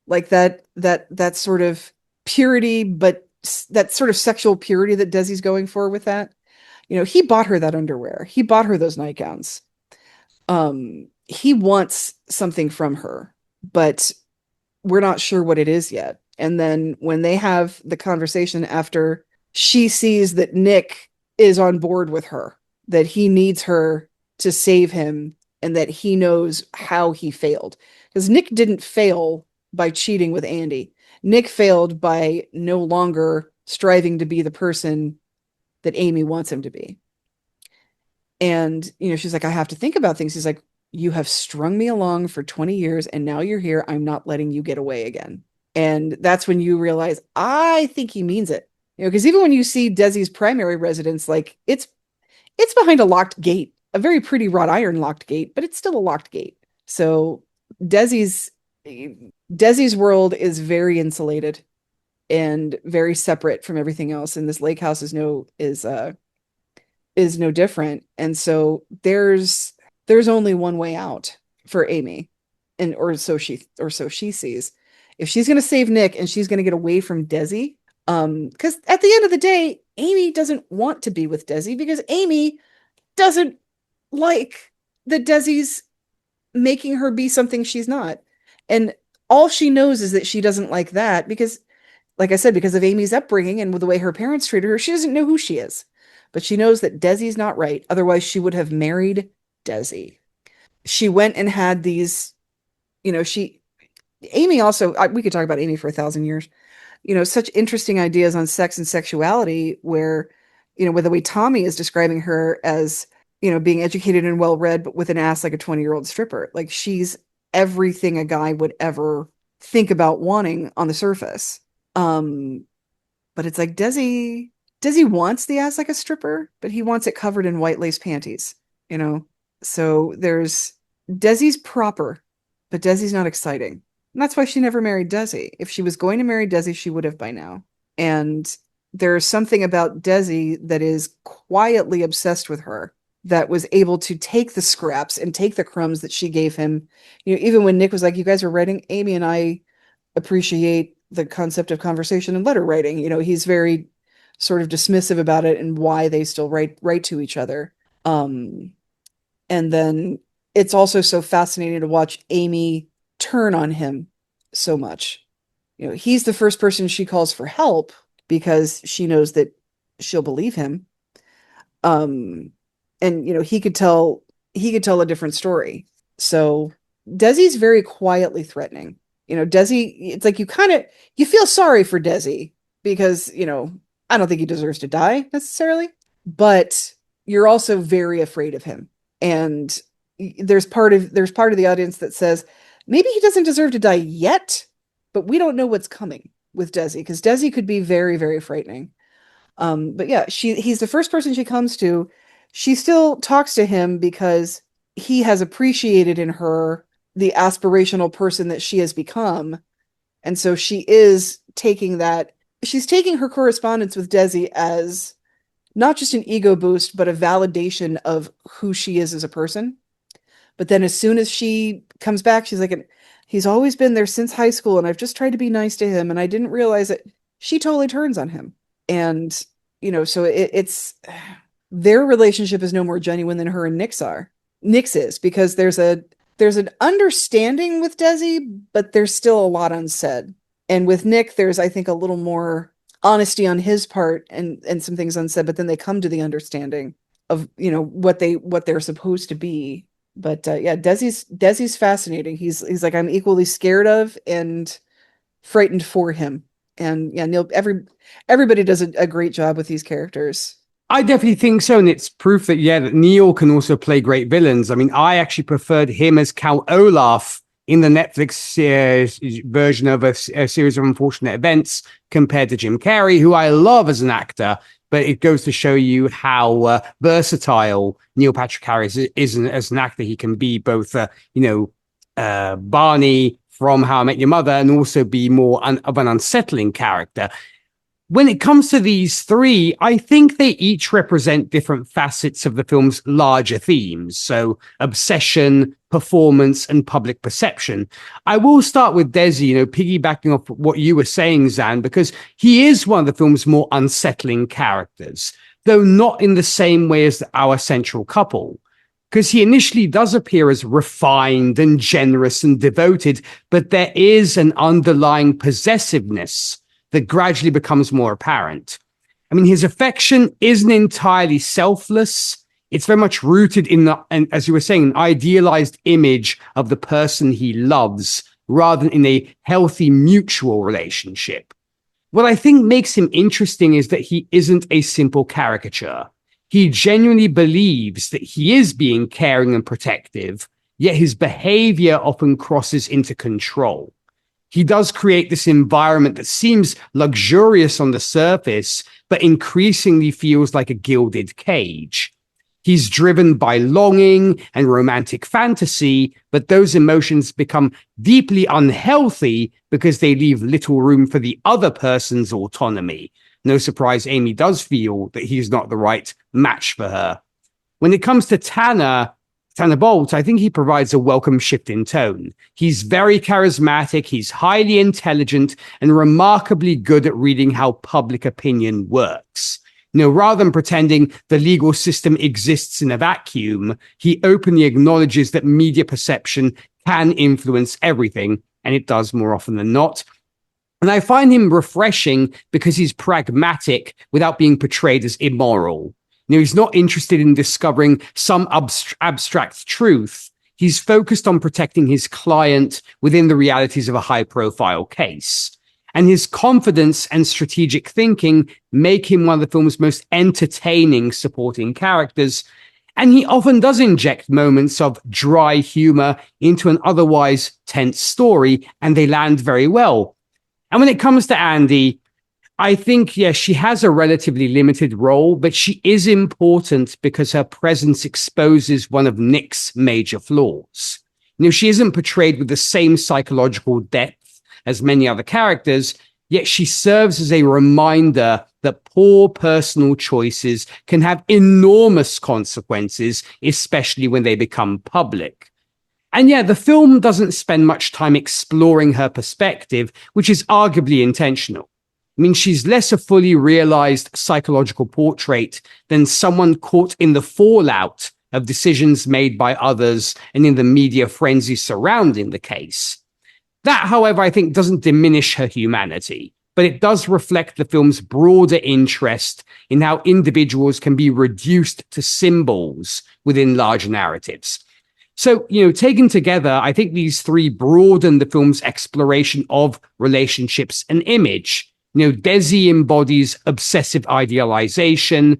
N: like that sort of purity, but that sort of sexual purity that Desi's going for with that. He bought her that underwear. He bought her those nightgowns. He wants something from her, but we're not sure what it is yet. And then when they have the conversation after she sees that Nick is on board with her, that he needs her to save him, and that he knows how he failed. Because Nick didn't fail by cheating with Andy. Nick failed by no longer striving to be the person that Amy wants him to be. And, she's like, I have to think about things. He's like, you have strung me along for 20 years and now you're here. I'm not letting you get away again. And that's when you realize, I think he means it. Because even when you see Desi's primary residence, like it's behind a locked gate, a very pretty wrought iron locked gate, but it's still a locked gate. So Desi's world is very insulated and very separate from everything else. And this lake house is no different. And so there's only one way out for Amy, or so she sees. If she's going to save Nick and she's going to get away from Desi, because at the end of the day, Amy doesn't want to be with Desi because Amy doesn't like that Desi's making her be something she's not. And all she knows is that she doesn't like that because, like I said, because of Amy's upbringing and with the way her parents treated her, she doesn't know who she is. But she knows that Desi's not right. Otherwise, she would have married Desi. She went and had these, Amy also, we could talk about Amy for 1,000 years, such interesting ideas on sex and sexuality where, with the way Tommy is describing her as, being educated and well-read, but with an ass like a 20-year-old stripper. Like she's everything a guy would ever think about wanting on the surface. But it's like Desi wants the ass like a stripper, but he wants it covered in white lace panties, So there's Desi's proper, but Desi's not exciting. And that's why she never married Desi. If she was going to marry Desi, she would have by now. And there's something about Desi that is quietly obsessed with her, that was able to take the scraps and take the crumbs that she gave him. Even when Nick was like, you guys are writing, Amy and I appreciate the concept of conversation and letter writing. He's very sort of dismissive about it and why they still write to each other. And then it's also so fascinating to watch Amy turn on him so much. He's the first person she calls for help because she knows that she'll believe him. And he could tell a different story. So Desi's very quietly threatening. Desi, it's like you feel sorry for Desi because, I don't think he deserves to die necessarily, but you're also very afraid of him. And there's part of the audience that says maybe he doesn't deserve to die yet, but we don't know what's coming with Desi because Desi could be very, very frightening. But yeah, he's the first person she comes to. She still talks to him because he has appreciated in her the aspirational person that she has become. And so she is taking that. She's taking her correspondence with Desi as not just an ego boost, but a validation of who she is as a person. But then as soon as she comes back, she's like, he's always been there since high school. And I've just tried to be nice to him. And I didn't realize it. She totally turns on him. And, so it's their relationship is no more genuine than her and Nick's is because there's an understanding with Desi, but there's still a lot unsaid. And with Nick, there's, I think, a little more honesty on his part and some things unsaid, but then they come to the understanding of, what they're supposed to be. But yeah, Desi's fascinating. He's like, I'm equally scared of and frightened for him. And yeah, Neil, everybody does a great job with these characters.
M: I definitely think so, and it's proof that that Neil can also play great villains. I mean, I actually preferred him as Count Olaf in the Netflix version of a series of unfortunate events compared to Jim Carrey, who I love as an actor. But it goes to show you how versatile Neil Patrick Harris is as an actor. He can be both, Barney from How I Met Your Mother, and also be more of an unsettling character. When it comes to these three, I think they each represent different facets of the film's larger themes. So obsession, performance, and public perception. I will start with Desi, piggybacking off what you were saying, Zan, because he is one of the film's more unsettling characters, though not in the same way as our central couple. Because he initially does appear as refined and generous and devoted, but there is an underlying possessiveness that gradually becomes more apparent. I mean, his affection isn't entirely selfless. It's very much rooted in and as you were saying, an idealized image of the person he loves, rather than in a healthy mutual relationship. What I think makes him interesting is that he isn't a simple caricature. He genuinely believes that he is being caring and protective, yet his behavior often crosses into control. He does create this environment that seems luxurious on the surface, but increasingly feels like a gilded cage. He's driven by longing and romantic fantasy, but those emotions become deeply unhealthy because they leave little room for the other person's autonomy. No surprise, Amy does feel that he's not the right match for her. When it comes to Tanner Bolt, I think he provides a welcome shift in tone. He's very charismatic, he's highly intelligent, and remarkably good at reading how public opinion works. Rather than pretending the legal system exists in a vacuum, he openly acknowledges that media perception can influence everything, and it does more often than not. And I find him refreshing because he's pragmatic without being portrayed as immoral. He's not interested in discovering some abstract truth. He's focused on protecting his client within the realities of a high-profile case. And his confidence and strategic thinking make him one of the film's most entertaining supporting characters. And he often does inject moments of dry humor into an otherwise tense story, and they land very well. And when it comes to Andy, I think, yes, she has a relatively limited role, but she is important because her presence exposes one of Nick's major flaws. She isn't portrayed with the same psychological depth as many other characters, yet she serves as a reminder that poor personal choices can have enormous consequences, especially when they become public. And the film doesn't spend much time exploring her perspective, which is arguably intentional. I mean, she's less a fully realized psychological portrait than someone caught in the fallout of decisions made by others and in the media frenzy surrounding the case. That, however, I think doesn't diminish her humanity, but it does reflect the film's broader interest in how individuals can be reduced to symbols within larger narratives. So, taken together, I think these three broaden the film's exploration of relationships and image. Desi embodies obsessive idealization,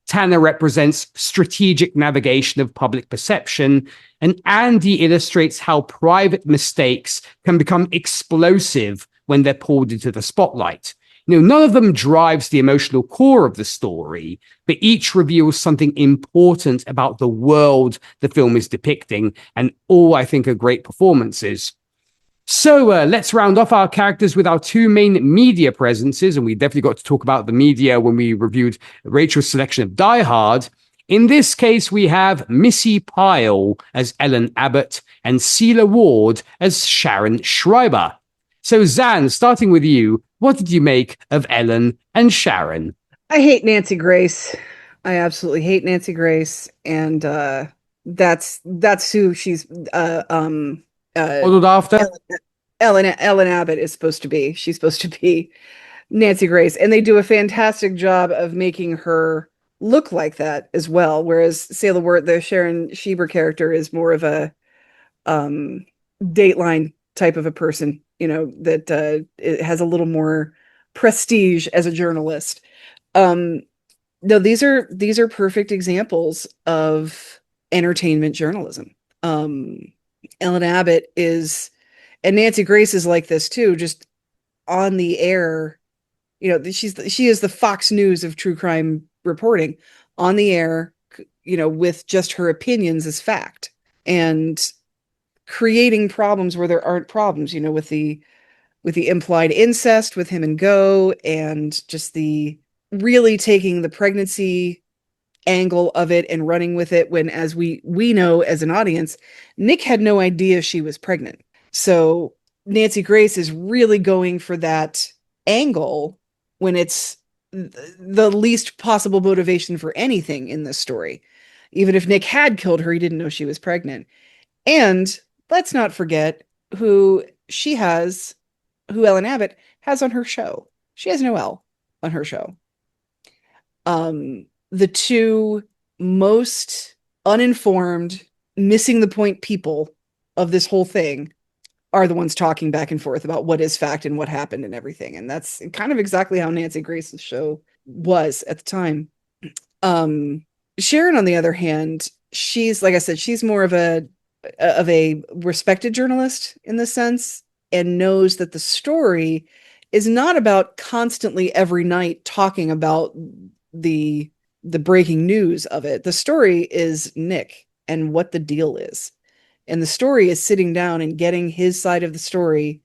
M: Tanner represents strategic navigation of public perception, and Andy illustrates how private mistakes can become explosive when they're pulled into the spotlight. None of them drives the emotional core of the story, but each reveals something important about the world the film is depicting, and all, I think, are great performances. So let's round off our characters with our two main media presences, and we definitely got to talk about the media when we reviewed Rachel's selection of Die Hard. In this case, we have Missy Pyle as Ellen Abbott and Celia Ward as Sharon Schreiber. So Zan, starting with you, what did you make of Ellen and Sharon?
N: I hate Nancy Grace. I absolutely hate Nancy Grace, and that's who she's
M: modeled after.
N: Ellen Abbott is supposed to be. She's supposed to be Nancy Grace, and they do a fantastic job of making her look like that as well. Whereas Sailor Word, the Sharon Schreiber character, is more of a Dateline type of a person, that it has a little more prestige as a journalist. No, these are perfect examples of entertainment journalism. Ellen Abbott is, and Nancy Grace is like this too, just on the air. She is the Fox News of true crime reporting, on the air, with just her opinions as fact, and creating problems where there aren't problems, with the implied incest with him and Go, and just the really taking the pregnancy angle of it and running with it, when, as we know as an audience, Nick had no idea she was pregnant. So Nancy Grace is really going for that angle when it's the least possible motivation for anything in this story. Even if Nick had killed her, he didn't know she was pregnant. And let's not forget who Ellen Abbott has on her show. She has Noelle on her show. The two most uninformed, missing the point people of this whole thing are the ones talking back and forth about what is fact and what happened and everything. And that's kind of exactly how Nancy Grace's show was at the time. Sharon, on the other hand, she's, like I said, she's more of a respected journalist in this sense, and knows that the story is not about constantly every night talking about the breaking news of it. The story is Nick and what the deal is. And the story is sitting down and getting his side of the story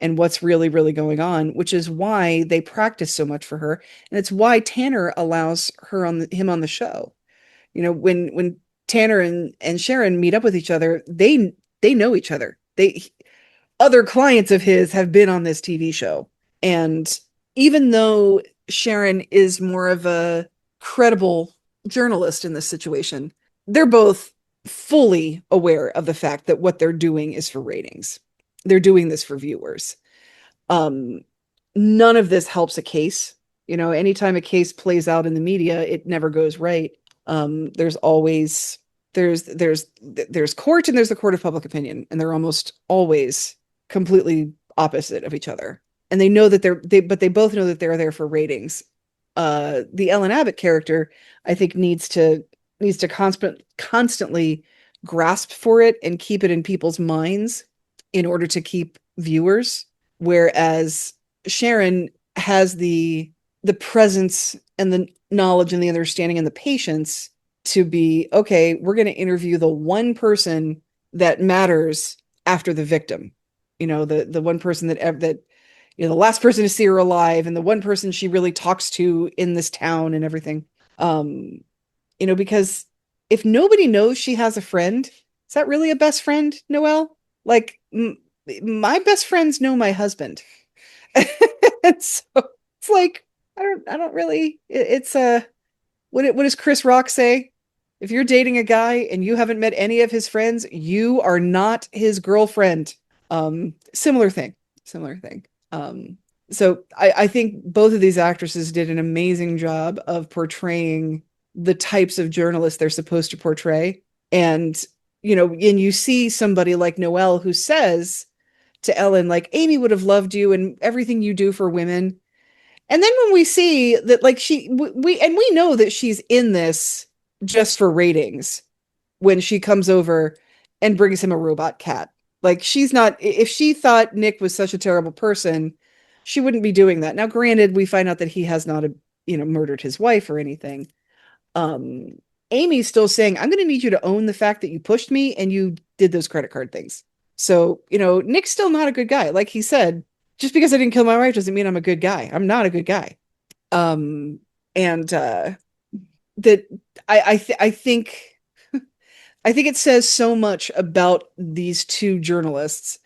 N: and what's really, really going on, which is why they practice so much for her. And it's why Tanner allows him on the show. When Tanner and Sharon meet up with each other, they know each other. Other clients of his have been on this TV show. And even though Sharon is more of a credible journalist in this situation, they're both fully aware of the fact that what they're doing is for ratings. They're doing this for viewers. None of this helps a case. Anytime a case plays out in the media, it never goes right. There's always there's court, and there's the court of public opinion, and they're almost always completely opposite of each other. And they know that but they both know that they're there for ratings. The Ellen Abbott character, I think, needs to constantly grasp for it and keep it in people's minds in order to keep viewers, whereas Sharon has the presence and the knowledge and the understanding and the patience to be, okay, we're going to interview the one person that matters after the victim. The one person that the last person to see her alive, and the one person she really talks to in this town and everything. Because if nobody knows she has a friend, is that really a best friend, Noelle? Like, my best friends know my husband. And so it's like, I don't really, it's what does Chris Rock say? If you're dating a guy and you haven't met any of his friends, you are not his girlfriend. Similar thing. So I think both of these actresses did an amazing job of portraying the types of journalists they're supposed to portray. And, and you see somebody like Noelle who says to Ellen, like, Amy would have loved you and everything you do for women. And then when we see that, like, we know that she's in this just for ratings, when she comes over and brings him a robot cat. Like, she's not, if she thought Nick was such a terrible person, she wouldn't be doing that. Now, granted, we find out that he has not, murdered his wife or anything. Amy's still saying, I'm going to need you to own the fact that you pushed me and you did those credit card things. So, Nick's still not a good guy. Like he said, just because I didn't kill my wife doesn't mean I'm a good guy. I'm not a good guy. That I think it says so much about these two journalists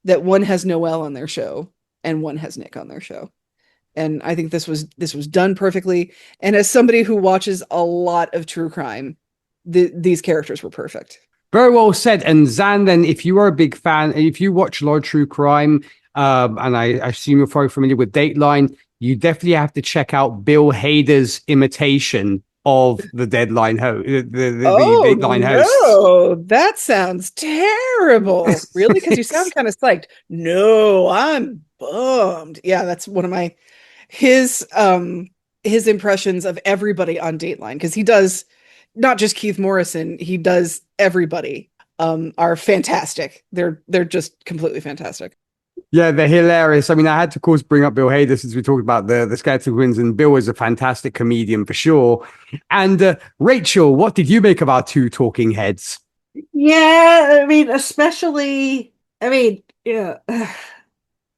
N: that one has Noelle on their show and one has Nick on their show. And I think this was done perfectly. And as somebody who watches a lot of true crime, these characters were perfect.
M: Very well said. And Zan, then, if you are a big fan, if you watch a lot of true crime, and I assume you're probably familiar with Dateline, you definitely have to check out Bill Hader's imitation of the Deadline host. The Dateline host.
N: No, that sounds terrible. Really? Because you sound kind of psyched. No, I'm bummed. Yeah, that's one of his his impressions of everybody on Dateline, because he does not just Keith Morrison, he does everybody, are fantastic. They're just completely fantastic.
M: Yeah, they're hilarious. I mean, I had to, of course, bring up Bill Hader since we talked about the Skeleton Twins, and Bill is a fantastic comedian for sure. And Rachel, what did you make of our two talking heads?
H: Yeah, I mean, especially, I mean, yeah.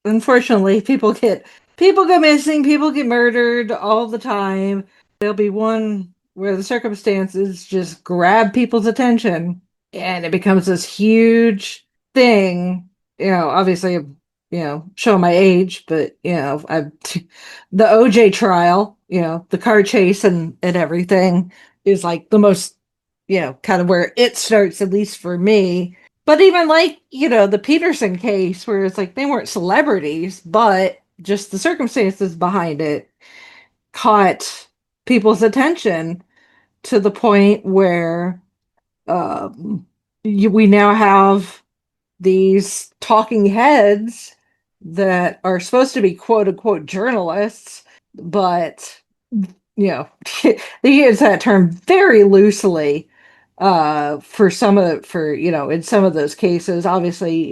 H: Unfortunately, people go missing, people get murdered all the time. There'll be one where the circumstances just grab people's attention and it becomes this huge thing. Obviously, show my age, but the OJ trial, the car chase and everything is like the most, kind of where it starts, at least for me. But even like, the Peterson case where it's like they weren't celebrities, but just the circumstances behind it caught people's attention to the point where we now have these talking heads that are supposed to be quote unquote journalists, but they use that term very loosely in some of those cases. Obviously,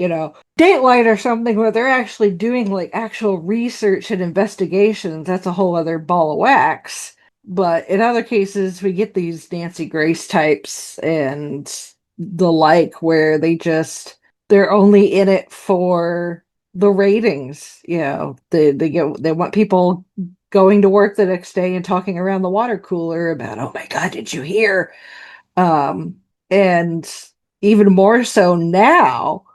H: Dateline or something where they're actually doing like actual research and investigations, that's a whole other ball of wax. But in other cases, we get these Nancy Grace types and the like, where they're only in it for the ratings. They want people going to work the next day and talking around the water cooler about, oh my God, did you hear? And even more so now,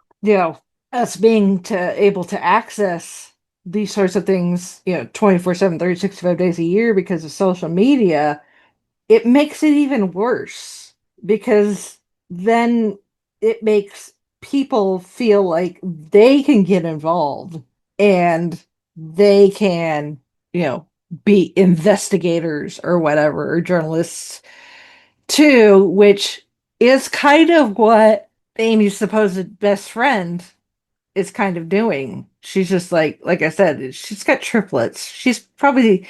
H: us being able to access these sorts of things, 24/7, 365 days a year because of social media, it makes it even worse because then it makes people feel like they can get involved and they can, be investigators or whatever, or journalists too, which is kind of what Amy's supposed best friend is kind of doing. She's just like I said, she's got triplets. She's probably,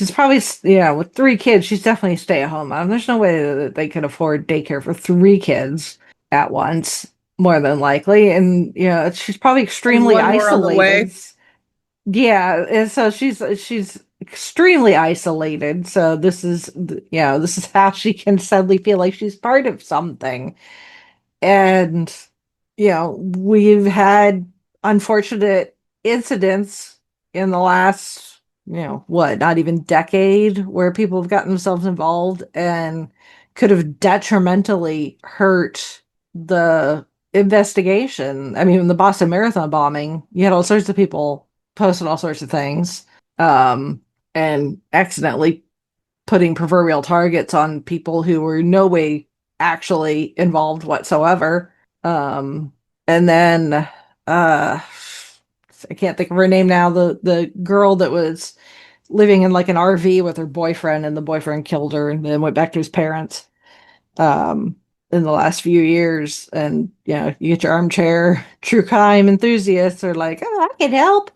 H: with 3 kids, she's definitely a stay-at-home mom. There's no way that they could afford daycare for 3 kids at once, more than likely. And, she's probably extremely
N: one more on the way.
H: isolated. Yeah, and so she's extremely isolated. So this is how she can suddenly feel like she's part of something. And we've had unfortunate incidents in the last, not even decade, where people have gotten themselves involved and could have detrimentally hurt the investigation. I mean, the Boston Marathon bombing, you had all sorts of people posting all sorts of things, and accidentally putting proverbial targets on people who were no way actually involved whatsoever. And then I can't think of her name now. The girl that was living in like an RV with her boyfriend, and the boyfriend killed her and then went back to his parents. In the last few years, and you get your armchair true crime enthusiasts are like, oh, I can help.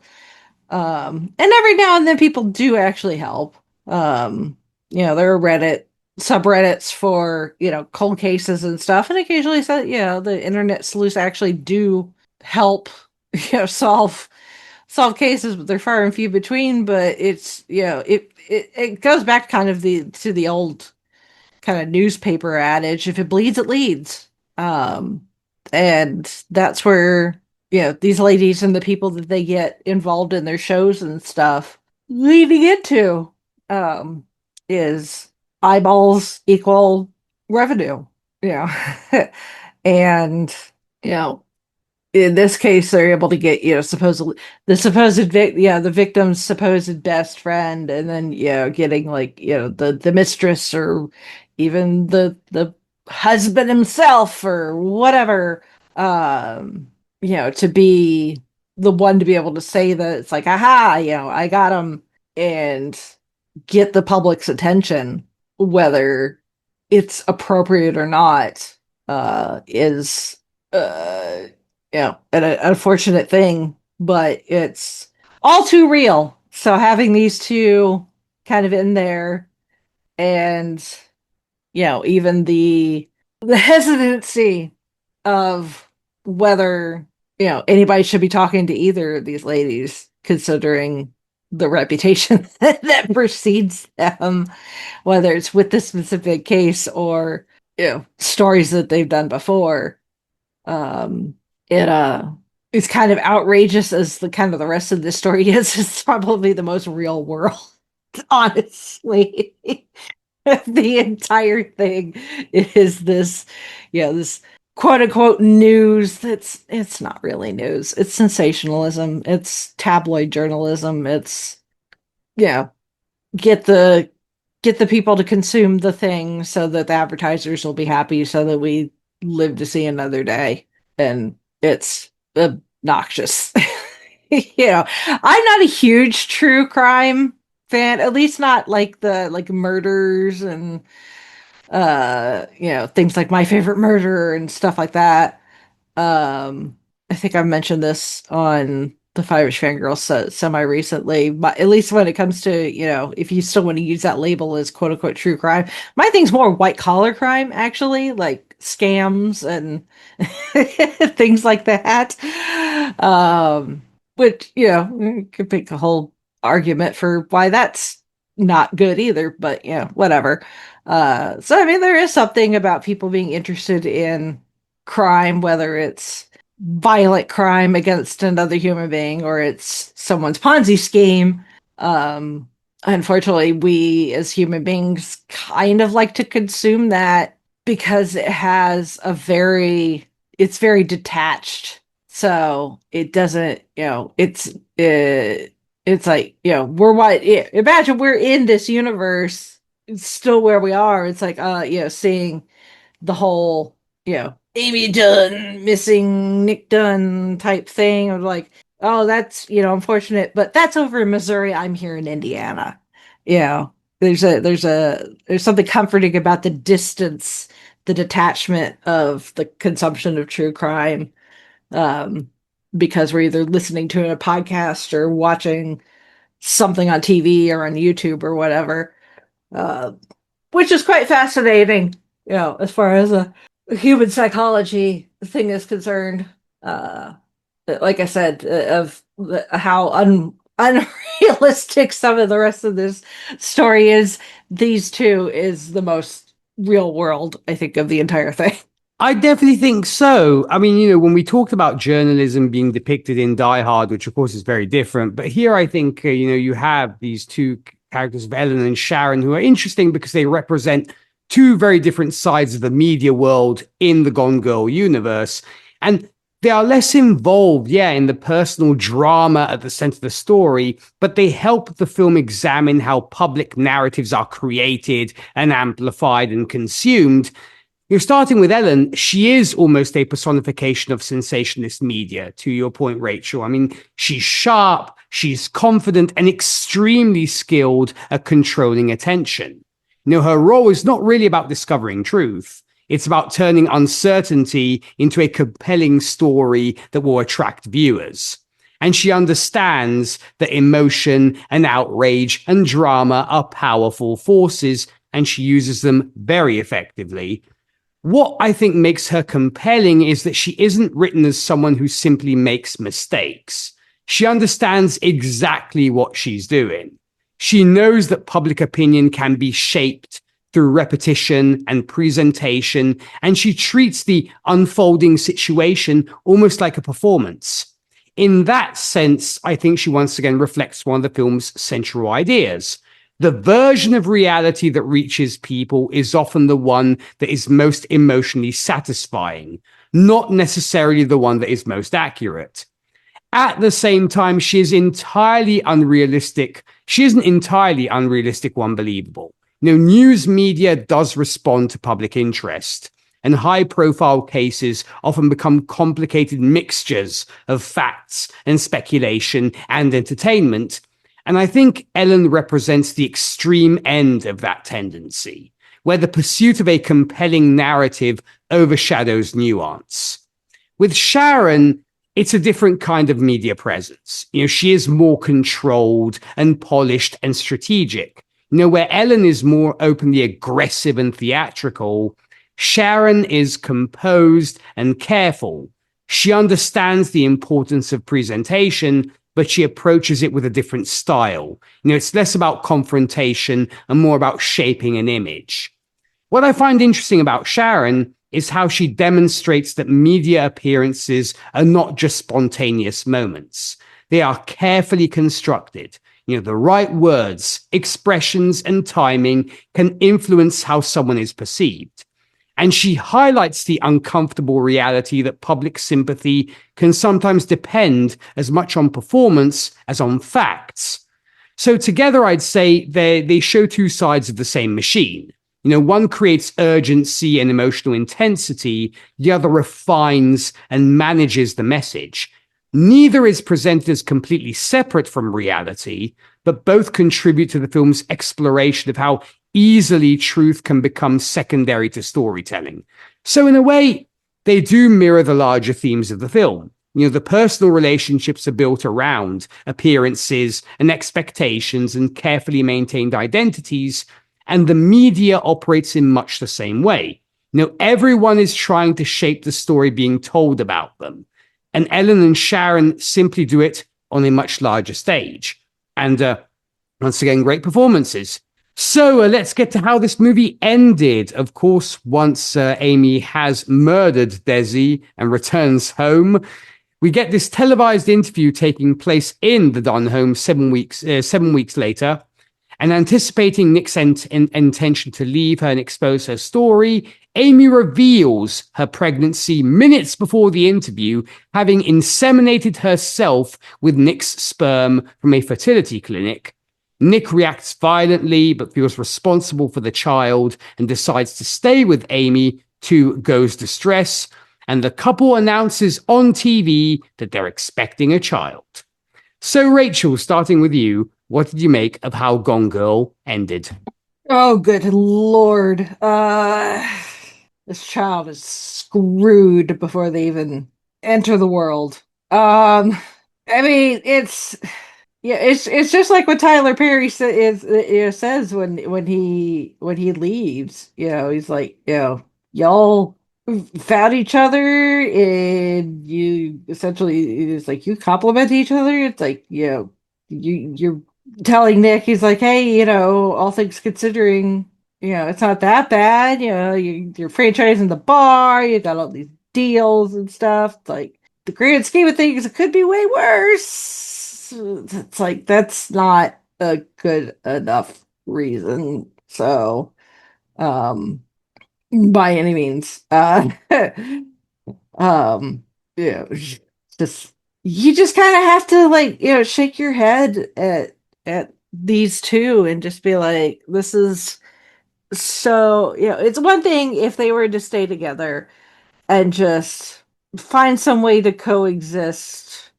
H: And every now and then people do actually help. There are Reddit subreddits for, cold cases and stuff. And occasionally, so, the internet sleuths actually do help, solve cases, but they're far and few between. But it's, it goes back kind of to the old kind of newspaper adage, if it bleeds, it leads. And that's where, these ladies and the people that they get involved in their shows and stuff leading into, is eyeballs equal revenue, and, in this case, they're able to get, the victim's supposed best friend, and then, getting like, the mistress, or even the husband himself, or whatever, to be the one to be able to say that it's like, aha, I got him, and get the public's attention, whether it's appropriate or not, is, an unfortunate thing, but it's all too real. So having these two kind of in there. And, even the hesitancy of whether, anybody should be talking to either of these ladies, considering the reputation that precedes them, whether it's with this specific case or, stories that they've done before. Um, it's kind of outrageous as the kind of the rest of this story is. It's probably the most real world, honestly. The entire thing is this, this quote unquote news it's not really news. It's sensationalism. It's tabloid journalism. It's, get the get the people to consume the thing so that the advertisers will be happy so that we live to see another day. And it's obnoxious. I'm not a huge true crime fan, at least not like the murders and things like My Favorite Murder and stuff like that. I think I've mentioned this on the Five-ish Fangirl semi recently, but at least when it comes to, if you still want to use that label as quote unquote true crime, my thing's more white collar crime, actually, like scams and things like that. Which, you could make a whole argument for why that's not good either, but whatever. So I mean, there is something about people being interested in crime, whether it's violent crime against another human being or it's someone's Ponzi scheme. Unfortunately, we as human beings kind of like to consume that because it's very detached. So it doesn't, it's like, we're what, imagine we're in this universe, it's still where we are. It's like, seeing the whole, Amy Dunn missing Nick Dunn type thing of like, oh, that's, unfortunate, but that's over in Missouri. I'm here in Indiana. There's something comforting about the distance, the detachment of the consumption of true crime. Because we're either listening to a podcast or watching something on TV or on YouTube or whatever, which is quite fascinating, as far as a human psychology thing is concerned. Like I said, of how unrealistic some of the rest of this story is. These two is the most real world, I think, of the entire thing.
M: I definitely think so. I mean, when we talked about journalism being depicted in Die Hard, which of course is very different, but here I think, you have these two characters of Ellen and Sharon who are interesting because they represent two very different sides of the media world in the Gone Girl universe. And they are less involved, in the personal drama at the center of the story, but they help the film examine how public narratives are created and amplified and consumed. You're starting with Ellen. She is almost a personification of sensationalist media, to your point, Rachel. I mean, she's sharp, she's confident, and extremely skilled at controlling attention. Her role is not really about discovering truth. It's about turning uncertainty into a compelling story that will attract viewers. And she understands that emotion and outrage and drama are powerful forces, and she uses them very effectively. What I think makes her compelling is that she isn't written as someone who simply makes mistakes. She understands exactly what she's doing. She knows that public opinion can be shaped through repetition and presentation, and she treats the unfolding situation almost like a performance. In that sense, I think she once again reflects one of the film's central ideas. The version of reality that reaches people is often the one that is most emotionally satisfying, not necessarily the one that is most accurate. At the same time, she isn't entirely unrealistic or unbelievable. News media does respond to public interest, and high-profile cases often become complicated mixtures of facts and speculation and entertainment. And I think Ellen represents the extreme end of that tendency, where the pursuit of a compelling narrative overshadows nuance. With Sharon, it's a different kind of media presence. She is more controlled and polished and strategic. Where Ellen is more openly aggressive and theatrical, Sharon is composed and careful. She understands the importance of presentation, but she approaches it with a different style. It's less about confrontation and more about shaping an image. What I find interesting about Sharon is how she demonstrates that media appearances are not just spontaneous moments. They are carefully constructed. The right words, expressions, and timing can influence how someone is perceived. And she highlights the uncomfortable reality that public sympathy can sometimes depend as much on performance as on facts. So together, I'd say they show two sides of the same machine. One creates urgency and emotional intensity, the other refines and manages the message. Neither is presented as completely separate from reality, but both contribute to the film's exploration of how easily truth can become secondary to storytelling. So in a way, they do mirror the larger themes of the film. The personal relationships are built around appearances and expectations and carefully maintained identities, and the media operates in much the same way. Everyone is trying to shape the story being told about them. And Ellen and Sharon simply do it on a much larger stage. And once again, great performances. So let's get to how this movie ended. Of course, once Amy has murdered Desi and returns home, we get this televised interview taking place in the Dunn home 7 weeks later. And anticipating Nick's intention to leave her and expose her story, Amy reveals her pregnancy minutes before the interview, having inseminated herself with Nick's sperm from a fertility clinic. Nick reacts violently, but feels responsible for the child and decides to stay with Amy to Go's distress. And the couple announces on TV that they're expecting a child. So, Rachel, starting with you, what did you make of how Gone Girl ended?
H: Oh, good Lord. This child is screwed before they even enter the world. I mean, it's just like what Tyler Perry says when he leaves. He's like, y'all found each other, and you essentially, it's like you compliment each other. It's like, you're telling Nick, he's like, hey, all things considering, it's not that bad. You're franchising the bar, you got all these deals and stuff. It's like, the grand scheme of things, it could be way worse. It's like, that's not a good enough reason. So, by any means, just, you just kind of have to shake your head at these two and just be like, this is so, it's one thing if they were to stay together and just find some way to coexist,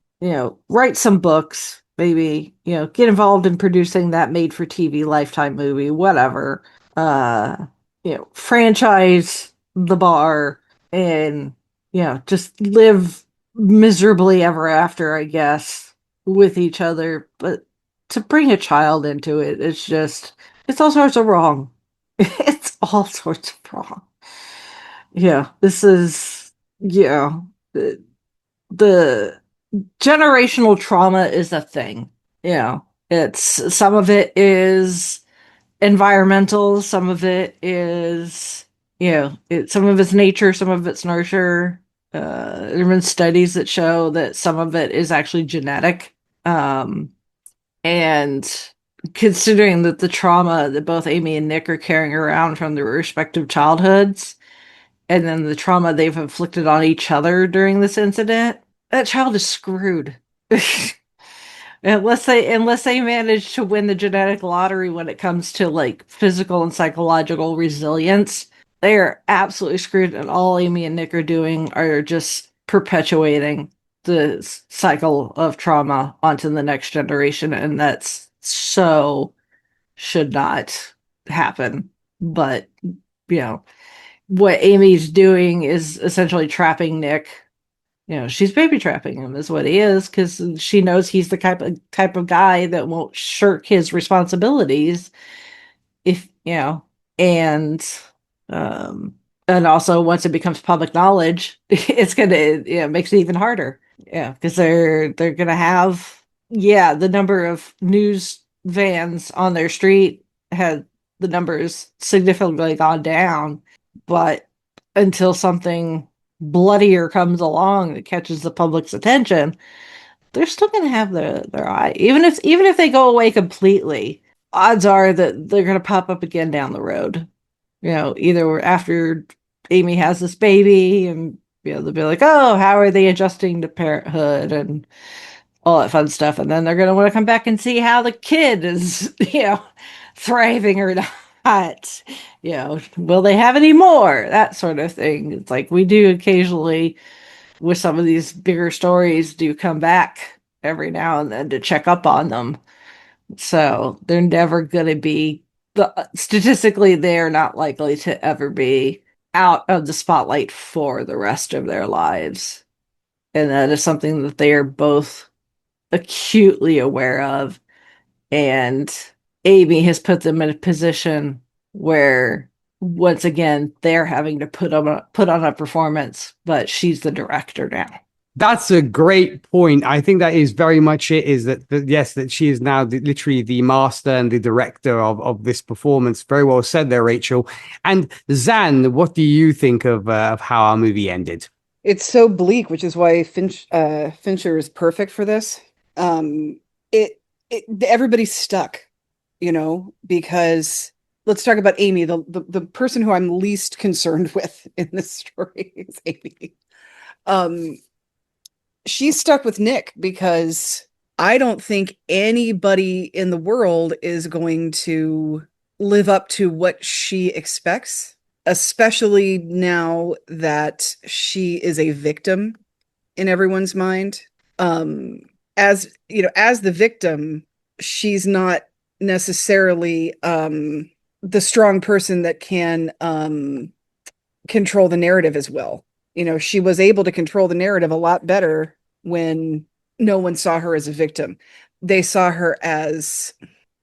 H: write some books, maybe, get involved in producing that made for TV Lifetime movie, whatever. Franchise the bar and, just live miserably ever after, I guess, with each other. But to bring a child into it, it's all sorts of wrong. It's all sorts of wrong. This is, the generational trauma is a thing. It's, some of it is environmental, some of it is, some of it's nature, some of it's nurture. There have been studies that show that some of it is actually genetic. And considering that the trauma that both Amy and Nick are carrying around from their respective childhoods, and then the trauma they've inflicted on each other during this incident, that child is screwed. Unless they manage to win the genetic lottery when it comes to physical and psychological resilience, they are absolutely screwed, and all Amy and Nick are doing are just perpetuating the cycle of trauma onto the next generation, and that's so should not happen. But what Amy's doing is essentially trapping Nick. She's baby trapping him is what he is, because she knows he's the type of guy that won't shirk his responsibilities. if you know, and um and also once it becomes public knowledge, it's gonna it makes it even harder. Yeah, because they're gonna have the number of news vans on their street had the numbers significantly gone down, but until something bloodier comes along that catches the public's attention, they're still going to have their eye. Even if they go away completely, odds are that they're going to pop up again down the road. Either after Amy has this baby, and they'll be like, "Oh, how are they adjusting to parenthood?" and all that fun stuff, and then they're going to want to come back and see how the kid is, thriving or not. Will they have any more? That sort of thing. It's like we do occasionally with some of these bigger stories do come back every now and then to check up on them. So they're never going to be statistically, they're not likely to ever be out of the spotlight for the rest of their lives. And that is something that they are both acutely aware of. And Amy has put them in a position where once again they're having to put on a performance, but she's the director now.
M: That's a great point. I think that is very much it, is yes, that she is now literally the master and the director of this performance. Very well said there, Rachel. And Zan, what do you think of how our movie ended?
N: It's so bleak, which is why Fincher is perfect for this. Everybody's stuck, because let's talk about Amy. The person who I'm least concerned with in this story is Amy. She's stuck with Nick because I don't think anybody in the world is going to live up to what she expects, especially now that she is a victim in everyone's mind. As the victim, she's not necessarily the strong person that can control the narrative as well. She was able to control the narrative a lot better when no one saw her as a victim. They saw her as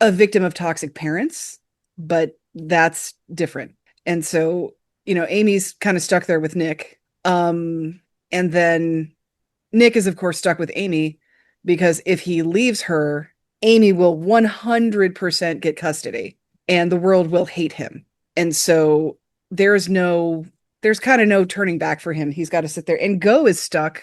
N: a victim of toxic parents, but that's different. And so, Amy's kind of stuck there with Nick. And then Nick is, of course, stuck with Amy because if he leaves her, Amy will 100% get custody and the world will hate him. And so there's kind of no turning back for him. He's got to sit there. And Go is stuck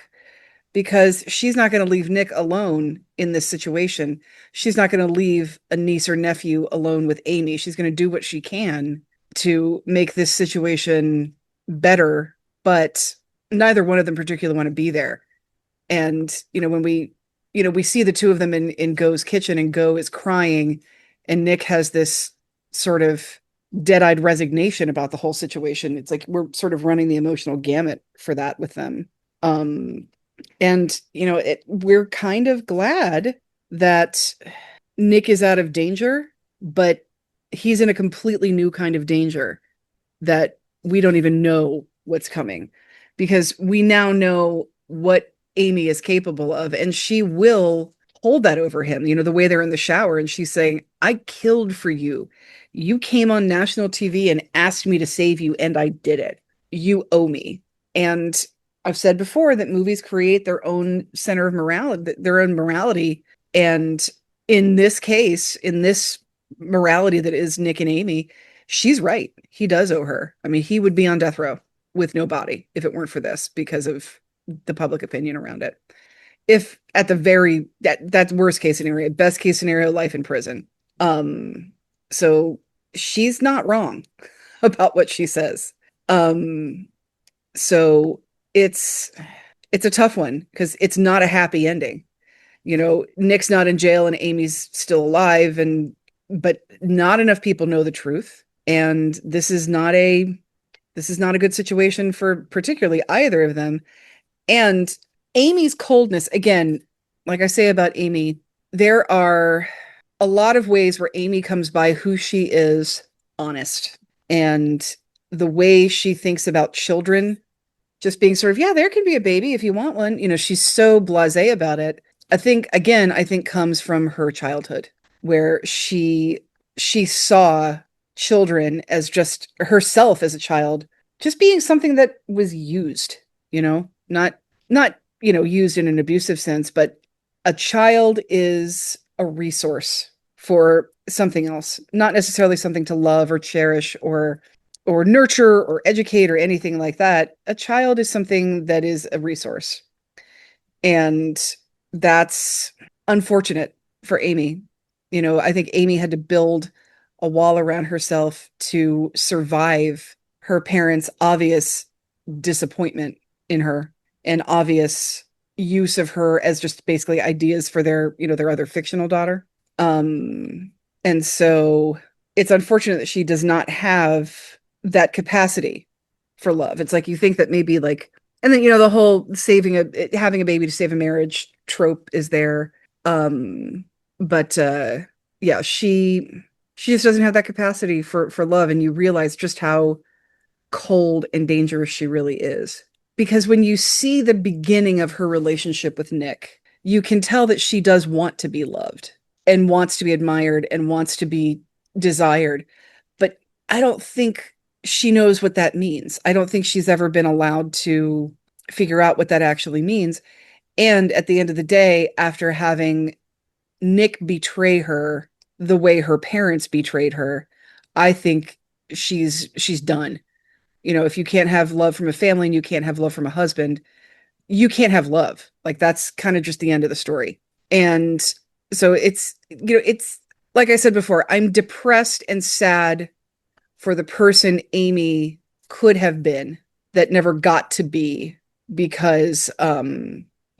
N: because she's not going to leave Nick alone in this situation. She's not going to leave a niece or nephew alone with Amy. She's going to do what she can to make this situation better, but neither one of them particularly want to be there. And, when we see the two of them in Go's kitchen and Go is crying and Nick has this sort of dead-eyed resignation about the whole situation. It's like we're sort of running the emotional gamut for that with them. And we're kind of glad that Nick is out of danger, but he's in a completely new kind of danger that we don't even know what's coming, because we now know what Amy is capable of, and she will hold that over him. The way they're in the shower and she's saying, "I killed for you. You came on national TV and asked me to save you, and I did it. You owe me." And I've said before that movies create their own center of morality, their own morality. And in this case, in this morality that is Nick and Amy, she's right. He does owe her. I mean, he would be on death row with no body if it weren't for this, because of the public opinion around it. If at the that's worst case scenario, best case scenario, life in prison. So she's not wrong about what she says. So it's a tough one because it's not a happy ending. Nick's not in jail and Amy's still alive, but not enough people know the truth. And this is not a good situation for particularly either of them. And Amy's coldness, again, like I say about Amy, there are a lot of ways where Amy comes by who she is honest, and the way she thinks about children, just being sort of, yeah, there can be a baby if you want one. She's so blasé about it. I think comes from her childhood, where she saw children as just herself as a child, just being something that was used, not used in an abusive sense, but a child is a resource for something else, not necessarily something to love or cherish or nurture or educate or anything like that. A child is something that is a resource. And that's unfortunate for Amy. I think Amy had to build a wall around herself to survive her parents' obvious disappointment in her and obvious use of her as just basically ideas for their other fictional daughter. And so it's unfortunate that she does not have that capacity for love. It's like you think that maybe like, and then the whole having a baby to save a marriage trope is there. But yeah, she just doesn't have that capacity for love, and you realize just how cold and dangerous she really is. Because when you see the beginning of her relationship with Nick, you can tell that she does want to be loved and wants to be admired and wants to be desired. But I don't think she knows what that means. I don't think she's ever been allowed to figure out what that actually means. And at the end of the day, after having Nick betray her the way her parents betrayed her, I think she's done. If you can't have love from a family and you can't have love from a husband, you can't have love. Like, that's kind of just the end of the story. And so it's like I said before, I'm depressed and sad for the person Amy could have been that never got to be, because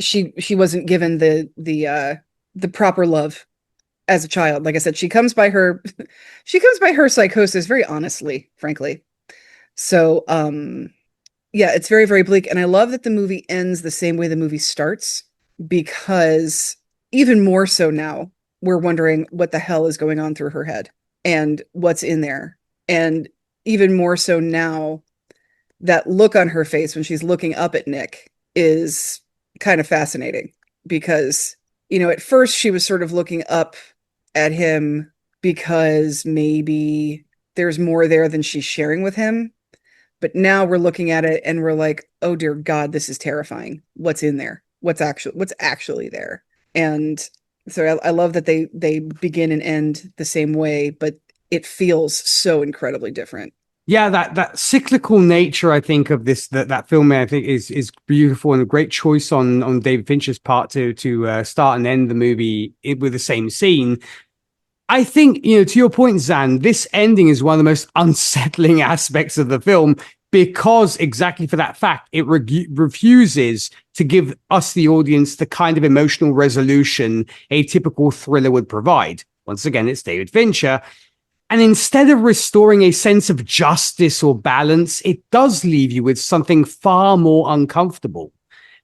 N: she wasn't given the proper love as a child. Like I said, she comes by her psychosis very honestly, frankly. So yeah, it's very, very bleak. And I love that the movie ends the same way the movie starts, because even more so now, we're wondering what the hell is going on through her head and what's in there. And even more so now, that look on her face when she's looking up at Nick is kind of fascinating, because, at first she was sort of looking up at him because maybe there's more there than she's sharing with him. But now we're looking at it and we're like, oh dear God, this is terrifying. What's in there? What's actually there? And so I love that they begin and end the same way, but it feels so incredibly different.
M: Yeah, that cyclical nature, I think, of that film, I think, is beautiful, and a great choice on David Fincher's part to start and end the movie with the same scene. I think, to your point, Zan, this ending is one of the most unsettling aspects of the film, because exactly for that fact, it refuses to give us, the audience, the kind of emotional resolution a typical thriller would provide. Once again, it's David Fincher. And instead of restoring a sense of justice or balance, it does leave you with something far more uncomfortable.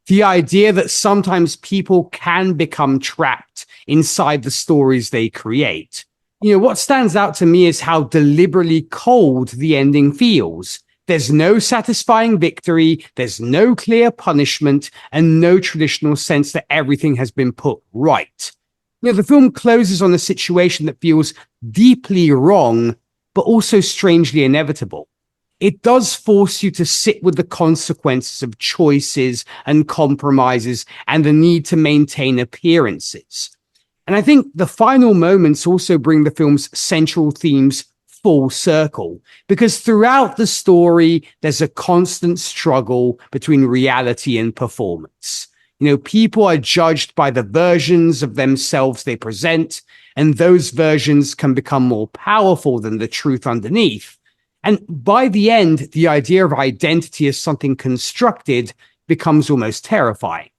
M: The idea that sometimes people can become trapped inside the stories they create. What stands out to me is how deliberately cold the ending feels. There's no satisfying victory, there's no clear punishment, and no traditional sense that everything has been put right. The film closes on a situation that feels deeply wrong, but also strangely inevitable. It does force you to sit with the consequences of choices and compromises and the need to maintain appearances. And I think the final moments also bring the film's central themes full circle, because throughout the story, there's a constant struggle between reality and performance. People are judged by the versions of themselves they present, and those versions can become more powerful than the truth underneath. And by the end, the idea of identity as something constructed becomes almost terrifying.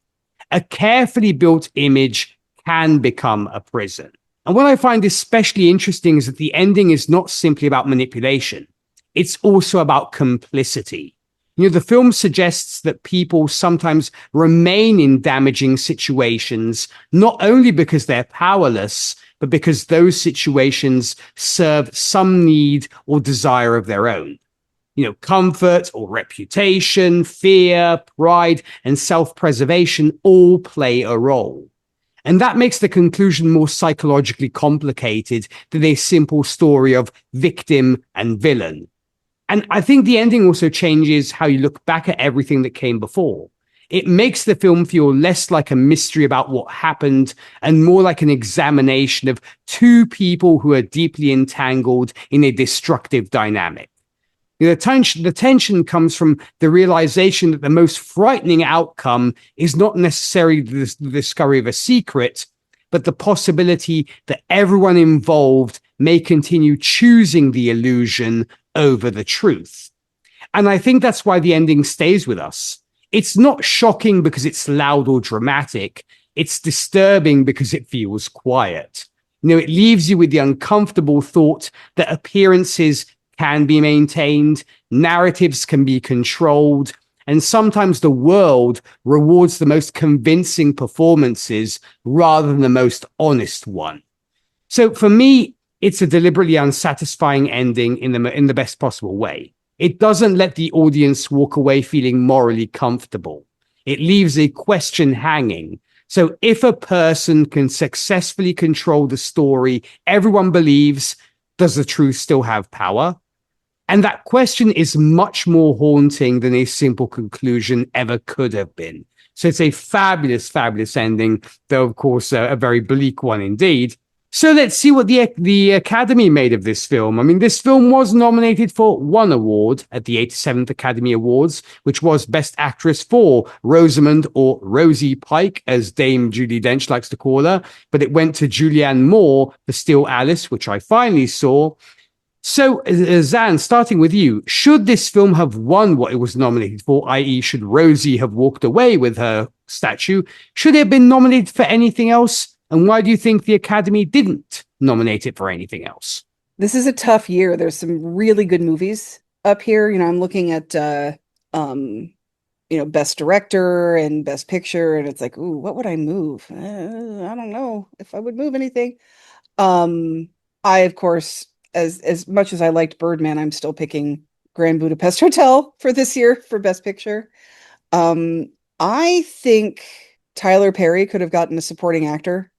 M: A carefully built image can become a prison. And what I find especially interesting is that the ending is not simply about manipulation. It's also about complicity. The film suggests that people sometimes remain in damaging situations, not only because they're powerless, but because those situations serve some need or desire of their own. Comfort or reputation, fear, pride, and self-preservation all play a role. And that makes the conclusion more psychologically complicated than a simple story of victim and villain. And I think the ending also changes how you look back at everything that came before. It makes the film feel less like a mystery about what happened and more like an examination of two people who are deeply entangled in a destructive dynamic. The tension comes from the realization that the most frightening outcome is not necessarily the discovery of a secret, but the possibility that everyone involved may continue choosing the illusion over the truth. And I think that's why the ending stays with us. It's not shocking because it's loud or dramatic. It's disturbing because it feels quiet. It leaves you with the uncomfortable thought that appearances can be maintained, narratives can be controlled, and sometimes the world rewards the most convincing performances rather than the most honest one. So for me, it's a deliberately unsatisfying ending in the best possible way. It doesn't let the audience walk away feeling morally comfortable. It leaves a question hanging. So if a person can successfully control the story everyone believes, does the truth still have power? And that question is much more haunting than a simple conclusion ever could have been. So it's a fabulous, fabulous ending, though, of course, a very bleak one indeed. So let's see what the Academy made of this film. I mean, this film was nominated for one award at the 87th Academy Awards, which was Best Actress for Rosamund, or Rosie Pike, as Dame Judi Dench likes to call her. But it went to Julianne Moore for Still Alice, which I finally saw. So, Zan, starting with you, should this film have won what it was nominated for, i.e. should Rosie have walked away with her statue? Should it have been nominated for anything else? And why do you think the Academy didn't nominate it for anything else?
N: This is a tough year. There's some really good movies up here. I'm looking at, Best Director and Best Picture, and it's like, ooh, what would I move? I don't know if I would move anything. I, of course, as much as I liked Birdman, I'm still picking Grand Budapest Hotel for this year for Best Picture. I think Tyler Perry could have gotten a supporting actor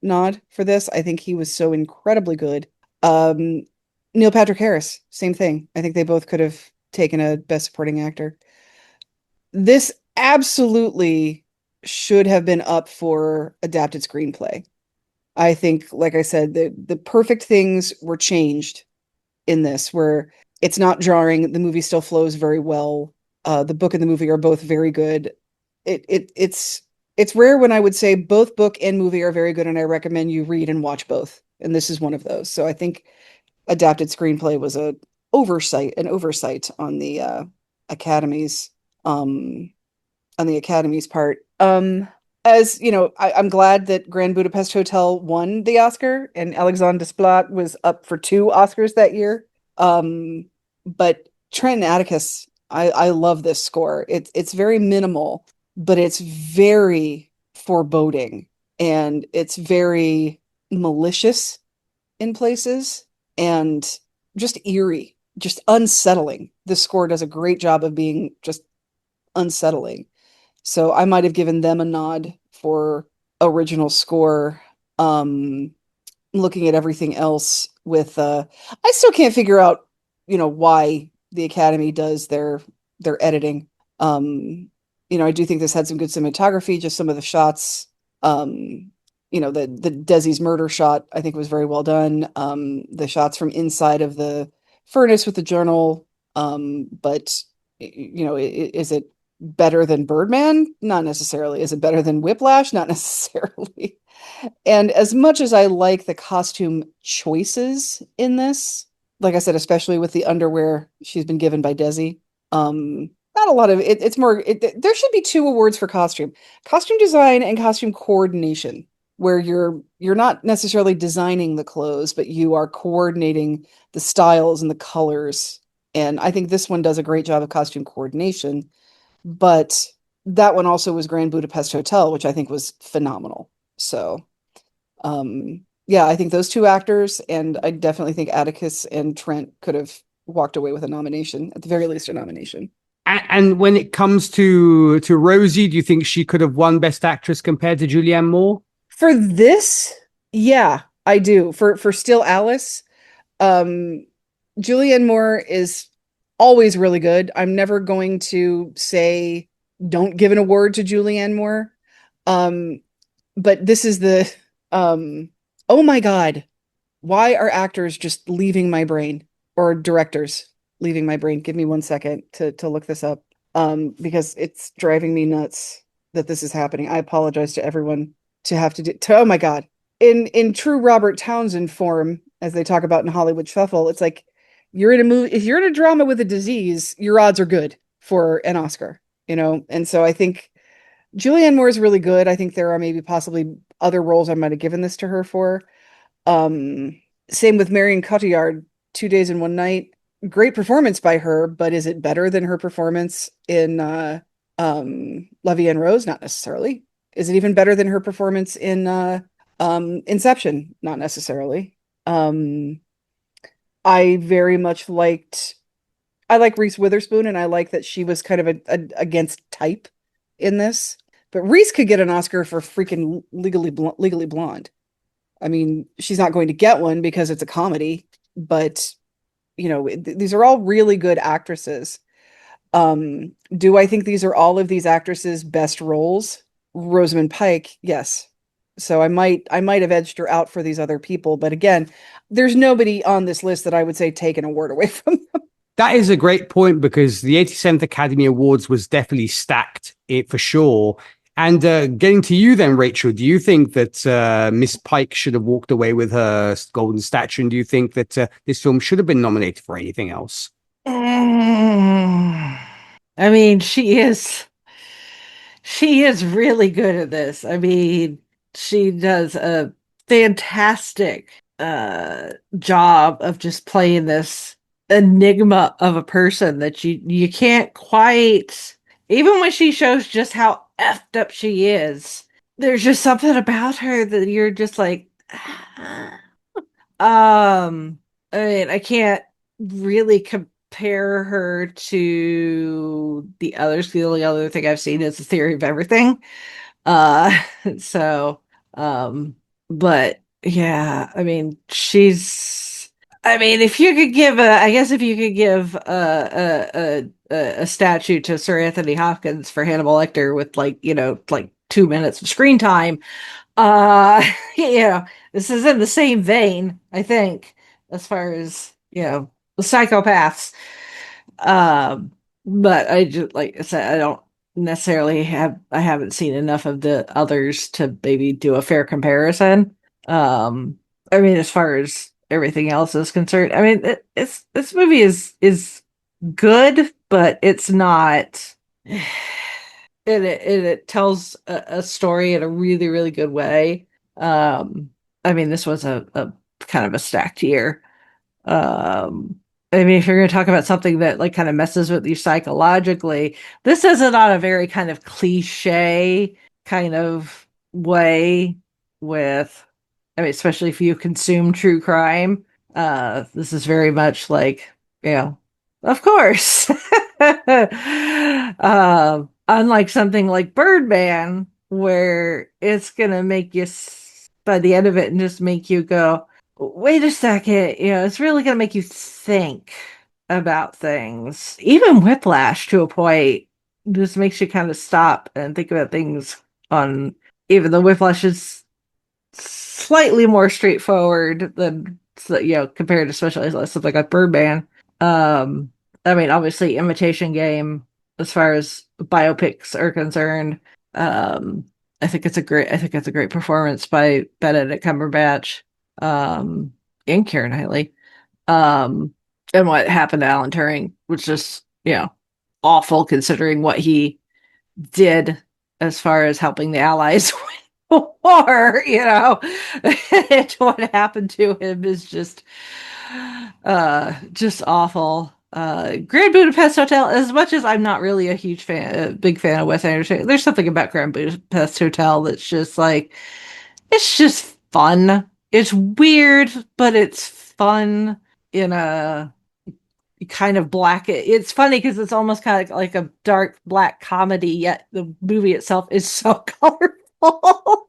N: nod for this. I think he was so incredibly good. Neil Patrick Harris, same thing. I think they both could have taken a Best Supporting Actor. This absolutely should have been up for adapted screenplay. I think, like I said, the perfect things were changed in this, where it's not jarring. The movie still flows very well. The book and the movie are both very good. It's rare when I would say both book and movie are very good, and I recommend you read and watch both. And this is one of those. So I think adapted screenplay was an oversight on the Academy's part. As you know, I'm glad that Grand Budapest Hotel won the Oscar, and Alexandre Desplat was up for 2 Oscars that year. But Trent and Atticus, I love this score. It's very minimal, but it's very foreboding, and it's very malicious in places, and just eerie, just unsettling. This score does a great job of being just unsettling. So I might have given them a nod for original score. Looking at everything else with, I still can't figure out, why the Academy does their editing. I do think this had some good cinematography, just some of the shots. The Desi's murder shot, I think, was very well done. The shots from inside of the furnace with the journal. But is it better than Birdman? Not necessarily. Is it better than Whiplash? Not necessarily. And as much as I like the costume choices in this, like I said, especially with the underwear she's been given by Desi, not a lot of it. It's more, there should be 2 awards for costume design and costume coordination, where you're not necessarily designing the clothes, but you are coordinating the styles and the colors. And I think this one does a great job of costume coordination. But that one also was Grand Budapest Hotel, which I think was phenomenal. So, I think those 2 actors, and I definitely think Atticus and Trent could have walked away with a nomination, at the very least a nomination.
M: And when it comes to Rosie, do you think she could have won Best Actress compared to Julianne Moore?
N: For this, yeah, I do. For Still Alice, Julianne Moore is always really good. I'm never going to say don't give an award to Julianne Moore. Um, but this is the oh my God, why are actors just leaving my brain or directors leaving my brain? Give me 1 second to look this up. Because it's driving me nuts that this is happening. I apologize to everyone to have to do to, oh my God. In true Robert Townsend form, as they talk about in Hollywood Shuffle, it's like you're in a movie, if you're in a drama with a disease, your odds are good for an Oscar, you know? And so I think Julianne Moore is really good. I think there are maybe possibly other roles I might have given this to her for. Same with Marion Cotillard, 2 Days and One Night. Great performance by her, but is it better than her performance in La Vie en Rose? Not necessarily. Is it even better than her performance in Inception? Not necessarily. I very much liked I like Reese Witherspoon, and I like that she was kind of a against type in this. But Reese could get an Oscar for freaking Legally Blonde. I mean, she's not going to get one because it's a comedy, but you know, these are all really good actresses. Do I think these are all of these actresses' best roles? Rosamund Pike, yes. So I might have edged her out for these other people, but again, there's nobody on this list that I would say take an award away from them.
M: That is a great point because the 87th Academy Awards was definitely stacked, it for sure. And getting to you then, Rachel, do you think that Miss Pike should have walked away with her golden statue? And do you think that this film should have been nominated for anything else?
H: I mean, she is really good at this. I mean, she does a fantastic job of just playing this enigma of a person that you can't quite, even when she shows just how effed up she is, there's just something about her that you're just like I mean, I can't really compare her to the others. The only other thing I've seen is The Theory of Everything. Uh, so, um, but yeah, I mean, I mean, if you could give I guess if you could give a statue to Sir Anthony Hopkins for Hannibal Lecter with like, like 2 minutes of screen time, uh, this is in the same vein, I think, as far as, the psychopaths. Um, but I just, like I said, I don't necessarily I haven't seen enough of the others to maybe do a fair comparison. I mean, as far as everything else is concerned, I mean, this movie is good, but it's not. It tells a story in a really, really good way. I mean, this was a kind of a stacked year. I mean, if you're going to talk about something that like kind of messes with you psychologically, this isn't on a very kind of cliche kind of way with, I mean, especially if you consume true crime. This is very much like, of course. Unlike something like Birdman, where it's gonna make you by the end of it and just make you go, wait a second, it's really gonna make you think about things. Even Whiplash, to a point, just makes you kind of stop and think about things on, even though Whiplash is slightly more straightforward than, compared to especially something like Birdman. I mean, obviously, Imitation Game, as far as biopics are concerned, I think it's a great performance by Benedict Cumberbatch, and Keira Knightley. And what happened to Alan Turing was just, awful considering what he did as far as helping the Allies win the war, and what happened to him is just awful. Grand Budapest Hotel, as much as I'm not really a big fan of Wes Anderson, there's something about Grand Budapest Hotel that's just like, it's just fun. It's weird, but it's fun in a kind of black. It's funny because it's almost kind of like a dark black comedy, yet the movie itself is so colorful.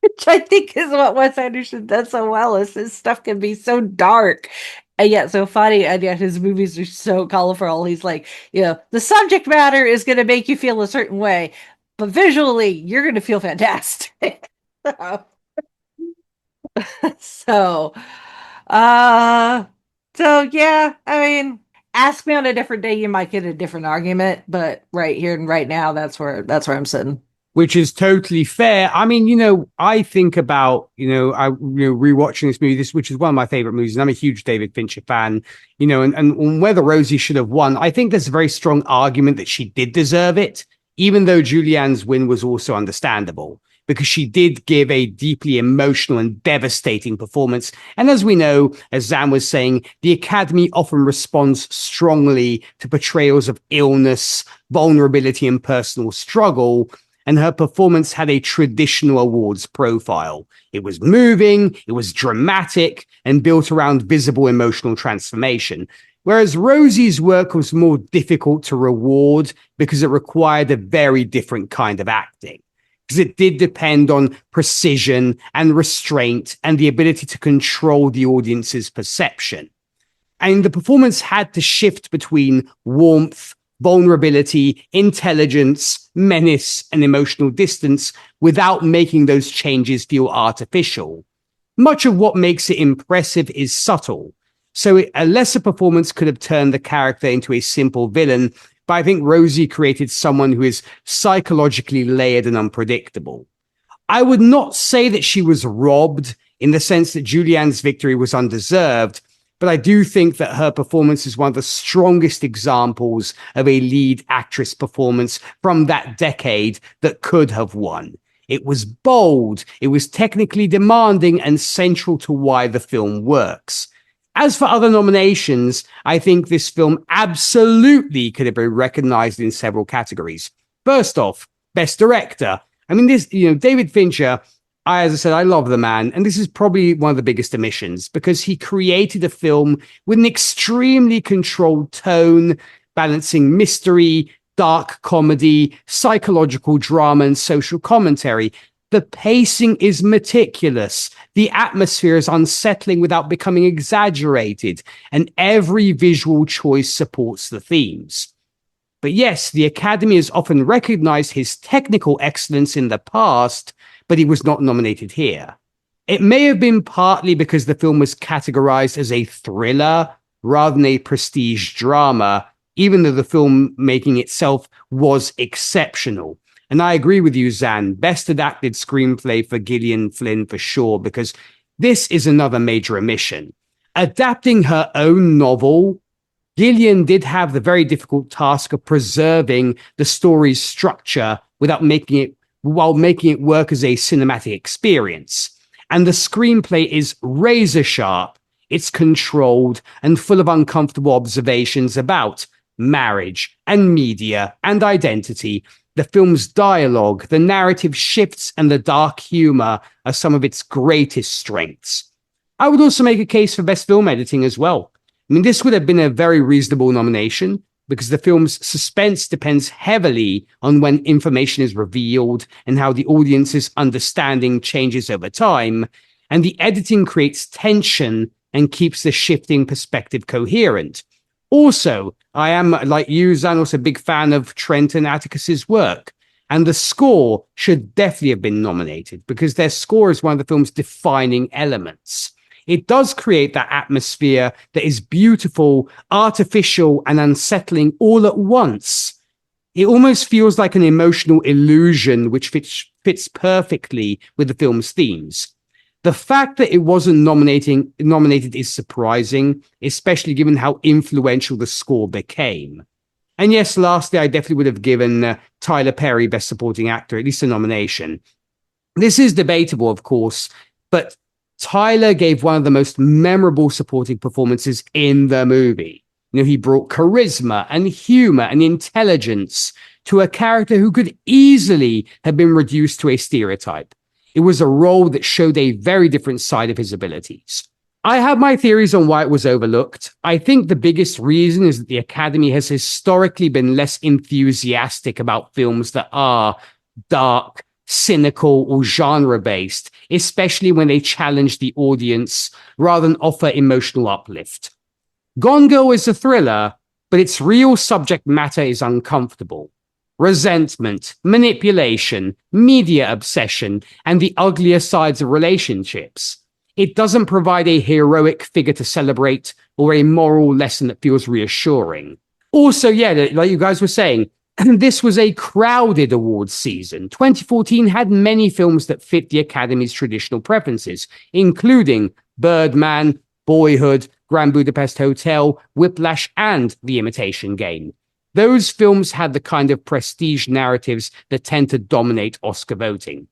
H: which I think is what Wes Anderson does so well, is his stuff can be so dark and yet so funny, and yet his movies are so colorful. He's like, the subject matter is going to make you feel a certain way, but visually, you're going to feel fantastic. so, uh, so yeah, I mean, ask me on a different day, you might get a different argument, but right here and right now, that's where I'm sitting.
M: Which is totally fair. I mean, I think about, rewatching this movie, which is one of my favorite movies, and I'm a huge David Fincher fan, and whether Rosie should have won, I think there's a very strong argument that she did deserve it, even though Julianne's win was also understandable, because she did give a deeply emotional and devastating performance. And as we know, as Zan was saying, the Academy often responds strongly to portrayals of illness, vulnerability, and personal struggle. And her performance had a traditional awards profile. It was moving, it was dramatic, and built around visible emotional transformation. Whereas Rosie's work was more difficult to reward because it required a very different kind of acting. Because it did depend on precision and restraint and the ability to control the audience's perception. And the performance had to shift between warmth, vulnerability, intelligence, menace, and emotional distance without making those changes feel artificial. Much of what makes it impressive is subtle. So a lesser performance could have turned the character into a simple villain, but I think Rosie created someone who is psychologically layered and unpredictable. I would not say that she was robbed in the sense that Julianne's victory was undeserved, but I do think that her performance is one of the strongest examples of a lead actress performance from that decade that could have won. It was bold, it was technically demanding, and central to why the film works. As for other nominations, I think this film absolutely could have been recognized in several categories. First off, Best Director. I mean, David Fincher, as I said, I love the man, and this is probably one of the biggest omissions because he created a film with an extremely controlled tone, balancing mystery, dark comedy, psychological drama, and social commentary. The pacing is meticulous. The atmosphere is unsettling without becoming exaggerated, and every visual choice supports the themes. But yes, the Academy has often recognized his technical excellence in the past, but he was not nominated here. It may have been partly because the film was categorized as a thriller rather than a prestige drama, even though the filmmaking itself was exceptional. And I agree with you, Zan. Best adapted screenplay for Gillian Flynn for sure, because this is another major omission. Adapting her own novel, Gillian did have the very difficult task of preserving the story's structure while making it work as a cinematic experience. And the screenplay is razor sharp. It's controlled and full of uncomfortable observations about marriage and media and identity. The film's dialogue, the narrative shifts, and the dark humor are some of its greatest strengths. I would also make a case for Best Film Editing as well. I mean, this would have been a very reasonable nomination because the film's suspense depends heavily on when information is revealed and how the audience's understanding changes over time, and the editing creates tension and keeps the shifting perspective coherent. Also, I am, like you, Zan, also a big fan of Trent and Atticus's work, and the score should definitely have been nominated because their score is one of the film's defining elements. It does create that atmosphere that is beautiful, artificial, and unsettling all at once. It almost feels like an emotional illusion which fits perfectly with the film's themes. The fact that it wasn't nominated is surprising, especially given how influential the score became. And yes, lastly, I definitely would have given Tyler Perry Best Supporting Actor at least a nomination. This is debatable, of course, but Tyler gave one of the most memorable supporting performances in the movie. He brought charisma and humor and intelligence to a character who could easily have been reduced to a stereotype. It was a role that showed a very different side of his abilities. I have my theories on why it was overlooked. I think the biggest reason is that the Academy has historically been less enthusiastic about films that are dark, cynical, or genre-based, especially when they challenge the audience rather than offer emotional uplift. Gone Girl is a thriller, but its real subject matter is uncomfortable. Resentment, manipulation, media obsession, and the uglier sides of relationships. It doesn't provide a heroic figure to celebrate or a moral lesson that feels reassuring. Also, yeah, like you guys were saying, this was a crowded awards season. 2014 had many films that fit the Academy's traditional preferences, including Birdman, Boyhood, Grand Budapest Hotel, Whiplash, and The Imitation Game. Those films had the kind of prestige narratives that tend to dominate Oscar voting.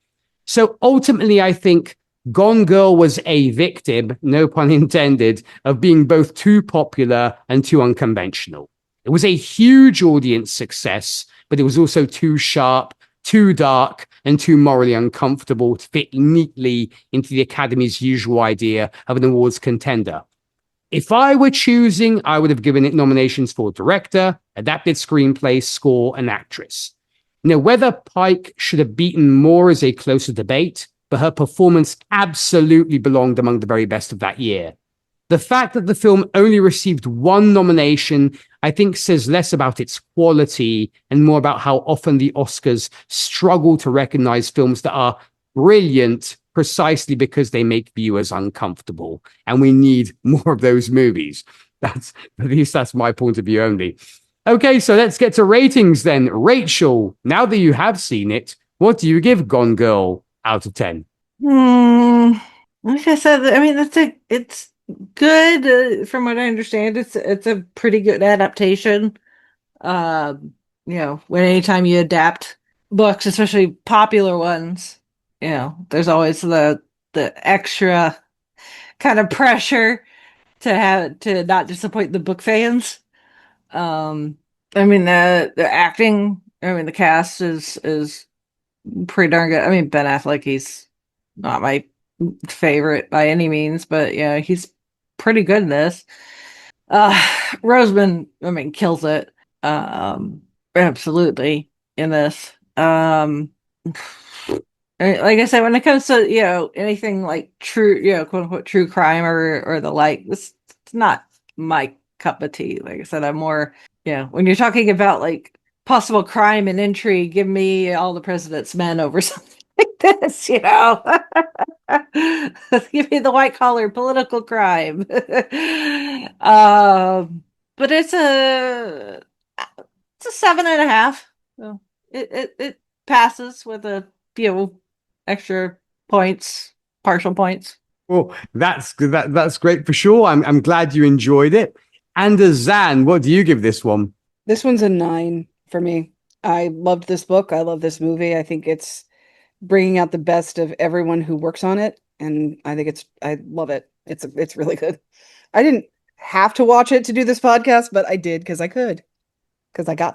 M: So ultimately, I think Gone Girl was a victim, no pun intended, of being both too popular and too unconventional. It was a huge audience success, but it was also too sharp, too dark, and too morally uncomfortable to fit neatly into the Academy's usual idea of an awards contender. If I were choosing, I would have given it nominations for director, adapted screenplay, score, and actress. Whether Pike should have beaten more is a closer debate, but her performance absolutely belonged among the very best of that year. The fact that the film only received one nomination, I think, says less about its quality and more about how often the Oscars struggle to recognize films that are brilliant precisely because they make viewers uncomfortable. And we need more of those movies. At least that's my point of view only. Okay, so let's get to ratings then. Rachel, now that you have seen it, what do you give Gone Girl out of 10?
H: Like I said, I mean, it's good. From what I understand, it's a pretty good adaptation. Anytime you adapt books, especially popular ones, there's always the extra kind of pressure to not disappoint the book fans. I mean the acting, the cast is pretty darn good. I mean, Ben Affleck, he's not my favorite by any means, but yeah, he's pretty good in this. Roseman, kills it. Absolutely in this. Like I said, when it comes to anything like true, quote unquote true crime or the like, it's not my cup of tea. Like I said, I'm more when you're talking about like possible crime and intrigue, give me All the President's Men over something like this. Give me the white collar political crime. But it's a 7.5. So it passes with a few extra points, partial points.
M: Well, that's great for sure. I'm glad you enjoyed it. And Zan, what do you give this one?
N: This one's a 9 for me. I loved this book. I love this movie. I think it's bringing out the best of everyone who works on it, and I love it. It's really good. I didn't have to watch it to do this podcast, but I did because I got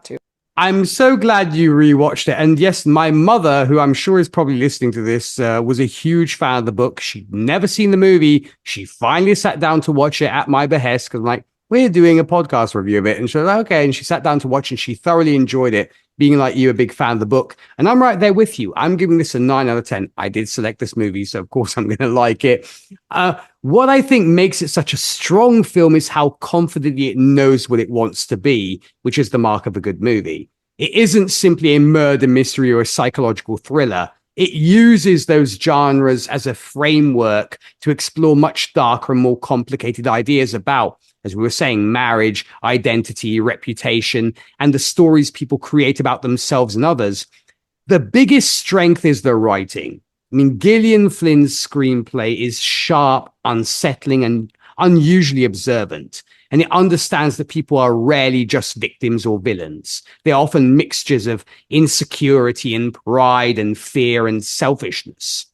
N: to.
M: I'm so glad you rewatched it. And yes, my mother, who I'm sure is probably listening to this, was a huge fan of the book. She'd never seen the movie. She finally sat down to watch it at my behest because I'm like, we're doing a podcast review of it. And she was like, okay. And she sat down to watch and she thoroughly enjoyed it, being like you, a big fan of the book. And I'm right there with you. I'm giving this a 9 out of 10. I did select this movie, so of course I'm going to like it. What I think makes it such a strong film is how confidently it knows what it wants to be, which is the mark of a good movie. It isn't simply a murder mystery or a psychological thriller. It uses those genres as a framework to explore much darker and more complicated ideas about, as we were saying, marriage, identity, reputation, and the stories people create about themselves and others. The biggest strength is the writing. Gillian Flynn's screenplay is sharp, unsettling, and unusually observant. And it understands that people are rarely just victims or villains. They're often mixtures of insecurity and pride and fear and selfishness.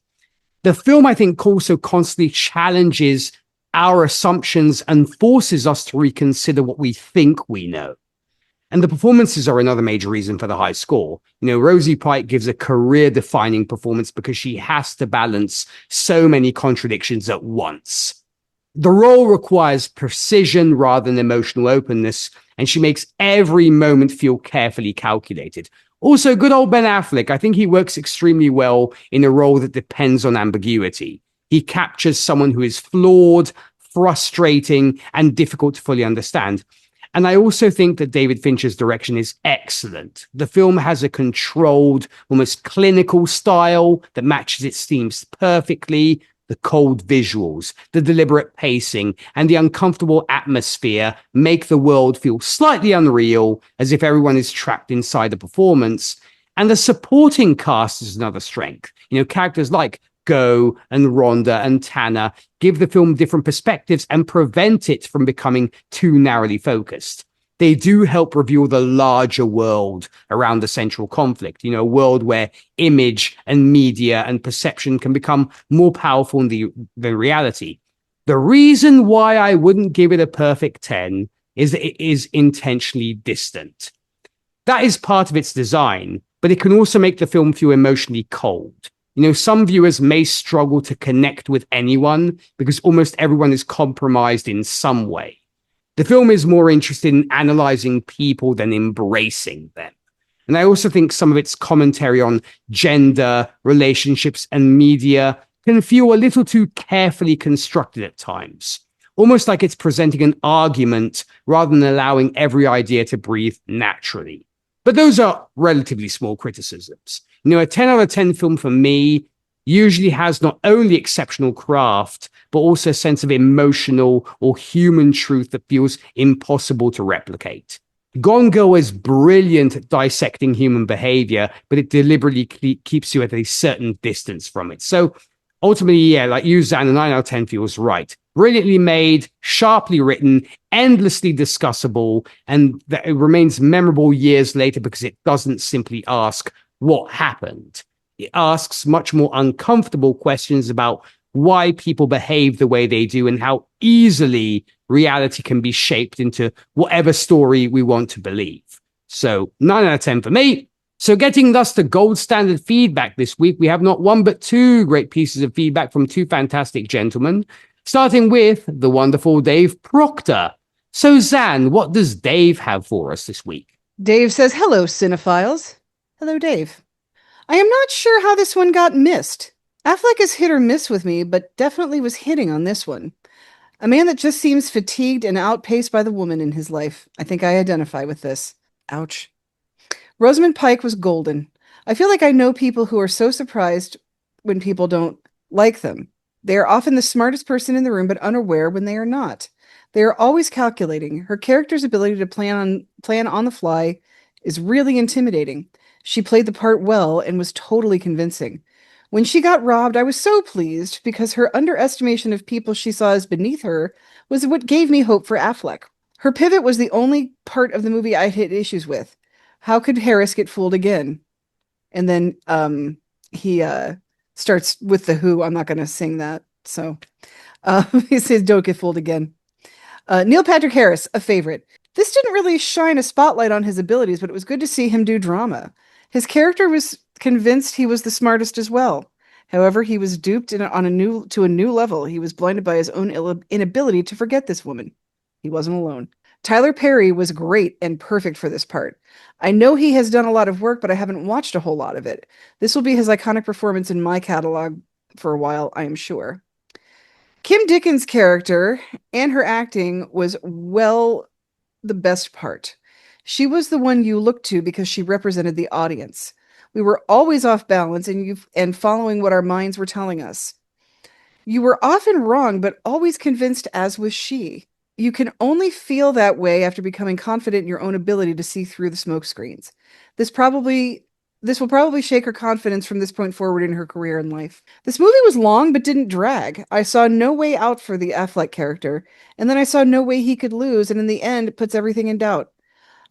M: The film, I think, also constantly challenges our assumptions and forces us to reconsider what we think we know. And the performances are another major reason for the high score. Rosie Pike gives a career-defining performance because she has to balance so many contradictions at once. The role requires precision rather than emotional openness, and she makes every moment feel carefully calculated. Also, good old Ben Affleck. I think he works extremely well in a role that depends on ambiguity. He captures someone who is flawed, frustrating, and difficult to fully understand. And I also think that David Fincher's direction is excellent. The film has a controlled, almost clinical style that matches its themes perfectly. The cold visuals, the deliberate pacing, and the uncomfortable atmosphere make the world feel slightly unreal, as if everyone is trapped inside the performance. And the supporting cast is another strength. Characters like Go and Rhonda and Tanner give the film different perspectives and prevent it from becoming too narrowly focused. They do help reveal the larger world around the central conflict, a world where image and media and perception can become more powerful than reality. The reason why I wouldn't give it a perfect 10 is that it is intentionally distant. That is part of its design, but it can also make the film feel emotionally cold. Some viewers may struggle to connect with anyone because almost everyone is compromised in some way. The film is more interested in analyzing people than embracing them. And I also think some of its commentary on gender, relationships, and media can feel a little too carefully constructed at times, almost like it's presenting an argument rather than allowing every idea to breathe naturally. But those are relatively small criticisms. A 10 out of 10 film for me usually has not only exceptional craft, but also a sense of emotional or human truth that feels impossible to replicate. Gone Girl is brilliant at dissecting human behavior, but it deliberately keeps you at a certain distance from it. So ultimately, yeah, like you, Zan, a 9 out of 10 feels right. Brilliantly made, sharply written, endlessly discussable, and that it remains memorable years later because it doesn't simply ask what happened. It asks much more uncomfortable questions about why people behave the way they do and how easily reality can be shaped into whatever story we want to believe. So 9 out of 10 for me. So getting thus to gold standard feedback this week, we have not one but two great pieces of feedback from two fantastic gentlemen, starting with the wonderful Dave Proctor. So Zan, what does Dave have for us this week?
N: Dave says, hello, cinephiles. Hello, Dave. I am not sure how this one got missed. Affleck is hit or miss with me, but definitely was hitting on this one. A man that just seems fatigued and outpaced by the woman in his life. I think I identify with this. Ouch. Rosamund Pike was golden. I feel like I know people who are so surprised when people don't like them. They are often the smartest person in the room, but unaware when they are not. They are always calculating. Her character's ability to plan on the fly is really intimidating. She played the part well and was totally convincing. When she got robbed, I was so pleased because her underestimation of people she saw as beneath her was what gave me hope for Affleck. Her pivot was the only part of the movie I had issues with. How could Harris get fooled again? And then he starts with the Who. I'm not going to sing that. So he says, don't get fooled again. Neil Patrick Harris, a favorite. This didn't really shine a spotlight on his abilities, but it was good to see him do drama. His character was convinced he was the smartest as well. However, he was duped to a new level. He was blinded by his own inability to forget this woman. He wasn't alone. Tyler Perry was great and perfect for this part. I know he has done a lot of work, but I haven't watched a whole lot of it. This will be his iconic performance in my catalog for a while, I am sure. Kim Dickens' character and her acting was, well, the best part. She was the one you looked to because she represented the audience. We were always off balance and following what our minds were telling us. You were often wrong, but always convinced, as was she. You can only feel that way after becoming confident in your own ability to see through the smoke screens. This will probably shake her confidence from this point forward in her career and life. This movie was long but didn't drag. I saw no way out for the Affleck character, and then I saw no way he could lose, and in the end, it puts everything in doubt.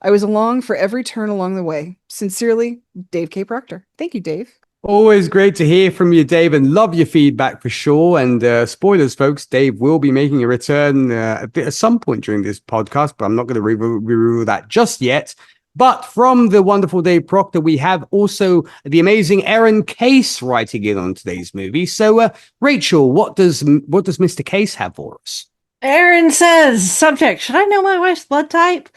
N: I was along for every turn along the way. Sincerely, Dave K. Proctor. Thank you, Dave.
M: Always great to hear from you, Dave, and love your feedback for sure. And spoilers, folks, Dave will be making a return at some point during this podcast, but I'm not going to review that just yet. But from the wonderful Dave Proctor, we have also the amazing Aaron Case writing in on today's movie. So, Rachel, what does Mr. Case have for us?
H: Aaron says, subject, should I know my wife's blood type?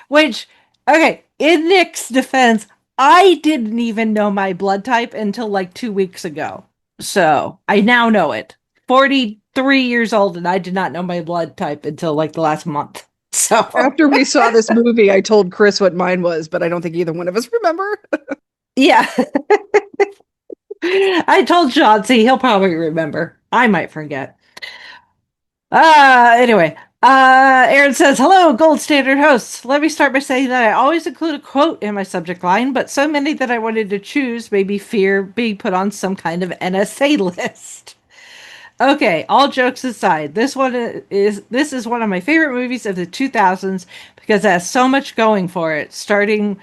H: Which Okay, in Nick's defense, I didn't even know my blood type until like 2 weeks ago. So I now know it. 43 years old, and I did not know my blood type until like the last month. So
N: After we saw this movie, I told Chris what mine was, but I don't think either one of us remember.
H: yeah. I told Chauncey, he'll probably remember. I might forget. Anyway, Aaron says, hello, Gold Standard hosts. Let me start by saying that I always include a quote in my subject line, but so many that I wanted to choose made me fear being put on some kind of NSA list. Okay, all jokes aside, this is one of my favorite movies of the 2000s because it has so much going for it, starting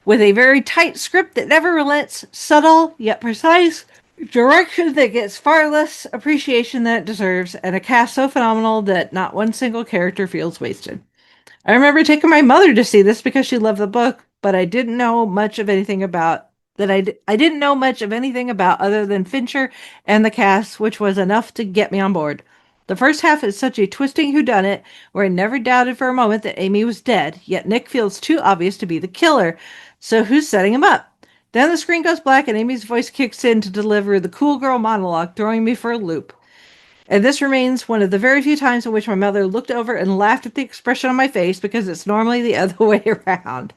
H: with a very tight script that never relents, subtle yet precise, direction that gets far less appreciation than it deserves, and a cast so phenomenal that not one single character feels wasted. I remember taking my mother to see this because she loved the book, but I didn't know much of anything about I didn't know much of anything about other than Fincher and the cast, which was enough to get me on board. The first half is such a twisting whodunit where I never doubted for a moment that Amy was dead, yet Nick feels too obvious to be the killer. So who's setting him up? Then the screen goes black and Amy's voice kicks in to deliver the cool girl monologue, throwing me for a loop. And this remains one of the very few times in which my mother looked over and laughed at the expression on my face because it's normally the other way around.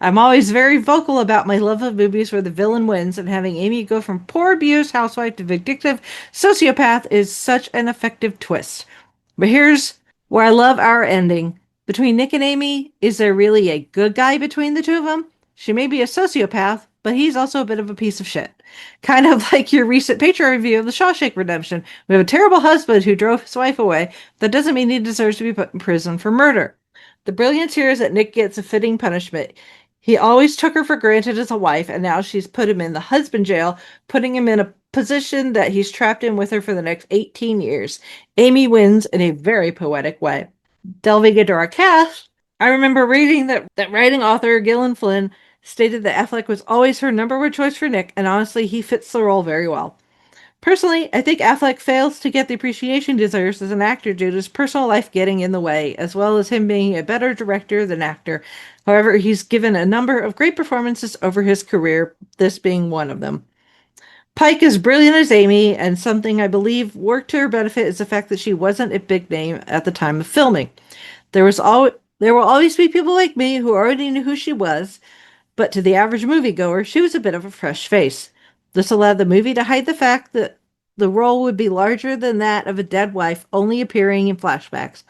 H: I'm always very vocal about my love of movies where the villain wins, and having Amy go from poor abused housewife to vindictive sociopath is such an effective twist. But here's where I love our ending. Between Nick and Amy, is there really a good guy between the two of them? She may be a sociopath, but he's also a bit of a piece of shit. Kind of like your recent Patreon review of The Shawshank Redemption. We have a terrible husband who drove his wife away. That doesn't mean he deserves to be put in prison for murder. The brilliance here is that Nick gets a fitting punishment. He always took her for granted as a wife, and now she's put him in the husband jail, putting him in a position that he's trapped in with her for the next 18 years. Amy wins in a very poetic way. Delving into our cast, I remember reading that writing author Gillian Flynn stated that Affleck was always her number one choice for Nick, and honestly, he fits the role very well. Personally, I think Affleck fails to get the appreciation he deserves as an actor due to his personal life getting in the way, as well as him being a better director than actor. However, he's given a number of great performances over his career, this being one of them. Pike is brilliant as Amy, and something I believe worked to her benefit is the fact that she wasn't a big name at the time of filming. There will always be people like me who already knew who she was, but to the average moviegoer, she was a bit of a fresh face. This allowed the movie to hide the fact that the role would be larger than that of a dead wife, only appearing in flashbacks.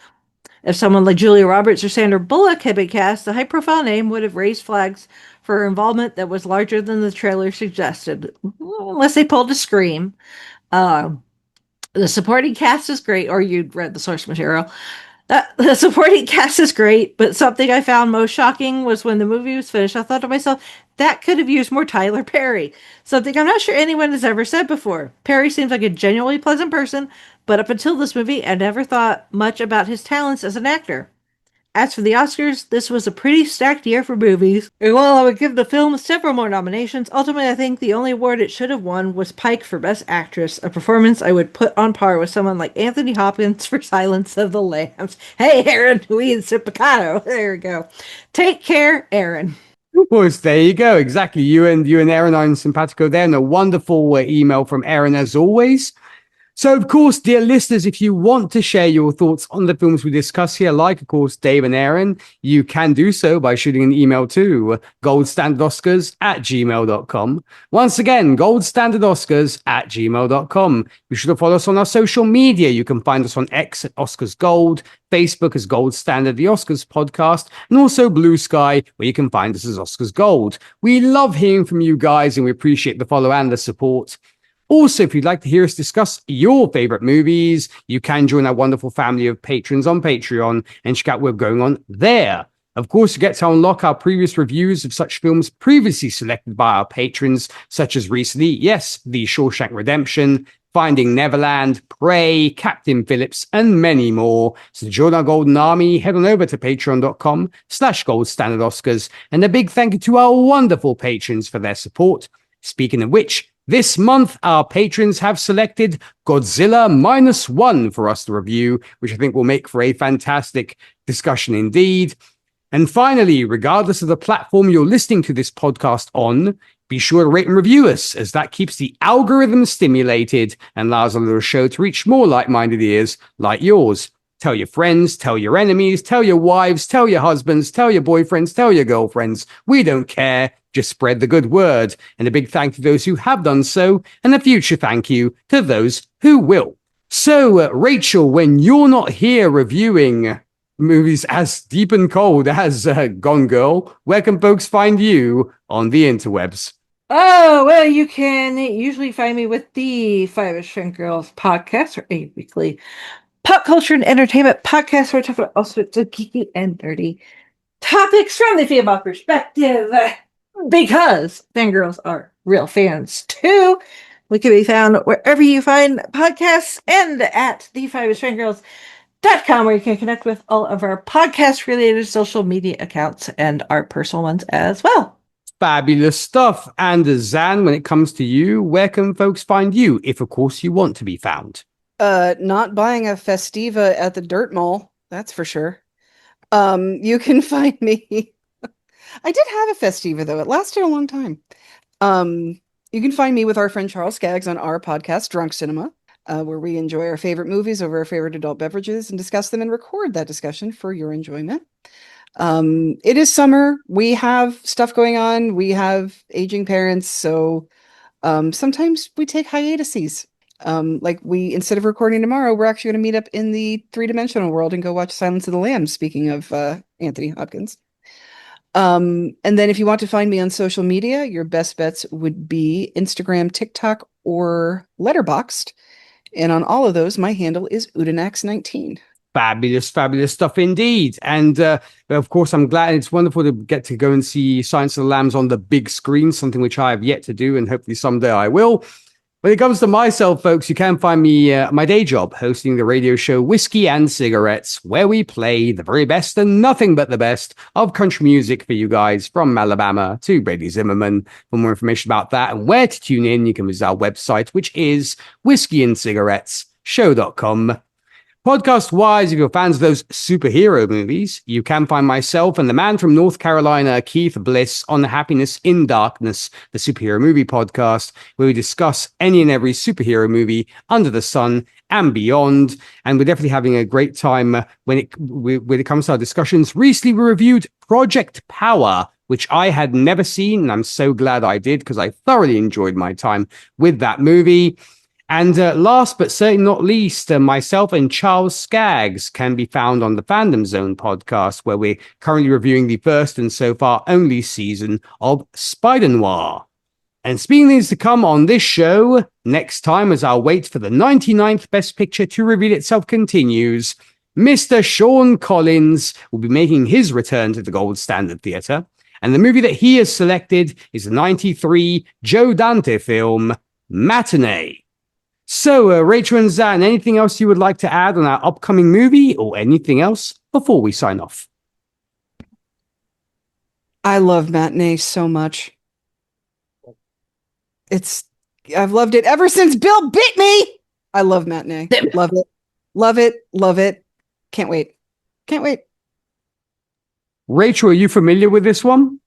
H: If someone like Julia Roberts or Sandra Bullock had been cast, a high-profile name would have raised flags for her involvement that was larger than the trailer suggested, unless they pulled a Scream. The supporting cast is great, or you'd read the source material. The supporting cast is great, but something I found most shocking was when the movie was finished, I thought to myself, that could have used more Tyler Perry. Something I'm not sure anyone has ever said before. Perry seems like a genuinely pleasant person, but up until this movie, I never thought much about his talents as an actor. As for the Oscars, this was a pretty stacked year for movies, and while I would give the film several more nominations, ultimately I think the only award it should have won was Pike for Best Actress, a performance I would put on par with someone like Anthony Hopkins for Silence of the Lambs. Hey, Aaron, we in Simpicado. There we go. Take care, Aaron.
M: Of course, there you go. Exactly. You and Aaron are in simpatico there, and a wonderful email from Aaron as always. So, of course, dear listeners, if you want to share your thoughts on the films we discuss here, like, of course, Dave and Aaron, you can do so by shooting an email to goldstandardoscars@gmail.com. Once again, goldstandardoscars@gmail.com. Be sure to follow us on our social media. You can find us on X at Oscars Gold, Facebook as Gold Standard, the Oscars podcast, and also Blue Sky, where you can find us as Oscars Gold. We love hearing from you guys, and we appreciate the follow and the support. Also, if you'd like to hear us discuss your favorite movies, you can join our wonderful family of patrons on Patreon and check out what's going on there. Of course, you get to unlock our previous reviews of such films previously selected by our patrons, such as recently, yes, The Shawshank Redemption, Finding Neverland, Prey, Captain Phillips, and many more. So to join our Golden Army, head on over to patreon.com/goldstandardoscars. And a big thank you to our wonderful patrons for their support. Speaking of which, this month, our patrons have selected Godzilla -1 for us to review, which I think will make for a fantastic discussion indeed. And finally, regardless of the platform you're listening to this podcast on, be sure to rate and review us, as that keeps the algorithm stimulated and allows a little show to reach more like-minded ears like yours. Tell your friends, tell your enemies, tell your wives, tell your husbands, tell your boyfriends, tell your girlfriends. We don't care. Just spread the good word. And a big thank you to those who have done so, and a future thank you to those who will. So, Rachel, when you're not here reviewing movies as deep and cold as Gone Girl, where can folks find you on the interwebs?
H: Oh, well, you can usually find me with the Five-ish Fangirls podcast, or a weekly pop culture and entertainment podcast where I talk about all sorts of geeky and nerdy topics from the female perspective, because fangirls are real fans too. We can be found wherever you find podcasts and at the Fangirls.com, where you can connect with all of our podcast related social media accounts and our personal ones as well.
M: Fabulous stuff. And Zan, when it comes to you, where can folks find you, if of course you want to be found?
N: Not buying a Festiva at the Dirt Mall, that's for sure. You can find me. I did have a Festiva though. It lasted a long time. You can find me with our friend Charles Skaggs on our podcast, Drunk Cinema, where we enjoy our favorite movies over our favorite adult beverages and discuss them and record that discussion for your enjoyment. It is summer. We have stuff going on. We have aging parents, so sometimes we take hiatuses. Like instead of recording tomorrow, we're actually going to meet up in the 3-dimensional world and go watch Silence of the Lambs, speaking of Anthony Hopkins. And then if you want to find me on social media, your best bets would be Instagram, TikTok, or Letterboxd. And on all of those, my handle is Udanax19.
M: Fabulous, fabulous stuff indeed. And of course, I'm glad it's wonderful to get to go and see Silence of the Lambs on the big screen, something which I have yet to do, and hopefully someday I will. When it comes to myself, folks, you can find me at my day job, hosting the radio show Whiskey and Cigarettes, where we play the very best and nothing but the best of country music for you guys, from Alabama to Brady Zimmerman. For more information about that and where to tune in, you can visit our website, which is whiskeyandcigarettesshow.com. Podcast-wise, if you're fans of those superhero movies, you can find myself and the man from North Carolina, Keith Bliss, on Happiness in Darkness, the superhero movie podcast, where we discuss any and every superhero movie under the sun and beyond. And we're definitely having a great time when it comes to our discussions. Recently, we reviewed Project Power, which I had never seen, and I'm so glad I did, because I thoroughly enjoyed my time with that movie. And last but certainly not least, myself and Charles Skaggs can be found on the Fandom Zone podcast, where we're currently reviewing the first and so far only season of Spider-Noir. And speaking of things to come on this show, next time as our wait for the 99th Best Picture to reveal itself continues, Mr. Sean Collins will be making his return to the Gold Standard Theatre. And the movie that he has selected is the 93 Joe Dante film, Matinee. So, Rachel and Zan, anything else you would like to add on our upcoming movie or anything else before we sign off?
N: I love Matinee so much. I've loved it ever since Bill bit me. I love Matinee. Love it. Love it. Love it. Can't wait. Can't wait.
M: Rachel, are you familiar with this one?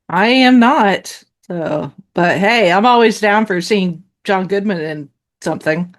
H: I am not. So, but hey, I'm always down for seeing John Goodman in something.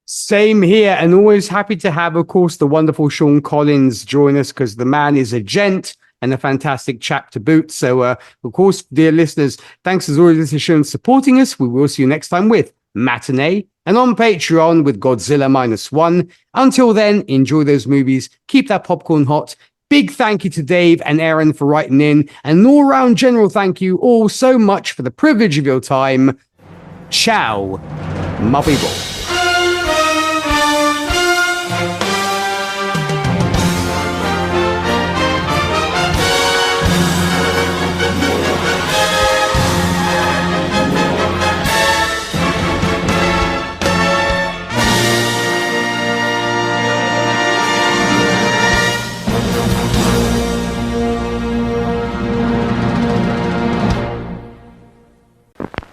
M: Same here, and always happy to have, of course, the wonderful Sean Collins join us, because the man is a gent and a fantastic chap to boot. So, of course, dear listeners, thanks as always for showing supporting us. We will see you next time with Matinee, and on Patreon with Godzilla -1. Until then, enjoy those movies, keep that popcorn hot. Big thank you to Dave and Aaron for writing in, and an all-round general thank you all so much for the privilege of your time. Ciao, my people.